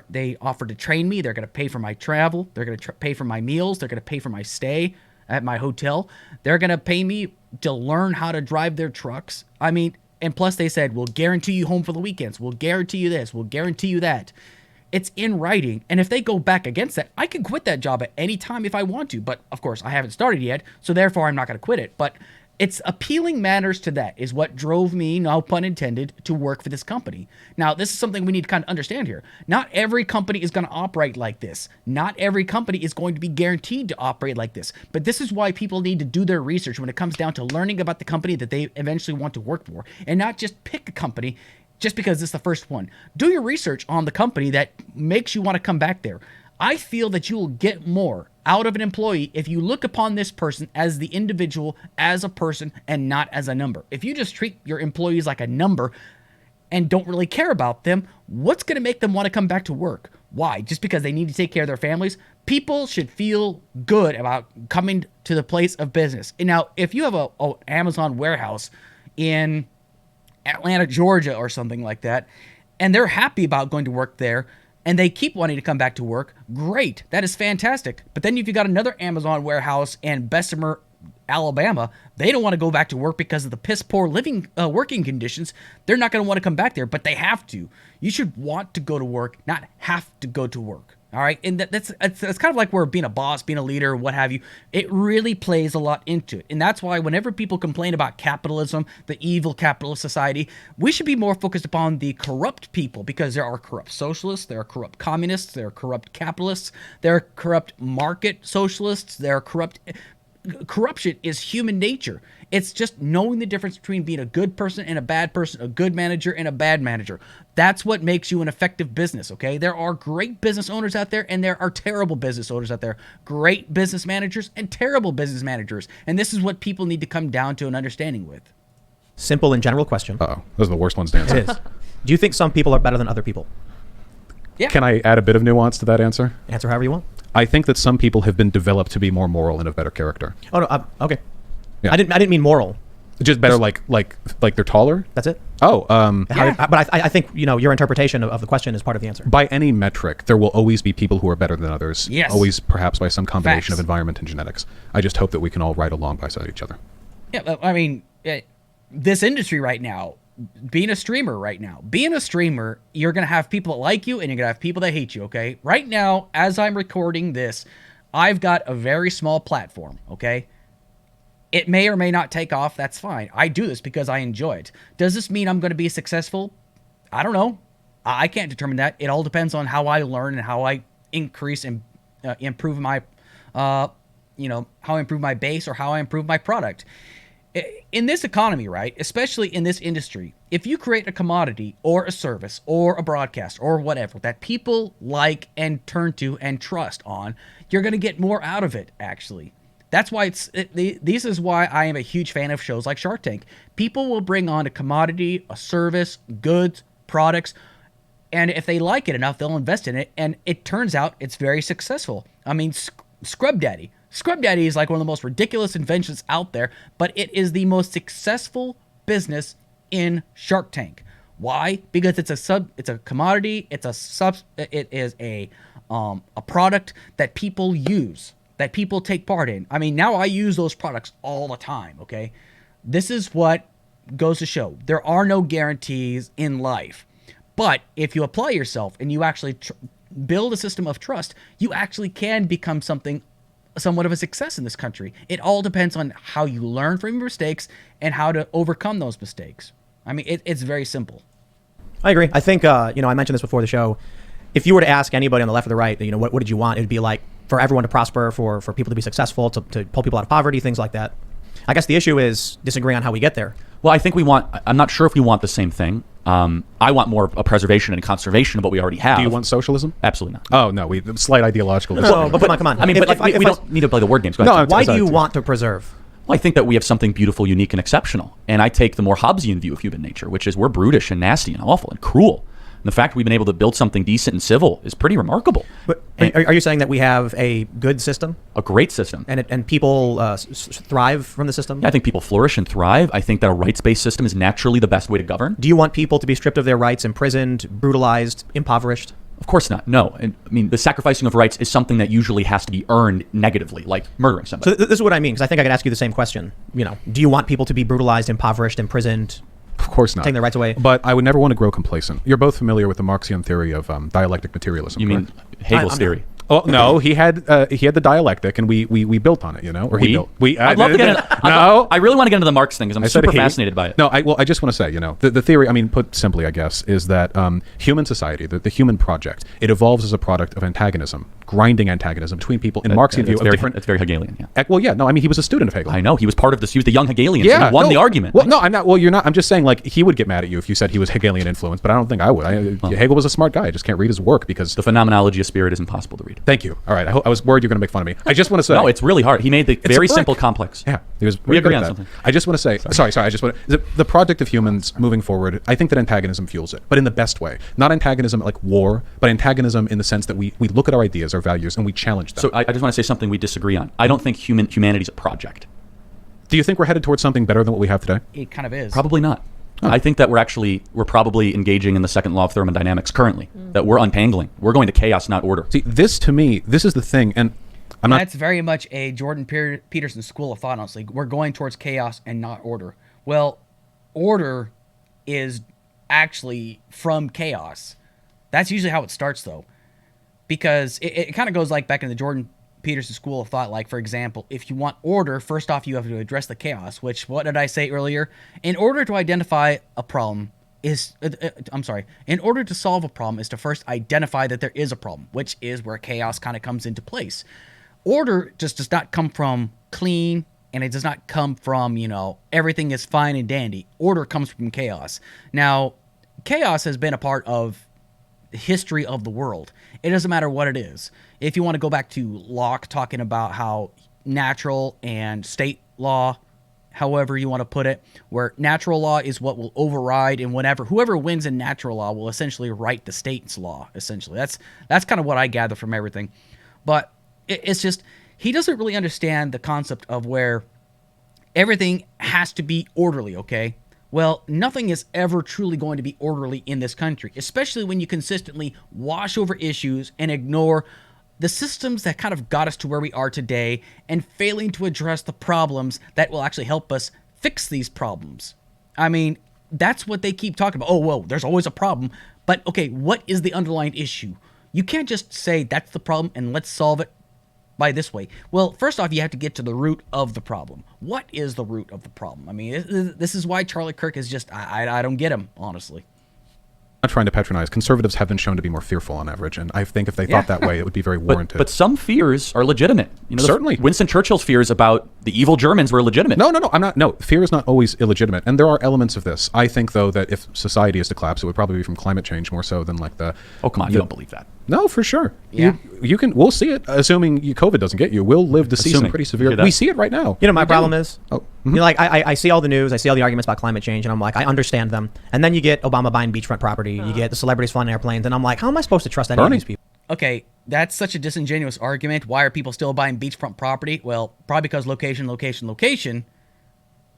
they offered to train me. They're going to pay for my travel. They're going to pay for my meals. They're going to pay for my stay at my hotel. They're going to pay me to learn how to drive their trucks. I mean, and plus they said, we'll guarantee you home for the weekends. We'll guarantee you this. We'll guarantee you that. It's in writing. And if they go back against that, I can quit that job at any time if I want to. But of course, I haven't started yet. So therefore, I'm not going to quit it. But it's appealing matters to that is what drove me, no pun intended, to work for this company. Now, this is something we need to kind of understand here. Not every company is going to operate like this. Not every company is going to be guaranteed to operate like this. But this is why people need to do their research when it comes down to learning about the company that they eventually want to work for, and not just pick a company just because it's the first one. Do your research on the company that makes you want to come back there. I feel that you will get more out of an employee if you look upon this person as the individual, as a person, and not as a number. If you just treat your employees like a number and don't really care about them, what's going to make them want to come back to work? Why? Just because they need to take care of their families? People should feel good about coming to the place of business. And now, if you have an Amazon warehouse in Atlanta, Georgia, or something like that, and they're happy about going to work there, and they keep wanting to come back to work, great. That is fantastic. But then if you got another Amazon warehouse in Bessemer, Alabama, they don't want to go back to work because of the piss poor working conditions. They're not going to want to come back there, but they have to. You should want to go to work, not have to go to work. All right, and that's kind of like where being a boss, being a leader, what have you, it really plays a lot into it. And that's why whenever people complain about capitalism, the evil capitalist society, we should be more focused upon the corrupt people, because there are corrupt socialists, there are corrupt communists, there are corrupt capitalists, there are corrupt market socialists, there are corrupt... Corruption is human nature. It's just knowing the difference between being a good person and a bad person, a good manager and a bad manager. That's what makes you an effective business, okay? There are great business owners out there, and there are terrible business owners out there. Great business managers and terrible business managers. And this is what people need to come down to an understanding with. Simple and general question. Uh-oh. Those are the worst ones to answer. It is. Do you think some people are better than other people? Yeah. Can I add a bit of nuance to that answer? Answer however you want. I think that some people have been developed to be more moral and of better character. Oh no, okay. Yeah. I didn't mean moral. Just better, like they're taller. That's it. Oh, But I think your interpretation of the question is part of the answer. by any metric, there will always be people who are better than others. Yes. Always, perhaps by some combination Facts. of environment and genetics. I just hope that we can all ride along beside each other. Yeah, I mean, this industry right now, being a streamer right now. Being a streamer, you're going to have people that like you and you're going to have people that hate you, okay? Right now, as I'm recording this, I've got a very small platform, okay? It may or may not take off. That's fine. I do this because I enjoy it. Does this mean I'm going to be successful? I don't know. I can't determine that. It all depends on how I learn and how I increase and improve my, how I improve my base or how I improve my product. In this economy, right, especially in this industry, if you create a commodity or a service or a broadcast or whatever that people like and turn to and trust on, you're going to get more out of it, actually. That's why this is why I am a huge fan of shows like Shark Tank. People will bring on a commodity, a service, goods, products, and if they like it enough, they'll invest in it, and it turns out it's very successful. I mean, Scrub Daddy. Scrub Daddy is like one of the most ridiculous inventions out there, but it is the most successful business in Shark Tank. Why? Because it's a commodity, it is a product that people use, that people take part in. I mean, now I use those products all the time, okay? This is what goes to show. There are no guarantees in life. But if you apply yourself and you actually build a system of trust, you actually can become somewhat of a success in this country. It all depends on how you learn from your mistakes and how to overcome those mistakes. I mean, it's very simple. I agree. I think, I mentioned this before the show. If you were to ask anybody on the left or the right, what did you want? It'd be like for everyone to prosper, for people to be successful, to pull people out of poverty, things like that. I guess the issue is disagreeing on how we get there. Well, I think I'm not sure if we want the same thing. I want more a preservation and conservation of what we already have. Do you want socialism? Absolutely not. Oh, no, slight ideological. No, but come on. I mean, we don't need to play the word games. Go ahead. Why do you want to preserve? Well, I think that we have something beautiful, unique, and exceptional. And I take the more Hobbesian view of human nature, which is we're brutish and nasty and awful and cruel. And the fact we've been able to build something decent and civil is pretty remarkable. But are you saying that we have a good system? A great system. And people thrive from the system? Yeah, I think people flourish and thrive. I think that a rights-based system is naturally the best way to govern. Do you want people to be stripped of their rights, imprisoned, brutalized, impoverished? Of course not. No. And, I mean, the sacrificing of rights is something that usually has to be earned negatively, like murdering somebody. So this is what I mean, because I think I could ask you the same question. Do you want people to be brutalized, impoverished, imprisoned? Of course not. Taking their rights away. But I would never want to grow complacent. You're both familiar with the Marxian theory of dialectic materialism. You mean Hegel's theory? Oh no, he had the dialectic, and we built on it, Or he built. I'd love to get into. No, I really want to get into the Marx thing because I'm super fascinated by it. No, I just want to say, the theory. I mean, put simply, I guess, is that human society, the human project, it evolves as a product of antagonism, grinding antagonism between people in Marxian view of different. It's very Hegelian. Yeah. Well, yeah. No, I mean, he was a student of Hegel. I know he was part of this. He was the young Hegelian. Yeah, so he won the argument. Well, no, I'm not. Well, you're not. I'm just saying, like, he would get mad at you if you said he was Hegelian influenced, but I don't think I would. Hegel was a smart guy. I just can't read his work because the phenomenology of spirit is impossible to read. Thank you. All right. I was worried you're going to make fun of me. I just want to say. No, it's really hard. He made the very simple complex. Yeah. We agree on something. I just want to say. Sorry. I just want to. The project of humans moving forward, I think that antagonism fuels it, but in the best way. Not antagonism like war, but antagonism in the sense that we look at our ideas, our values, and we challenge them. So I just want to say something we disagree on. I don't think humanity's a project. Do you think we're headed towards something better than what we have today? It kind of is. Probably not. Oh. I think that we're probably engaging in the second law of thermodynamics currently, that we're untangling. We're going to chaos, not order. See, to me, this is the thing, and I'm not... That's very much a Jordan Peterson school of thought, honestly. We're going towards chaos and not order. Well, order is actually from chaos. That's usually how it starts, though. Because it kind of goes like back in the Jordan Peterson school of thought. Like, for example, if you want order, first off, you have to address the chaos, which, what did I say earlier? In order to identify a problem in order to solve a problem is to first identify that there is a problem, which is where chaos kind of comes into place. Order just does not come from clean, and it does not come from, everything is fine and dandy. Order comes from chaos. Now, chaos has been a part of history of the world. It doesn't matter what it is. If you want to go back to Locke talking about how natural and state law, however you want to put it, where natural law is what will override, and whoever wins in natural law will essentially write the state's law, essentially. That's kind of what I gather from everything. But it's just, he doesn't really understand the concept of where everything has to be orderly, okay? Well, nothing is ever truly going to be orderly in this country, especially when you consistently wash over issues and ignore the systems that kind of got us to where we are today and failing to address the problems that will actually help us fix these problems. I mean, that's what they keep talking about. Oh, well, there's always a problem. But, okay, what is the underlying issue? You can't just say that's the problem and let's solve it by this way. Well, first off, you have to get to the root of the problem. What is the root of the problem? I mean, this is why Charlie Kirk is just, I don't get him, honestly. Not trying to patronize. Conservatives have been shown to be more fearful on average, and I think if they thought that way, it would be very warranted. But some fears are legitimate. You know, Certainly. Winston Churchill's fears about the evil Germans were legitimate. No, I'm not. No, fear is not always illegitimate, and there are elements of this. I think, though, that if society is to collapse, it would probably be from climate change more so than like the. Oh, come on, you don't believe that. No, for sure. Yeah. You can. We'll see it, assuming COVID doesn't get you. We'll live to see some Assuming. pretty You severe. hear that? We see it right now. You know, my problem is, Oh, you know, like I see all the news, I see all the arguments about climate change, and I'm like, I understand them. And then you get Obama buying beachfront property, you get the celebrities flying airplanes, and I'm like, how am I supposed to trust any of Bernie. these people? Okay, that's such a disingenuous argument. Why are people still buying beachfront property? Well, probably because location,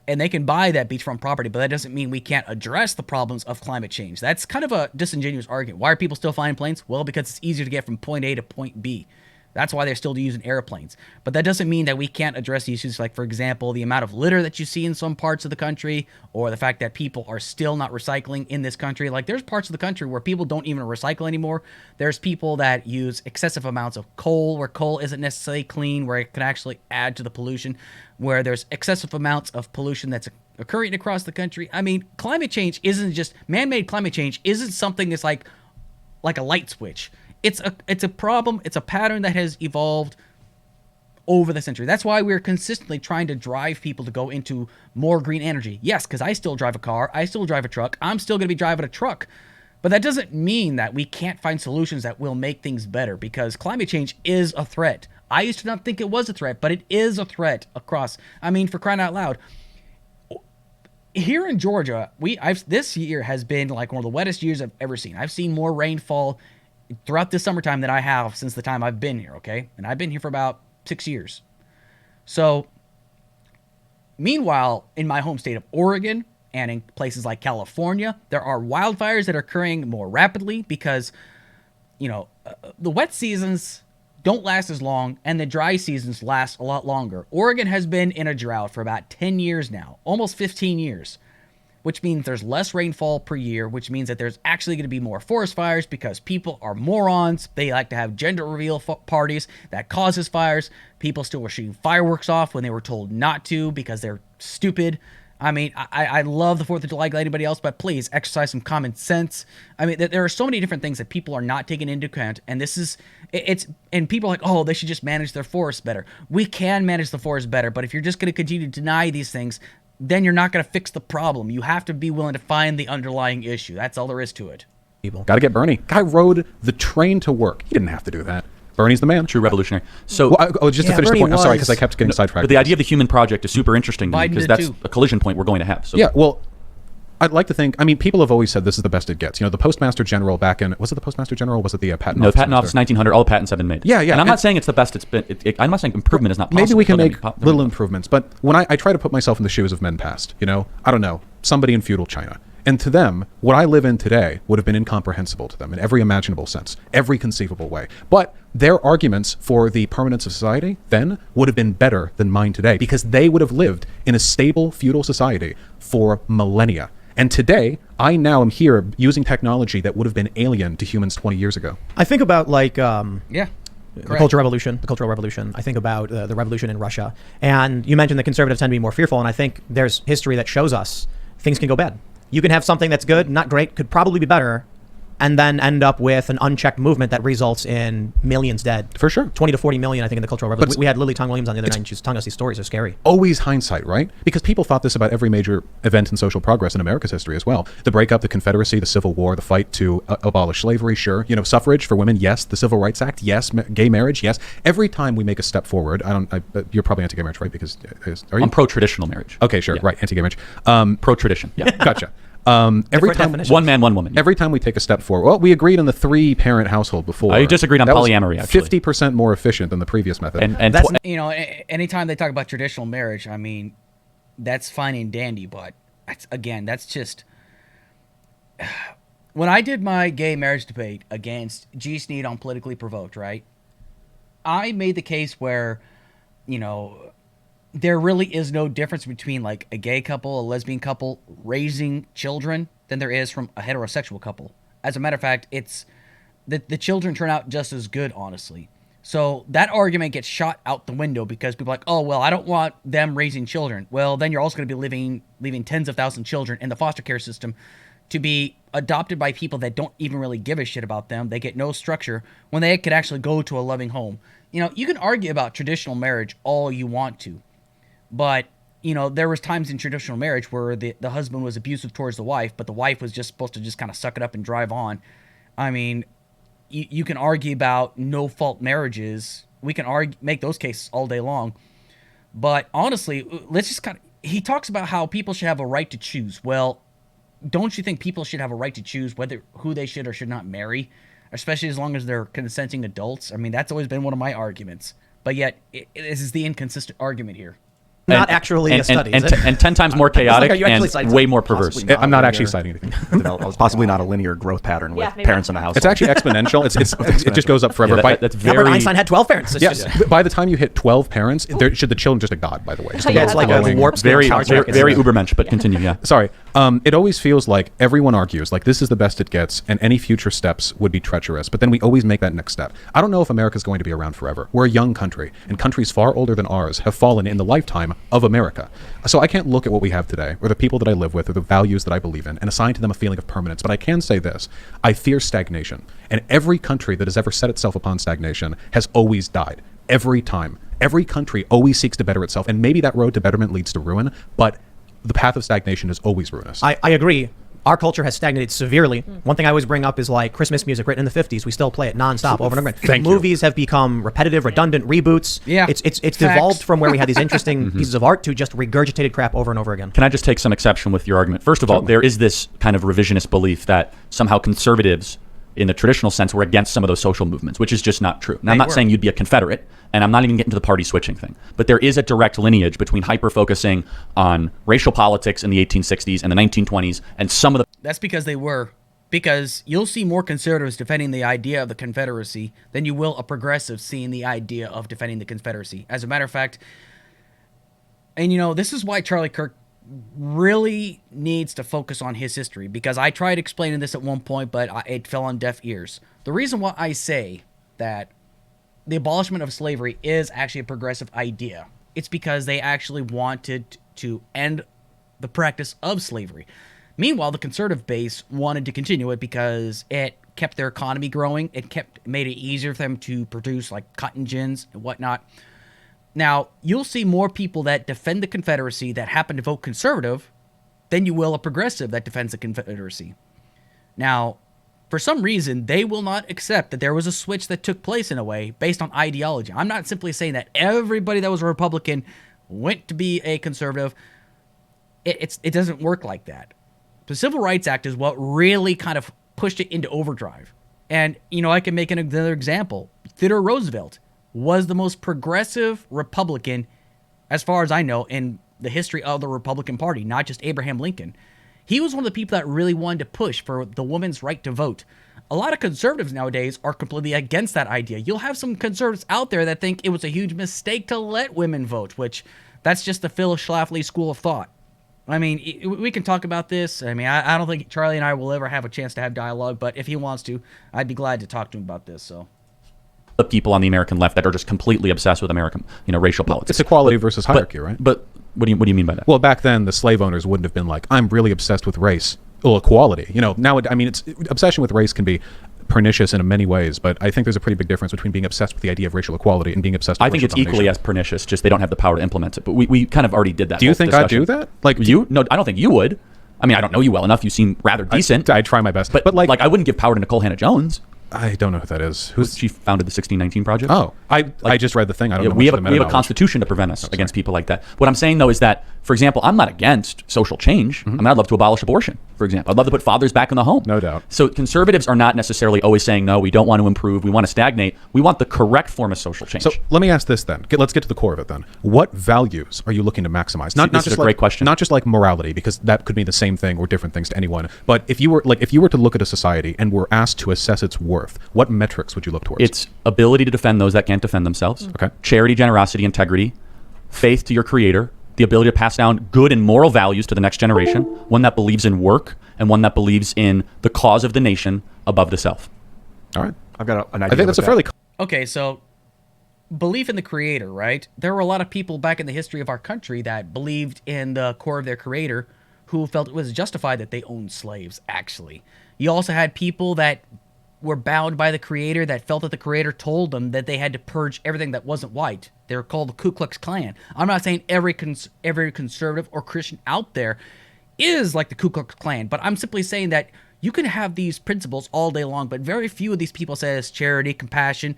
and they can buy that beachfront property, but that doesn't mean we can't address the problems of climate change. That's kind of a disingenuous argument. Why are people still flying planes? Well, because it's easier to get from point A to point B. That's why they're still using airplanes. But that doesn't mean that we can't address the issues like, for example, the amount of litter that you see in some parts of the country, or the fact that people are still not recycling in this country. Like, there's parts of the country where people don't even recycle anymore. There's people that use excessive amounts of coal, where coal isn't necessarily clean, where it can actually add to the pollution, where there's excessive amounts of pollution that's occurring across the country. I mean, climate change isn't just, man-made climate change isn't something that's like a light switch. It's a problem. It's a pattern that has evolved over the century. That's why we're consistently trying to drive people to go into more green energy. Yes, because I still drive a car. I still drive a truck. I'm still going to be driving a truck. But that doesn't mean that we can't find solutions that will make things better, because climate change is a threat. I used to not think it was a threat, but it is a threat across. I mean, for crying out loud. Here in Georgia, this year has been like one of the wettest years I've ever seen. I've seen more rainfall throughout this summertime than I have since the time I've been here, okay? And I've been here for about 6 years. So, meanwhile, in my home state of Oregon and in places like California, there are wildfires that are occurring more rapidly because, the wet seasons don't last as long and the dry seasons last a lot longer. Oregon has been in a drought for about 10 years now, almost 15 years. Which means there's less rainfall per year, which means that there's actually going to be more forest fires because people are morons. They like to have gender reveal parties that causes fires. People still were shooting fireworks off when they were told not to because they're stupid. I mean, I love the 4th of July like anybody else, but please exercise some common sense. I mean, there are so many different things that people are not taking into account, and and people are like, oh, they should just manage their forests better. We can manage the forest better, but if you're just going to continue to deny these things, then you're not going to fix the problem. You have to be willing to find the underlying issue. That's all there is to it. Got to get Bernie. Guy rode the train to work. He didn't have to do that. Bernie's the man. True revolutionary. So, just to finish the point. I'm sorry, because I kept getting sidetracked. But the idea of the human project is super interesting to me, Biden because did that's too. a collision point we're going to have. So, Yeah, well, I'd like to think, people have always said this is the best it gets. The Postmaster General back in, was it the Postmaster General or was it the Patent No, Office? the Patent Office, 1900, all the patents have been made. Yeah. And I'm not saying it's the best it's been. I'm not saying improvement is not possible. Maybe we can Don't make get me little improvements, but when I try to put myself in the shoes of men past, I don't know, somebody in feudal China. And to them, what I live in today would have been incomprehensible to them in every imaginable sense, every conceivable way. But their arguments for the permanence of society then would have been better than mine today, because they would have lived in a stable feudal society for millennia. And today, I now am here using technology that would have been alien to humans 20 years ago. I think about Yeah. the Cultural Revolution. I think about the revolution in Russia. And you mentioned the conservatives tend to be more fearful, and I think there's history that shows us things can go bad. You can have something that's good, not great, could probably be better, and then end up with an unchecked movement that results in millions dead. For sure. 20 to 40 million, I think, in the Cultural Revolution. We had Lily Tong Williams on the other night, and she was telling us these stories. They're scary. Always hindsight, right? Because people thought this about every major event in social progress in America's history as well. The breakup, the Confederacy, the Civil War, the fight to abolish slavery, sure. Suffrage for women, yes. The Civil Rights Act, yes. Gay marriage, yes. Every time we make a step forward, you're probably anti-gay marriage, right? Because are you? I'm pro-traditional marriage. Okay, sure, Yeah. right. Anti-gay marriage. Pro-tradition. Yeah. Gotcha. Every time, definitions. One man, one woman. Yeah. every time we take a step forward, well, we agreed on the 3-parent household before. I disagreed on That was polyamory, actually. 50% more efficient than the previous method. And That's Anytime they talk about traditional marriage, I mean, that's fine and dandy, but that's just. When I did my gay marriage debate against G. Sneed on Politically Provoked, right? I made the case where, there really is no difference between like a gay couple, a lesbian couple raising children than there is from a heterosexual couple. As a matter of fact, it's the children turn out just as good, honestly. So that argument gets shot out the window because people are like, oh, well, I don't want them raising children. Well, then you're also going to be leaving tens of thousands of children in the foster care system to be adopted by people that don't even really give a shit about them. They get no structure when they could actually go to a loving home. You know, you can argue about traditional marriage all you want to, but, you know, there was times in traditional marriage where the husband was abusive towards the wife, but the wife was just supposed to just kind of suck it up and drive on. I mean, you can argue about no-fault marriages. We can make those cases all day long. But honestly, let's just he talks about how people should have a right to choose. Well, don't you think people should have a right to choose who they should or should not marry, especially as long as they're consenting adults? I mean, that's always been one of my arguments. But yet, this is the inconsistent argument here. Not actually a study, is it? And 10 times more chaotic and way more perverse. Possibly I'm not actually citing anything. It's possibly not a linear growth pattern with maybe parents in the house. It's actually exponential. It just goes up forever. Yeah, that's very... Albert Einstein had 12 parents. Yes. By the time you hit 12 parents, should the children just a god, by the way. Just Yeah, it's like a warp speed. very Very ubermensch, but continue, yeah. Sorry. It always feels like everyone argues, like this is the best it gets, and any future steps would be treacherous. But then we always make that next step. I don't know if America's going to be around forever. We're a young country, and countries far older than ours have fallen in the lifetime of America. So I can't look at what we have today, or the people that I live with, or the values that I believe in, and assign to them a feeling of permanence. But I can say this. I fear stagnation. And every country that has ever set itself upon stagnation has always died. Every time. Every country always seeks to better itself. And maybe that road to betterment leads to ruin, but the path of stagnation is always ruinous. I agree. Our culture has stagnated severely. One thing I always bring up is like Christmas music written in the 50s. We still play it nonstop over and over again. Thank you. Movies have become repetitive, redundant, reboots. Yeah. It's devolved from where we had these interesting pieces of art to just regurgitated crap over and over again. Can I just take some exception with your argument? First of all, there is this kind of revisionist belief that somehow conservatives, in the traditional sense, were against some of those social movements, which is just not true. Now, I'm not saying you'd be a Confederate, and I'm not even getting to the party switching thing. But there is a direct lineage between hyper-focusing on racial politics in the 1860s and the 1920s, and some of the... That's because they were. Because you'll see more conservatives defending the idea of the Confederacy than you will a progressive seeing the idea of defending the Confederacy. As a matter of fact, and you know, this is why Charlie Kirk really needs to focus on his history, because I tried explaining this at one point, but it fell on deaf ears. The reason why I say that the abolishment of slavery is actually a progressive idea, it's because they actually wanted to end the practice of slavery. Meanwhile, the conservative base wanted to continue it because it kept their economy growing. It made it easier for them to produce like cotton gins and whatnot. Now, you'll see more people that defend the Confederacy that happen to vote conservative than you will a progressive that defends the Confederacy. Now, for some reason, they will not accept that there was a switch that took place in a way based on ideology. I'm not simply saying that everybody that was a Republican went to be a conservative. It doesn't work like that. The Civil Rights Act is what really kind of pushed it into overdrive. And, you know, I can make another example. Theodore Roosevelt was the most progressive Republican, as far as I know, in the history of the Republican Party, not just Abraham Lincoln. He was one of the people that really wanted to push for the woman's right to vote. A lot of conservatives nowadays are completely against that idea. You'll have some conservatives out there that think it was a huge mistake to let women vote, which that's just the Phil Schlafly school of thought. I mean, we can talk about this. I mean, I don't think Charlie and I will ever have a chance to have dialogue, but if he wants to, I'd be glad to talk to him about this, so... The people on the American left that are just completely obsessed with American, racial politics. It's equality versus hierarchy, right? But what do you mean by that? Well, back then, the slave owners wouldn't have been like, I'm really obsessed with race. Well, equality. Now, obsession with race can be pernicious in many ways, but I think there's a pretty big difference between being obsessed with the idea of racial equality and being obsessed with I think it's equally as pernicious, just they don't have the power to implement it. But we kind of already did that. Do you think I do that? Like you? No, I don't think you would. I mean, I don't know you well enough. You seem rather decent. I try my best. But like I wouldn't give power to Nicole Hannah-Jones. I don't know who that is. She founded the 1619 Project? Oh, I just read the thing. I don't know. We have a constitution to prevent us against people like that. What I'm saying, though, is that, for example, I'm not against social change. I mean, I'd love to abolish abortion, for example. I'd love to put fathers back in the home. No doubt. So conservatives are not necessarily always saying, no, we don't want to improve. We want to stagnate. We want the correct form of social change. So let me ask this then. Let's get to the core of it then. What values are you looking to maximize? This is a great question. Not just like morality, because that could mean the same thing or different things to anyone. But if you were to look at a society and were asked to assess its worth, what metrics would you look towards? It's ability to defend those that can't defend themselves. Okay. Charity, generosity, integrity, faith to your creator, the ability to pass down good and moral values to the next generation, one that believes in work, and one that believes in the cause of the nation above the self. All right. I've got an idea. I think that's a fairly Okay, so belief in the creator, right? There were a lot of people back in the history of our country that believed in the core of their creator who felt it was justified that they owned slaves, actually. You also had people that were bound by the creator that felt that the creator told them that they had to purge everything that wasn't white. They were called the Ku Klux Klan. I'm not saying every conservative or Christian out there is like the Ku Klux Klan, but I'm simply saying that you can have these principles all day long, but very few of these people says charity, compassion.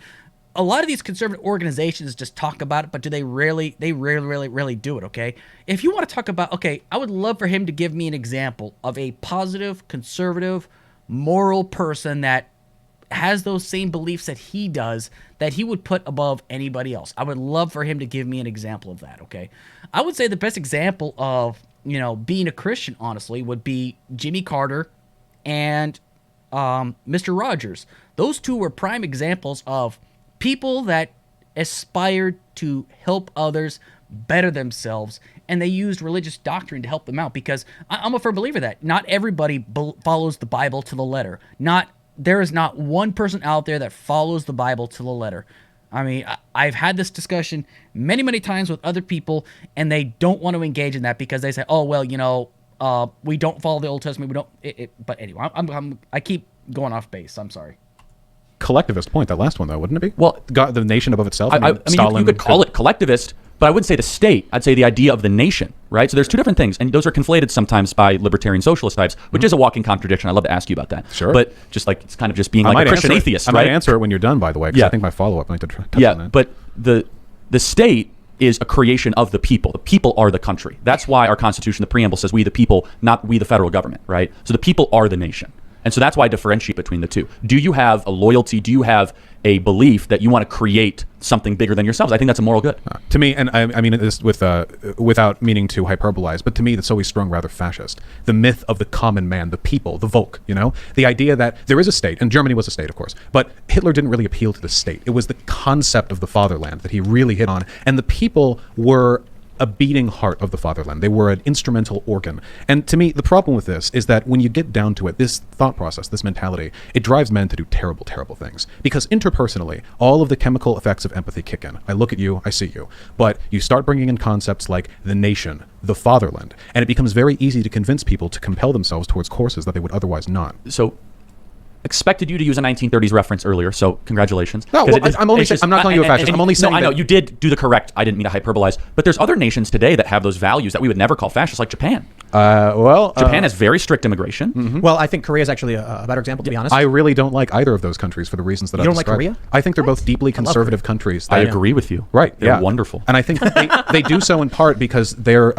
A lot of these conservative organizations just talk about it, but do they really do it, okay? If you want to talk about, okay, I would love for him to give me an example of a positive, conservative, moral person that has those same beliefs that he does, that he would put above anybody else. I would love for him to give me an example of that, okay? I would say the best example of, being a Christian, honestly, would be Jimmy Carter and Mr. Rogers. Those two were prime examples of people that aspired to help others better themselves, and they used religious doctrine to help them out, because I'm a firm believer that not everybody follows the Bible to the letter. There is not one person out there that follows the Bible to the letter. I mean, I've had this discussion many, many times with other people, and they don't want to engage in that because they say, oh, well, we don't follow the Old Testament. We don't. But anyway, I keep going off base. I'm sorry. collectivist point, that last one, though, wouldn't it be? Well, God, the nation above itself. I mean, Stalin you could call it collectivist, but I wouldn't say the state. I'd say the idea of the nation, right? So there's two different things, and those are conflated sometimes by libertarian socialist types, which is a walking contradiction. I'd love to ask you about that. Sure. But just like it's kind of just being like a Christian atheist, I right? might answer it when you're done, by the way, because Yeah. I think my follow-up might touch on that. But the state is a creation of the people. The people are the country. That's why our Constitution, the preamble, says we the people, not we the federal government, right? So the people are the nation. And so that's why I differentiate between the two. Do you have a loyalty? Do you have a belief that you want to create something bigger than yourselves? I think that's a moral good. To me, and I mean this without meaning to hyperbolize, but to me that's always strung rather fascist. The myth of the common man, the people, the Volk, you know? The idea that there is a state, and Germany was a state, of course, but Hitler didn't really appeal to the state. It was the concept of the fatherland that he really hit on, and the people were a beating heart of the fatherland. They were an instrumental organ. And to me, the problem with this is that when you get down to it, this thought process, this mentality, it drives men to do terrible, terrible things. Because interpersonally, all of the chemical effects of empathy kick in. I look at you, I see you. But you start bringing in concepts like the nation, the fatherland, and it becomes very easy to convince people to compel themselves towards courses that they would otherwise not. So expected you to use a 1930s reference earlier, so congratulations. No, well, I'm not calling you a fascist. I'm only saying no, I know that you did do the correct. I didn't mean to hyperbolize, but there's other nations today that have those values that we would never call fascist, like Japan. Japan has very strict immigration. Mm-hmm. Well, I think Korea is actually a better example, to be honest. I really don't like either of those countries for the reasons that I described. You don't like Korea? I think they're both deeply conservative countries. I agree with you. Right, They're yeah. wonderful. And I think they do so in part because there's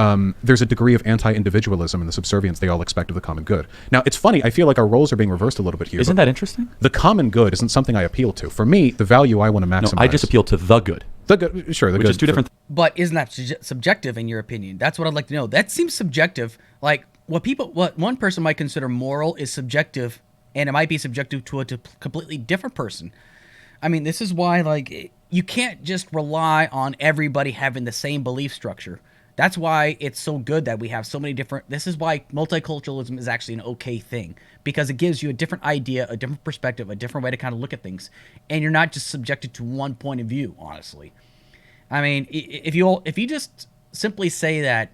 a degree of anti-individualism in the subservience they all expect of the common good. Now, it's funny, I feel like our roles are being reversed a little bit here. Isn't that interesting? The common good isn't something I appeal to. For me, the value I want to maximize. No, I just appeal to the good. The good, sure, the which good. is two different. But isn't that subjective in your opinion? That's what I'd like to know. That seems subjective. Like what one person might consider moral is subjective, and it might be subjective to a completely different person. I mean, this is why like you can't just rely on everybody having the same belief structure. That's why it's so good that we have so many different. This is why multiculturalism is actually an okay thing, because it gives you a different idea, a different perspective, a different way to kind of look at things, and you're not just subjected to one point of view. Honestly, I mean, if you just simply say that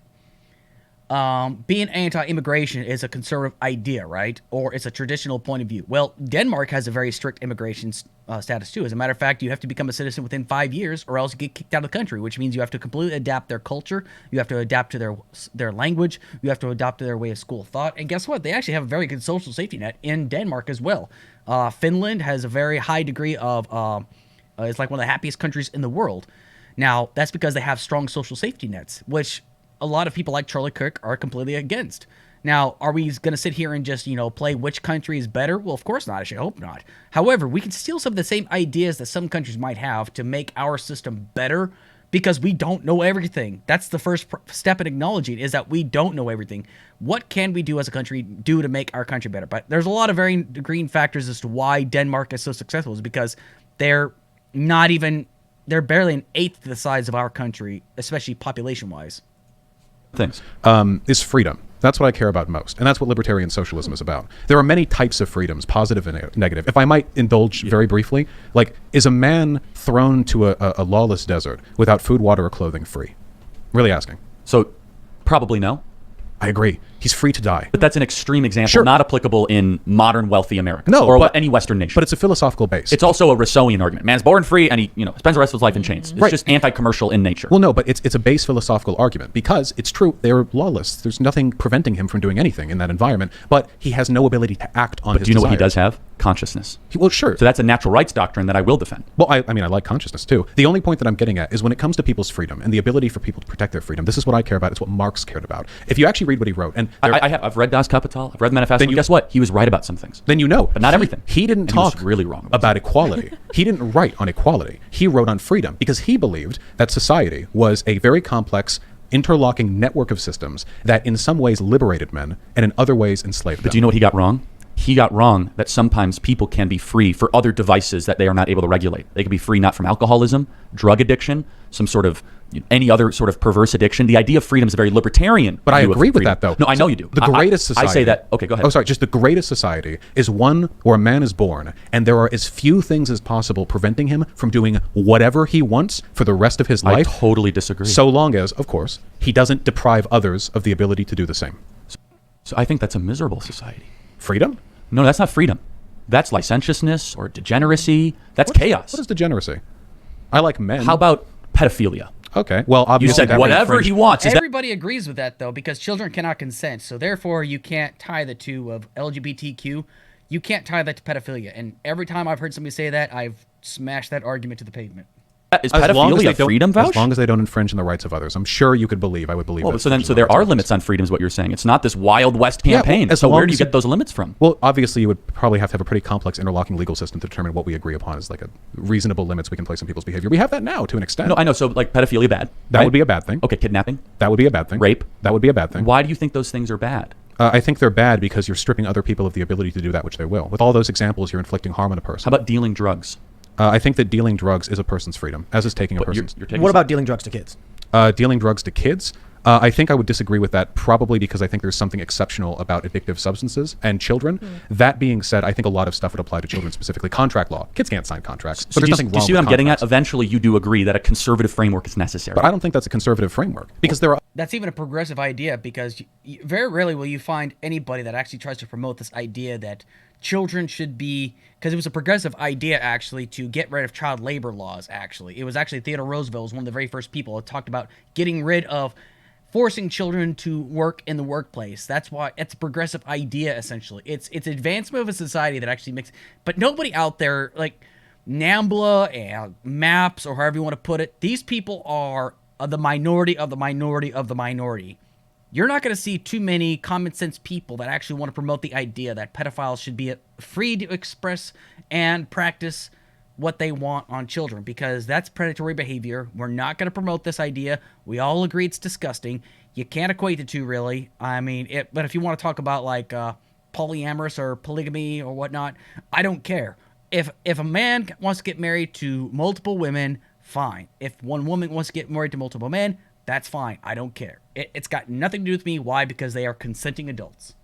being anti-immigration is a conservative idea, right, or it's a traditional point of view. Well, Denmark has a very strict immigration status too. As a matter of fact, you have to become a citizen within 5 years, or else you get kicked out of the country, which means you have to completely adapt their culture, you have to adapt to their language, you have to adapt to their way of school thought. And guess what? They actually have a very good social safety net in Denmark as well. Finland has a very high degree of it's like one of the happiest countries in the world. Now, that's because they have strong social safety nets, which a lot of people like Charlie Kirk are completely against. Now, are we going to sit here and just, play which country is better? Well, of course not. I should hope not. However, we can steal some of the same ideas that some countries might have to make our system better, because we don't know everything. That's the first step in acknowledging, is that we don't know everything. What can we do as a country do to make our country better? But there's a lot of varying factors as to why Denmark is so successful, is because they're not even they're barely an eighth the size of our country, especially population-wise. Things. Is freedom. That's what I care about most. And that's what libertarian socialism is about. There are many types of freedoms, positive and negative. If I might indulge very briefly, like, is a man thrown to a lawless desert without food, water, or clothing free? Really asking. So, probably no. I agree. He's free to die. But that's an extreme example, Sure. not applicable in modern wealthy America No, or but- any Western nation. But it's a philosophical base. It's also a Rousseauian argument. Man's born free, and he, spends the rest of his life in chains. It's Right. just anti-commercial in nature. Well, no, but it's a base philosophical argument because it's true. They're lawless. There's nothing preventing him from doing anything in that environment, but he has no ability to act on his Do you know what he desires. does have? Consciousness. Well, sure. So that's a natural rights doctrine that I will defend. Well, I mean, I like consciousness too. The only point that I'm getting at is when it comes to people's freedom and the ability for people to protect their freedom, this is what I care about. It's what Marx cared about. If you actually read what he wrote, and I've read Das Kapital, I've read the Manifesto, Then and you- guess what? He was right about some things. then you know. But not everything. He didn't And he was talk really wrong about about equality. He didn't write on equality. He wrote on freedom because he believed that society was a very complex, interlocking network of systems that in some ways liberated men and in other ways enslaved them. But do you know what he got wrong? He got wrong that sometimes people can be free for other devices that they are not able to regulate. They can be free not from alcoholism, drug addiction, some sort of any other sort of perverse addiction. The idea of freedom is a very libertarian. But I view of agree with freedom. that, though. No, I know you do. The greatest society. I say that. Okay, go ahead. Oh, sorry. Just the greatest society is one where a man is born, and there are as few things as possible preventing him from doing whatever he wants for the rest of his I life. totally disagree. So long as, of course, he doesn't deprive others of the ability to do the same. So I think that's a miserable society. Freedom? No, that's not freedom. That's licentiousness or degeneracy. That's chaos. What is degeneracy? I like men. How about pedophilia? Okay. Well, You obviously, said that would whatever infringe- he wants. Is that Everybody agrees with that, though, because children cannot consent. So therefore, you can't tie the two of LGBTQ. You can't tie that to pedophilia. And every time I've heard somebody say that, I've smashed that argument to the pavement. is As long as they pedophilia don't- freedom, As Vaush? long as they don't infringe on the rights of others. I'm sure you could believe. I would believe. Well, that so then, infringes so on the there rights are of limits on freedom, is what you're saying. It's not this Wild West Yeah, well, campaign. as So where long do you as get you- those limits from? Well, obviously, you would probably have to have a pretty complex interlocking legal system to determine what we agree upon as like a reasonable limits we can place on people's behavior. We have that now to an extent. No, I know. So like pedophilia, bad. That right? would be a bad thing. Okay, kidnapping. That would be a bad thing. Rape. That would be a bad thing. Why do you think those things are bad? I think they're bad because you're stripping other people of the ability to do that which they will. With all those examples, you're inflicting harm on a person. How about dealing drugs? I think that dealing drugs is a person's freedom, as is taking a But person's. you're taking What about dealing drugs to kids? Dealing drugs to kids? I think I would disagree with that, probably because I think there's something exceptional about addictive substances and children. That being said, I think a lot of stuff would apply to children specifically. Contract law. Kids can't sign contracts. So But there's nothing do you wrong see with what I'm getting at? contracts. Eventually, you do agree that a conservative framework is necessary. But I don't think that's a conservative framework because there are. That's even a progressive idea because very rarely will you find anybody that actually tries to promote this idea that children should be, because it was a progressive idea actually to get rid of child labor laws. Actually, it was actually Theodore Roosevelt was one of the very first people who talked about getting rid of forcing children to work in the workplace. That's why it's a progressive idea essentially. It's advancement of a society that actually makes, but nobody out there like NAMBLA and MAPS or however you want to put it. These people are the minority of the minority of the minority. You're not going to see too many common sense people that actually want to promote the idea that pedophiles should be free to express and practice what they want on children, because that's predatory behavior. We're not going to promote this idea. We all agree it's disgusting. You can't equate the two, really. I mean, but if you want to talk about like polyamorous or polygamy or whatnot, I don't care. If a man wants to get married to multiple women, fine. If one woman wants to get married to multiple men, that's fine. I don't care. It's got nothing to do with me. Why? Because they are consenting adults.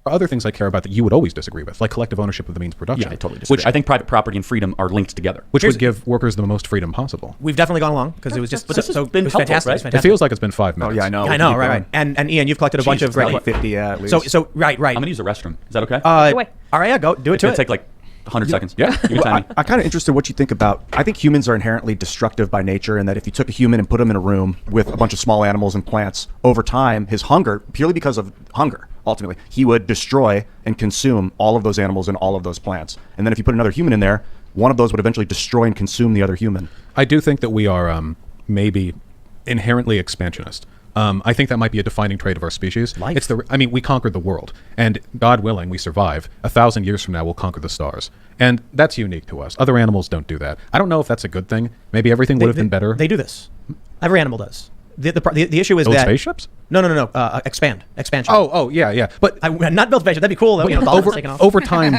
There are other things I care about that you would always disagree with, like collective ownership of the means of production. Yeah, I totally disagree. I think private property and freedom are linked together. Which would give workers the most freedom possible. We've definitely gone along because it was just But this has been it was helpful, fantastic. right? It was It fantastic. feels like it's been 5 minutes. Oh yeah, I know. I know, right. And Ian, you've collected a bunch of It's got great. like 50, yeah, at least. So right. I'm going to use the restroom. Is that okay? Away. All right, yeah, go do it it's to going it. to take like 100 seconds. Yeah. You can time me. I'm kind of interested what you think about. I think humans are inherently destructive by nature, and that if you took a human and put him in a room with a bunch of small animals and plants, over time, his hunger, purely because of hunger, ultimately, he would destroy and consume all of those animals and all of those plants. And then if you put another human in there, one of those would eventually destroy and consume the other human. I do think that we are maybe inherently expansionist. I think that might be a defining trait of our species. Life. We conquered the world, and God willing, we survive. 1,000 years from now, we'll conquer the stars, and that's unique to us. Other animals don't do that. I don't know if that's a good thing. Maybe everything would have been better. They do this. Every animal does. The issue is Build that spaceships? No. Expansion. Oh, yeah. But not build spaceship. That'd be cool though. You know, dolphins taking off. over time,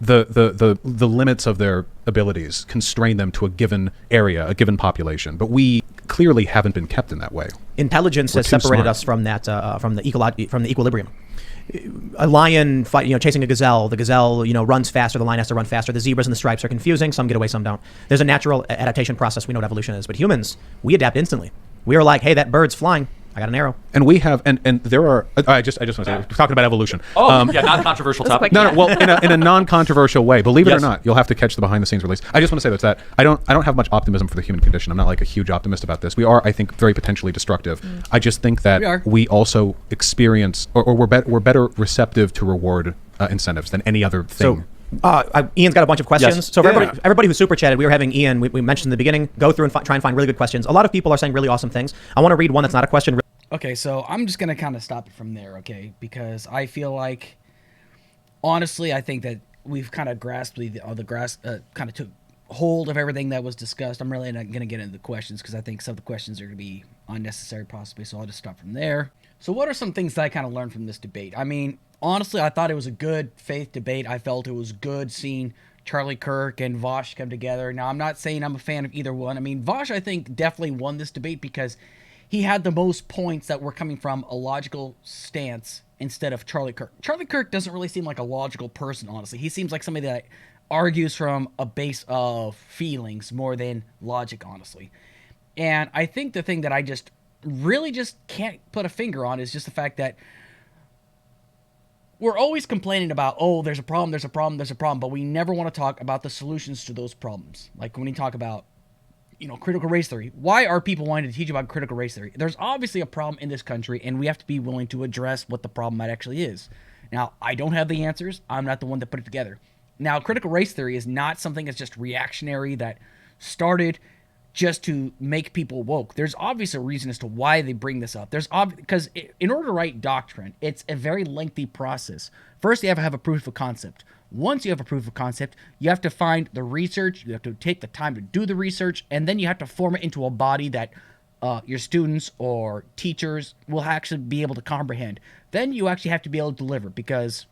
the limits of their abilities constrain them to a given area, a given population. But we clearly haven't been kept in that way. Intelligence We're has too separated smart. us from that from the equilibrium. A lion chasing a gazelle. The gazelle, runs faster. The lion has to run faster. The zebras and the stripes are confusing. Some get away, some don't. There's a natural adaptation process. We know what evolution is. But humans, we adapt instantly. We are like, hey, that bird's flying. I got an arrow. And we have, and there are. I just want to say, we're talking about evolution. Yeah, non-controversial topic. No, well, in a non-controversial way. Believe it Yes. or not, you'll have to catch the behind-the-scenes release. I just want to say that I don't have much optimism for the human condition. I'm not like a huge optimist about this. We are, I think, very potentially destructive. I just think that we also experience, or we're better receptive to reward incentives than any other thing. So, Ian's got a bunch of questions. Yes. So, for everybody who super chatted, we were having Ian. We mentioned in the beginning. Go through and try and find really good questions. A lot of people are saying really awesome things. I want to read one that's not a question. Okay, so I'm just going to kind of stop it from there, okay? Because I feel like, honestly, I think that we've kind of grasped the grass, kind of took hold of everything that was discussed. I'm really not going to get into the questions because I think some of the questions are going to be unnecessary possibly, so I'll just stop from there. So what are some things that I kind of learned from this debate? I mean, honestly, I thought it was a good faith debate. I felt it was good seeing Charlie Kirk and Vaush come together. Now, I'm not saying I'm a fan of either one. I mean, Vaush, I think, definitely won this debate because he had the most points that were coming from a logical stance instead of Charlie Kirk. Charlie Kirk doesn't really seem like a logical person, honestly. He seems like somebody that argues from a base of feelings more than logic, honestly. And I think the thing that I just really just can't put a finger on is just the fact that we're always complaining about, oh, there's a problem, but we never want to talk about the solutions to those problems. Like when we talk about critical race theory. Why are people wanting to teach about critical race theory? There's obviously a problem in this country, and we have to be willing to address what the problem actually is. Now, I don't have the answers. I'm not the one that put it together. Now, critical race theory is not something that's just reactionary that started just to make people woke. There's obviously a reason as to why they bring this up. Because in order to write doctrine, it's a very lengthy process. First, you have to have a proof of concept. Once you have a proof of concept, you have to find the research, you have to take the time to do the research, and then you have to form it into a body that your students or teachers will actually be able to comprehend. Then you actually have to be able to deliver, because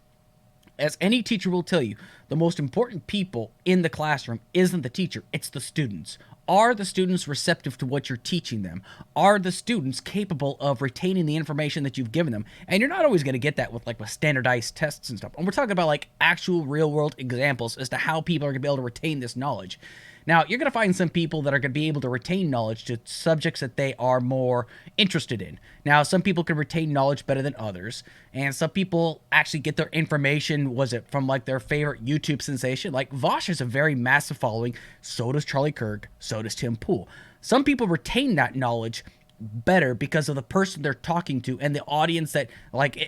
as any teacher will tell you, the most important people in the classroom isn't the teacher, it's the students. Are the students receptive to what you're teaching them? Are the students capable of retaining the information that you've given them? And you're not always going to get that with standardized tests and stuff. And we're talking about actual real world examples as to how people are going to be able to retain this knowledge. Now, you're going to find some people that are going to be able to retain knowledge to subjects that they are more interested in. Now, some people can retain knowledge better than others, and some people actually get their information, from their favorite YouTube sensation? Like, Vaush has a very massive following, so does Charlie Kirk, so does Tim Poole. Some people retain that knowledge better because of the person they're talking to and the audience that,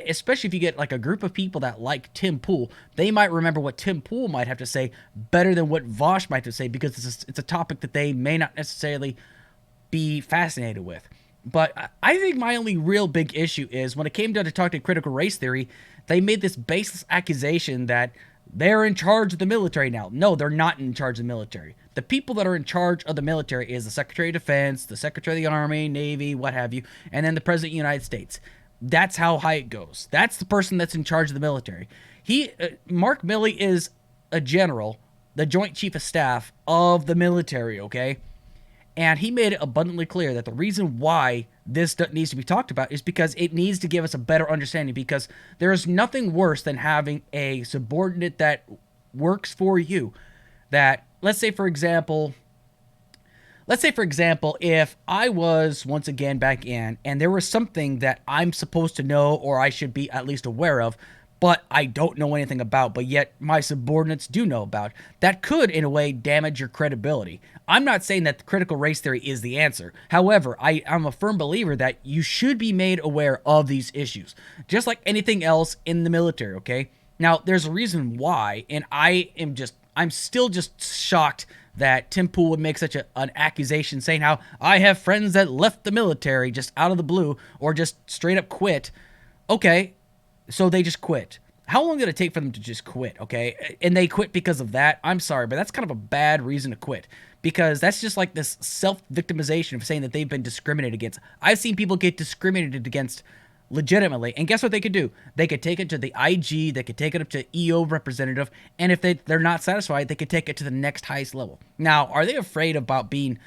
especially if you get a group of people that like Tim Poole, they might remember what Tim Poole might have to say better than what Vaush might have to say, because it's a topic that they may not necessarily be fascinated with. But I think my only real big issue is when it came down to talking critical race theory, they made this baseless accusation that they're in charge of the military now. No, they're not in charge of the military. The people that are in charge of the military is the Secretary of Defense, the Secretary of the Army, Navy, what have you, and then the President of the United States. That's how high it goes. That's the person that's in charge of the military. Mark Milley is a general, the Joint Chief of Staff of the military, okay? And he made it abundantly clear that the reason why this needs to be talked about is because it needs to give us a better understanding, because there is nothing worse than having a subordinate that works for you. That, let's say for example, if I was once again back in and there was something that I'm supposed to know or I should be at least aware of, but I don't know anything about, but yet my subordinates do know about, that could, in a way, damage your credibility. I'm not saying that critical race theory is the answer. However, I'm a firm believer that you should be made aware of these issues, just like anything else in the military, okay? Now, there's a reason why, and I'm still just shocked that Tim Poole would make such an accusation saying how I have friends that left the military just out of the blue or just straight up quit. Okay, so they just quit. How long did it take for them to just quit, okay? And they quit because of that? I'm sorry, but that's kind of a bad reason to quit, because that's just like this self-victimization of saying that they've been discriminated against. I've seen people get discriminated against legitimately. And guess what they could do? They could take it to the IG, they could take it up to EO representative, and if they're not satisfied, they could take it to the next highest level. Now, are they afraid about being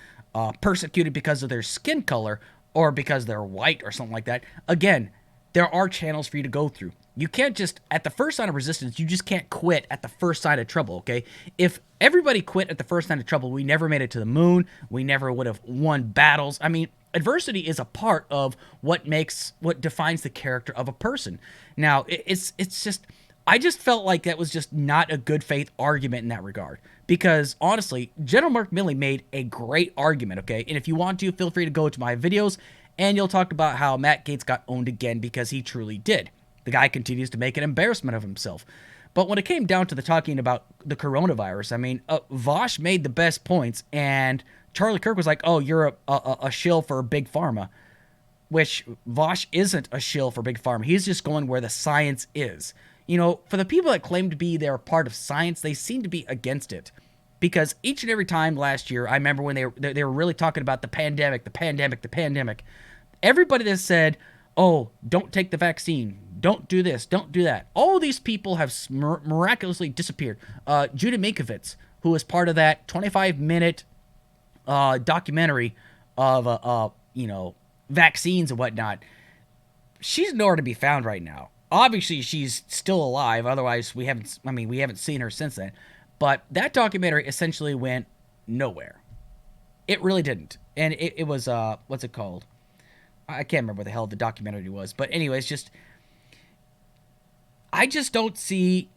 persecuted because of their skin color or because they're white or something like that? Again, there are channels for you to go through. You can't just, at the first sign of resistance, you just can't quit at the first sign of trouble, okay? If everybody quit at the first sign of trouble, we never made it to the moon, we never would have won battles. I mean, adversity is a part of what defines the character of a person. Now, it's just, I just felt like that was just not a good faith argument in that regard. Because, honestly, General Mark Milley made a great argument, okay? And if you want to, feel free to go to my videos, and you'll talk about how Matt Gaetz got owned again, because he truly did. The guy continues to make an embarrassment of himself. But when it came down to the talking about the coronavirus, I mean, Vaush made the best points, and Charlie Kirk was like, oh, you're a shill for Big Pharma, which Vaush isn't a shill for Big Pharma. He's just going where the science is. You know, for the people that claim to be they're part of science, they seem to be against it. Because each and every time last year, I remember when they were really talking about the pandemic, everybody that said, oh, don't take the vaccine, don't do this, don't do that. All these people have miraculously disappeared. Judah Minkovitz, who was part of that 25-minute documentary of, vaccines and whatnot, she's nowhere to be found right now. Obviously, she's still alive. Otherwise, we haven't seen her since then. But that documentary essentially went nowhere. It really didn't. And it was, what's it called? I can't remember what the hell the documentary was. But anyways, I just don't see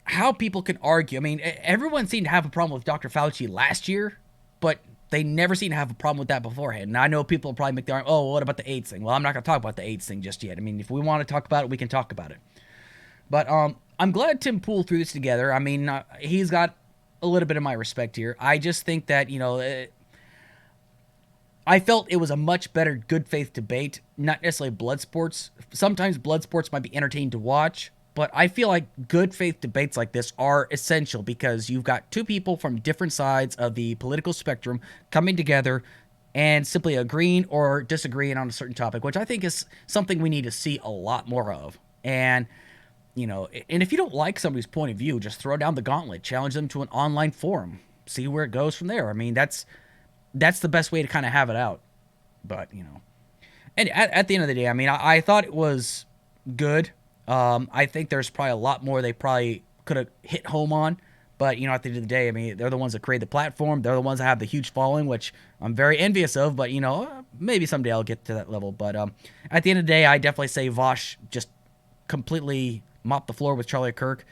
how people can argue. I mean, everyone seemed to have a problem with Dr. Fauci last year, but they never seemed to have a problem with that beforehand. And I know people will probably make the argument, oh, what about the AIDS thing? Well, I'm not going to talk about the AIDS thing just yet. I mean, if we want to talk about it, we can talk about it. But I'm glad Tim Poole threw this together. I mean, he's got a little bit of my respect here. I just think that, I felt it was a much better good faith debate, not necessarily blood sports. Sometimes blood sports might be entertaining to watch, but I feel like good faith debates like this are essential because you've got two people from different sides of the political spectrum coming together and simply agreeing or disagreeing on a certain topic, which I think is something we need to see a lot more of. And, and if you don't like somebody's point of view, just throw down the gauntlet, challenge them to an online forum, see where it goes from there. I mean, that's the best way to kind of have it out. But, and at the end of the day, I mean, I thought it was good. I think there's probably a lot more they probably could have hit home on. But, at the end of the day, I mean, they're the ones that create the platform. They're the ones that have the huge following, which I'm very envious of. But, maybe someday I'll get to that level. But at the end of the day, I definitely say Vaush just completely mopped the floor with Charlie Kirk.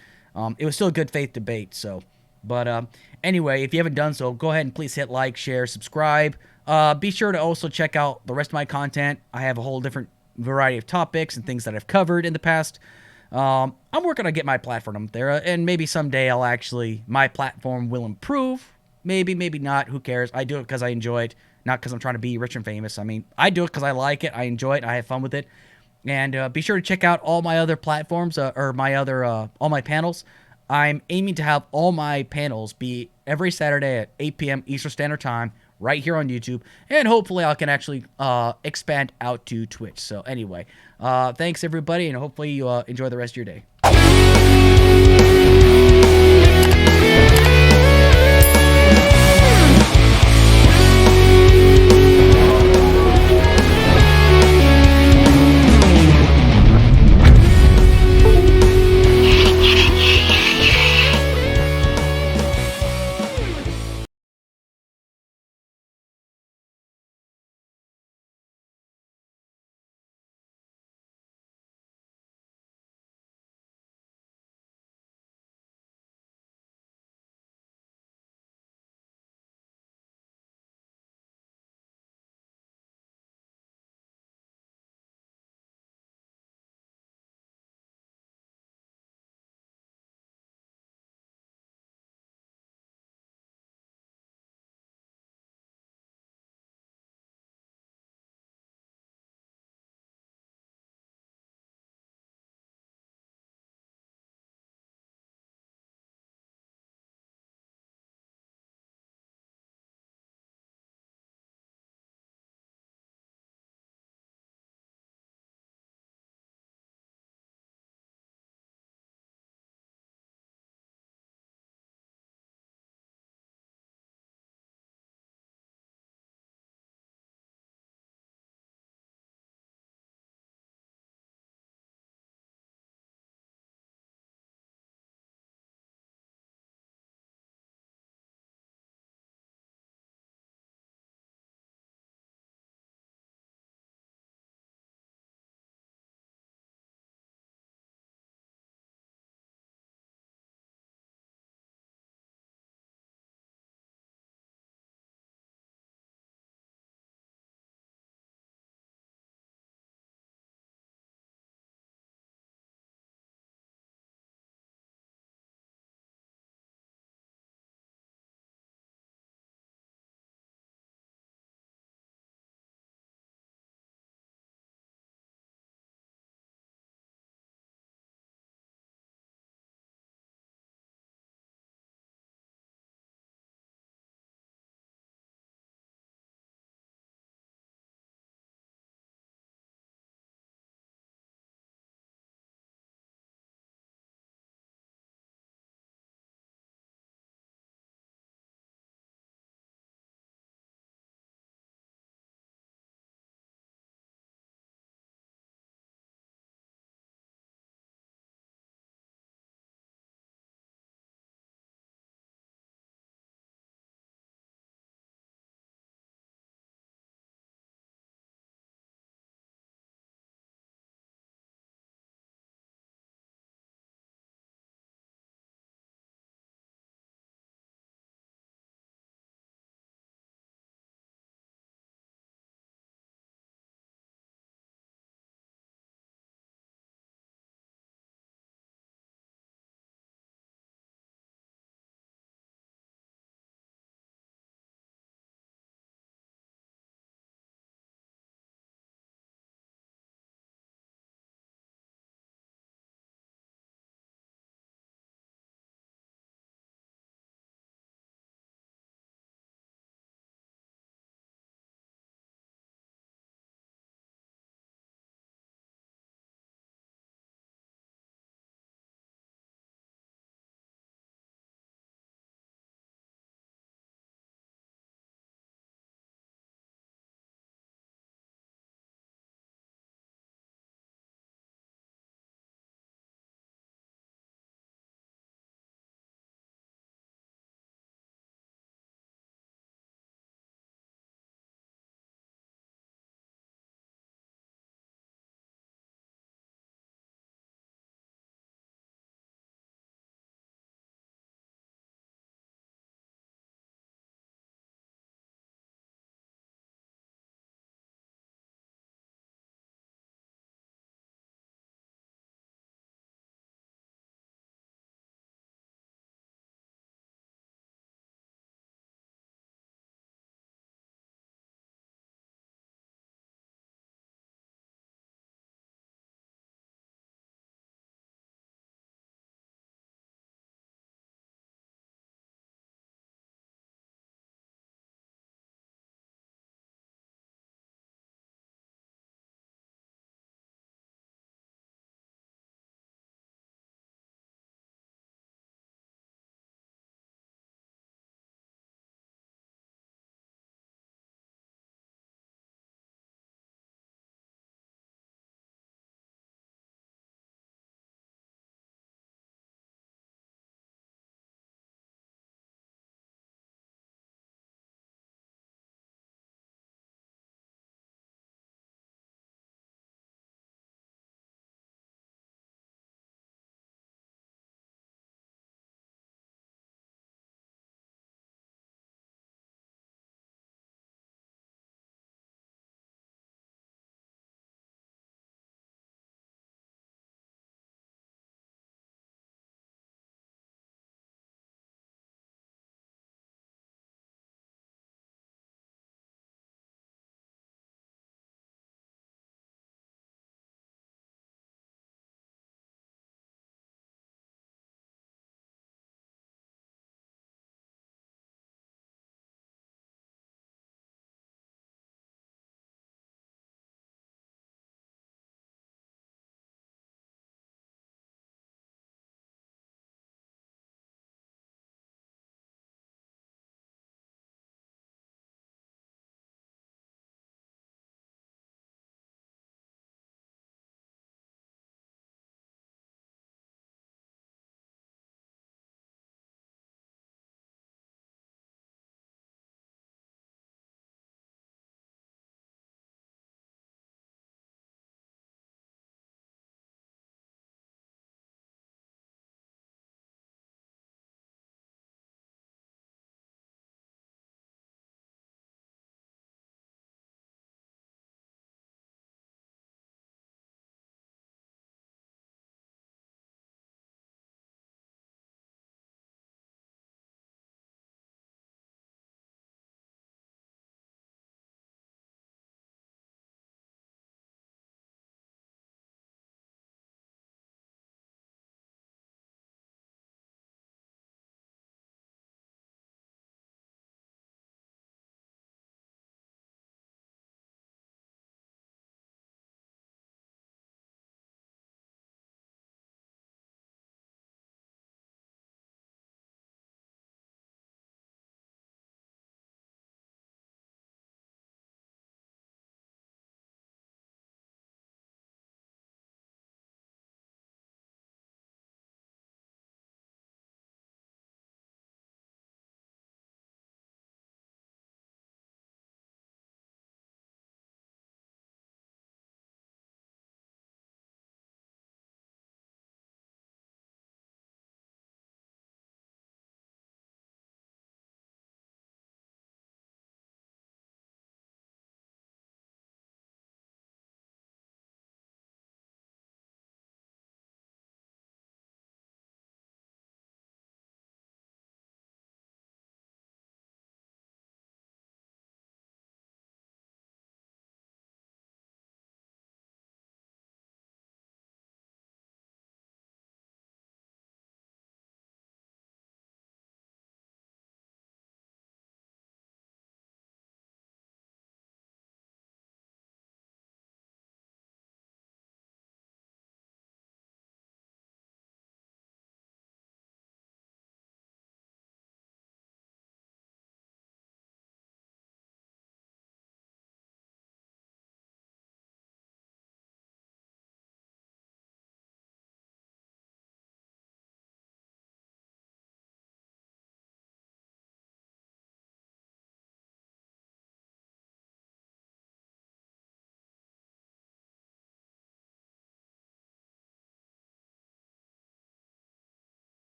It was still a good faith debate. So, but anyway, if you haven't done so, go ahead and please hit like, share, subscribe. Be sure to also check out the rest of my content. I have a whole different variety of topics and things that I've covered in the past. I'm working on getting my platform up there, and maybe someday my platform will improve. Maybe not. Who cares? I do it because I enjoy it, not because I'm trying to be rich and famous. I mean, I do it because I like it. I enjoy it. I have fun with it. And be sure to check out all my other platforms or all my panels. I'm aiming to have all my panels be every Saturday at 8 p.m. Eastern Standard Time right here on YouTube, and hopefully I can actually expand out to Twitch. So anyway, thanks everybody, and hopefully you enjoy the rest of your day.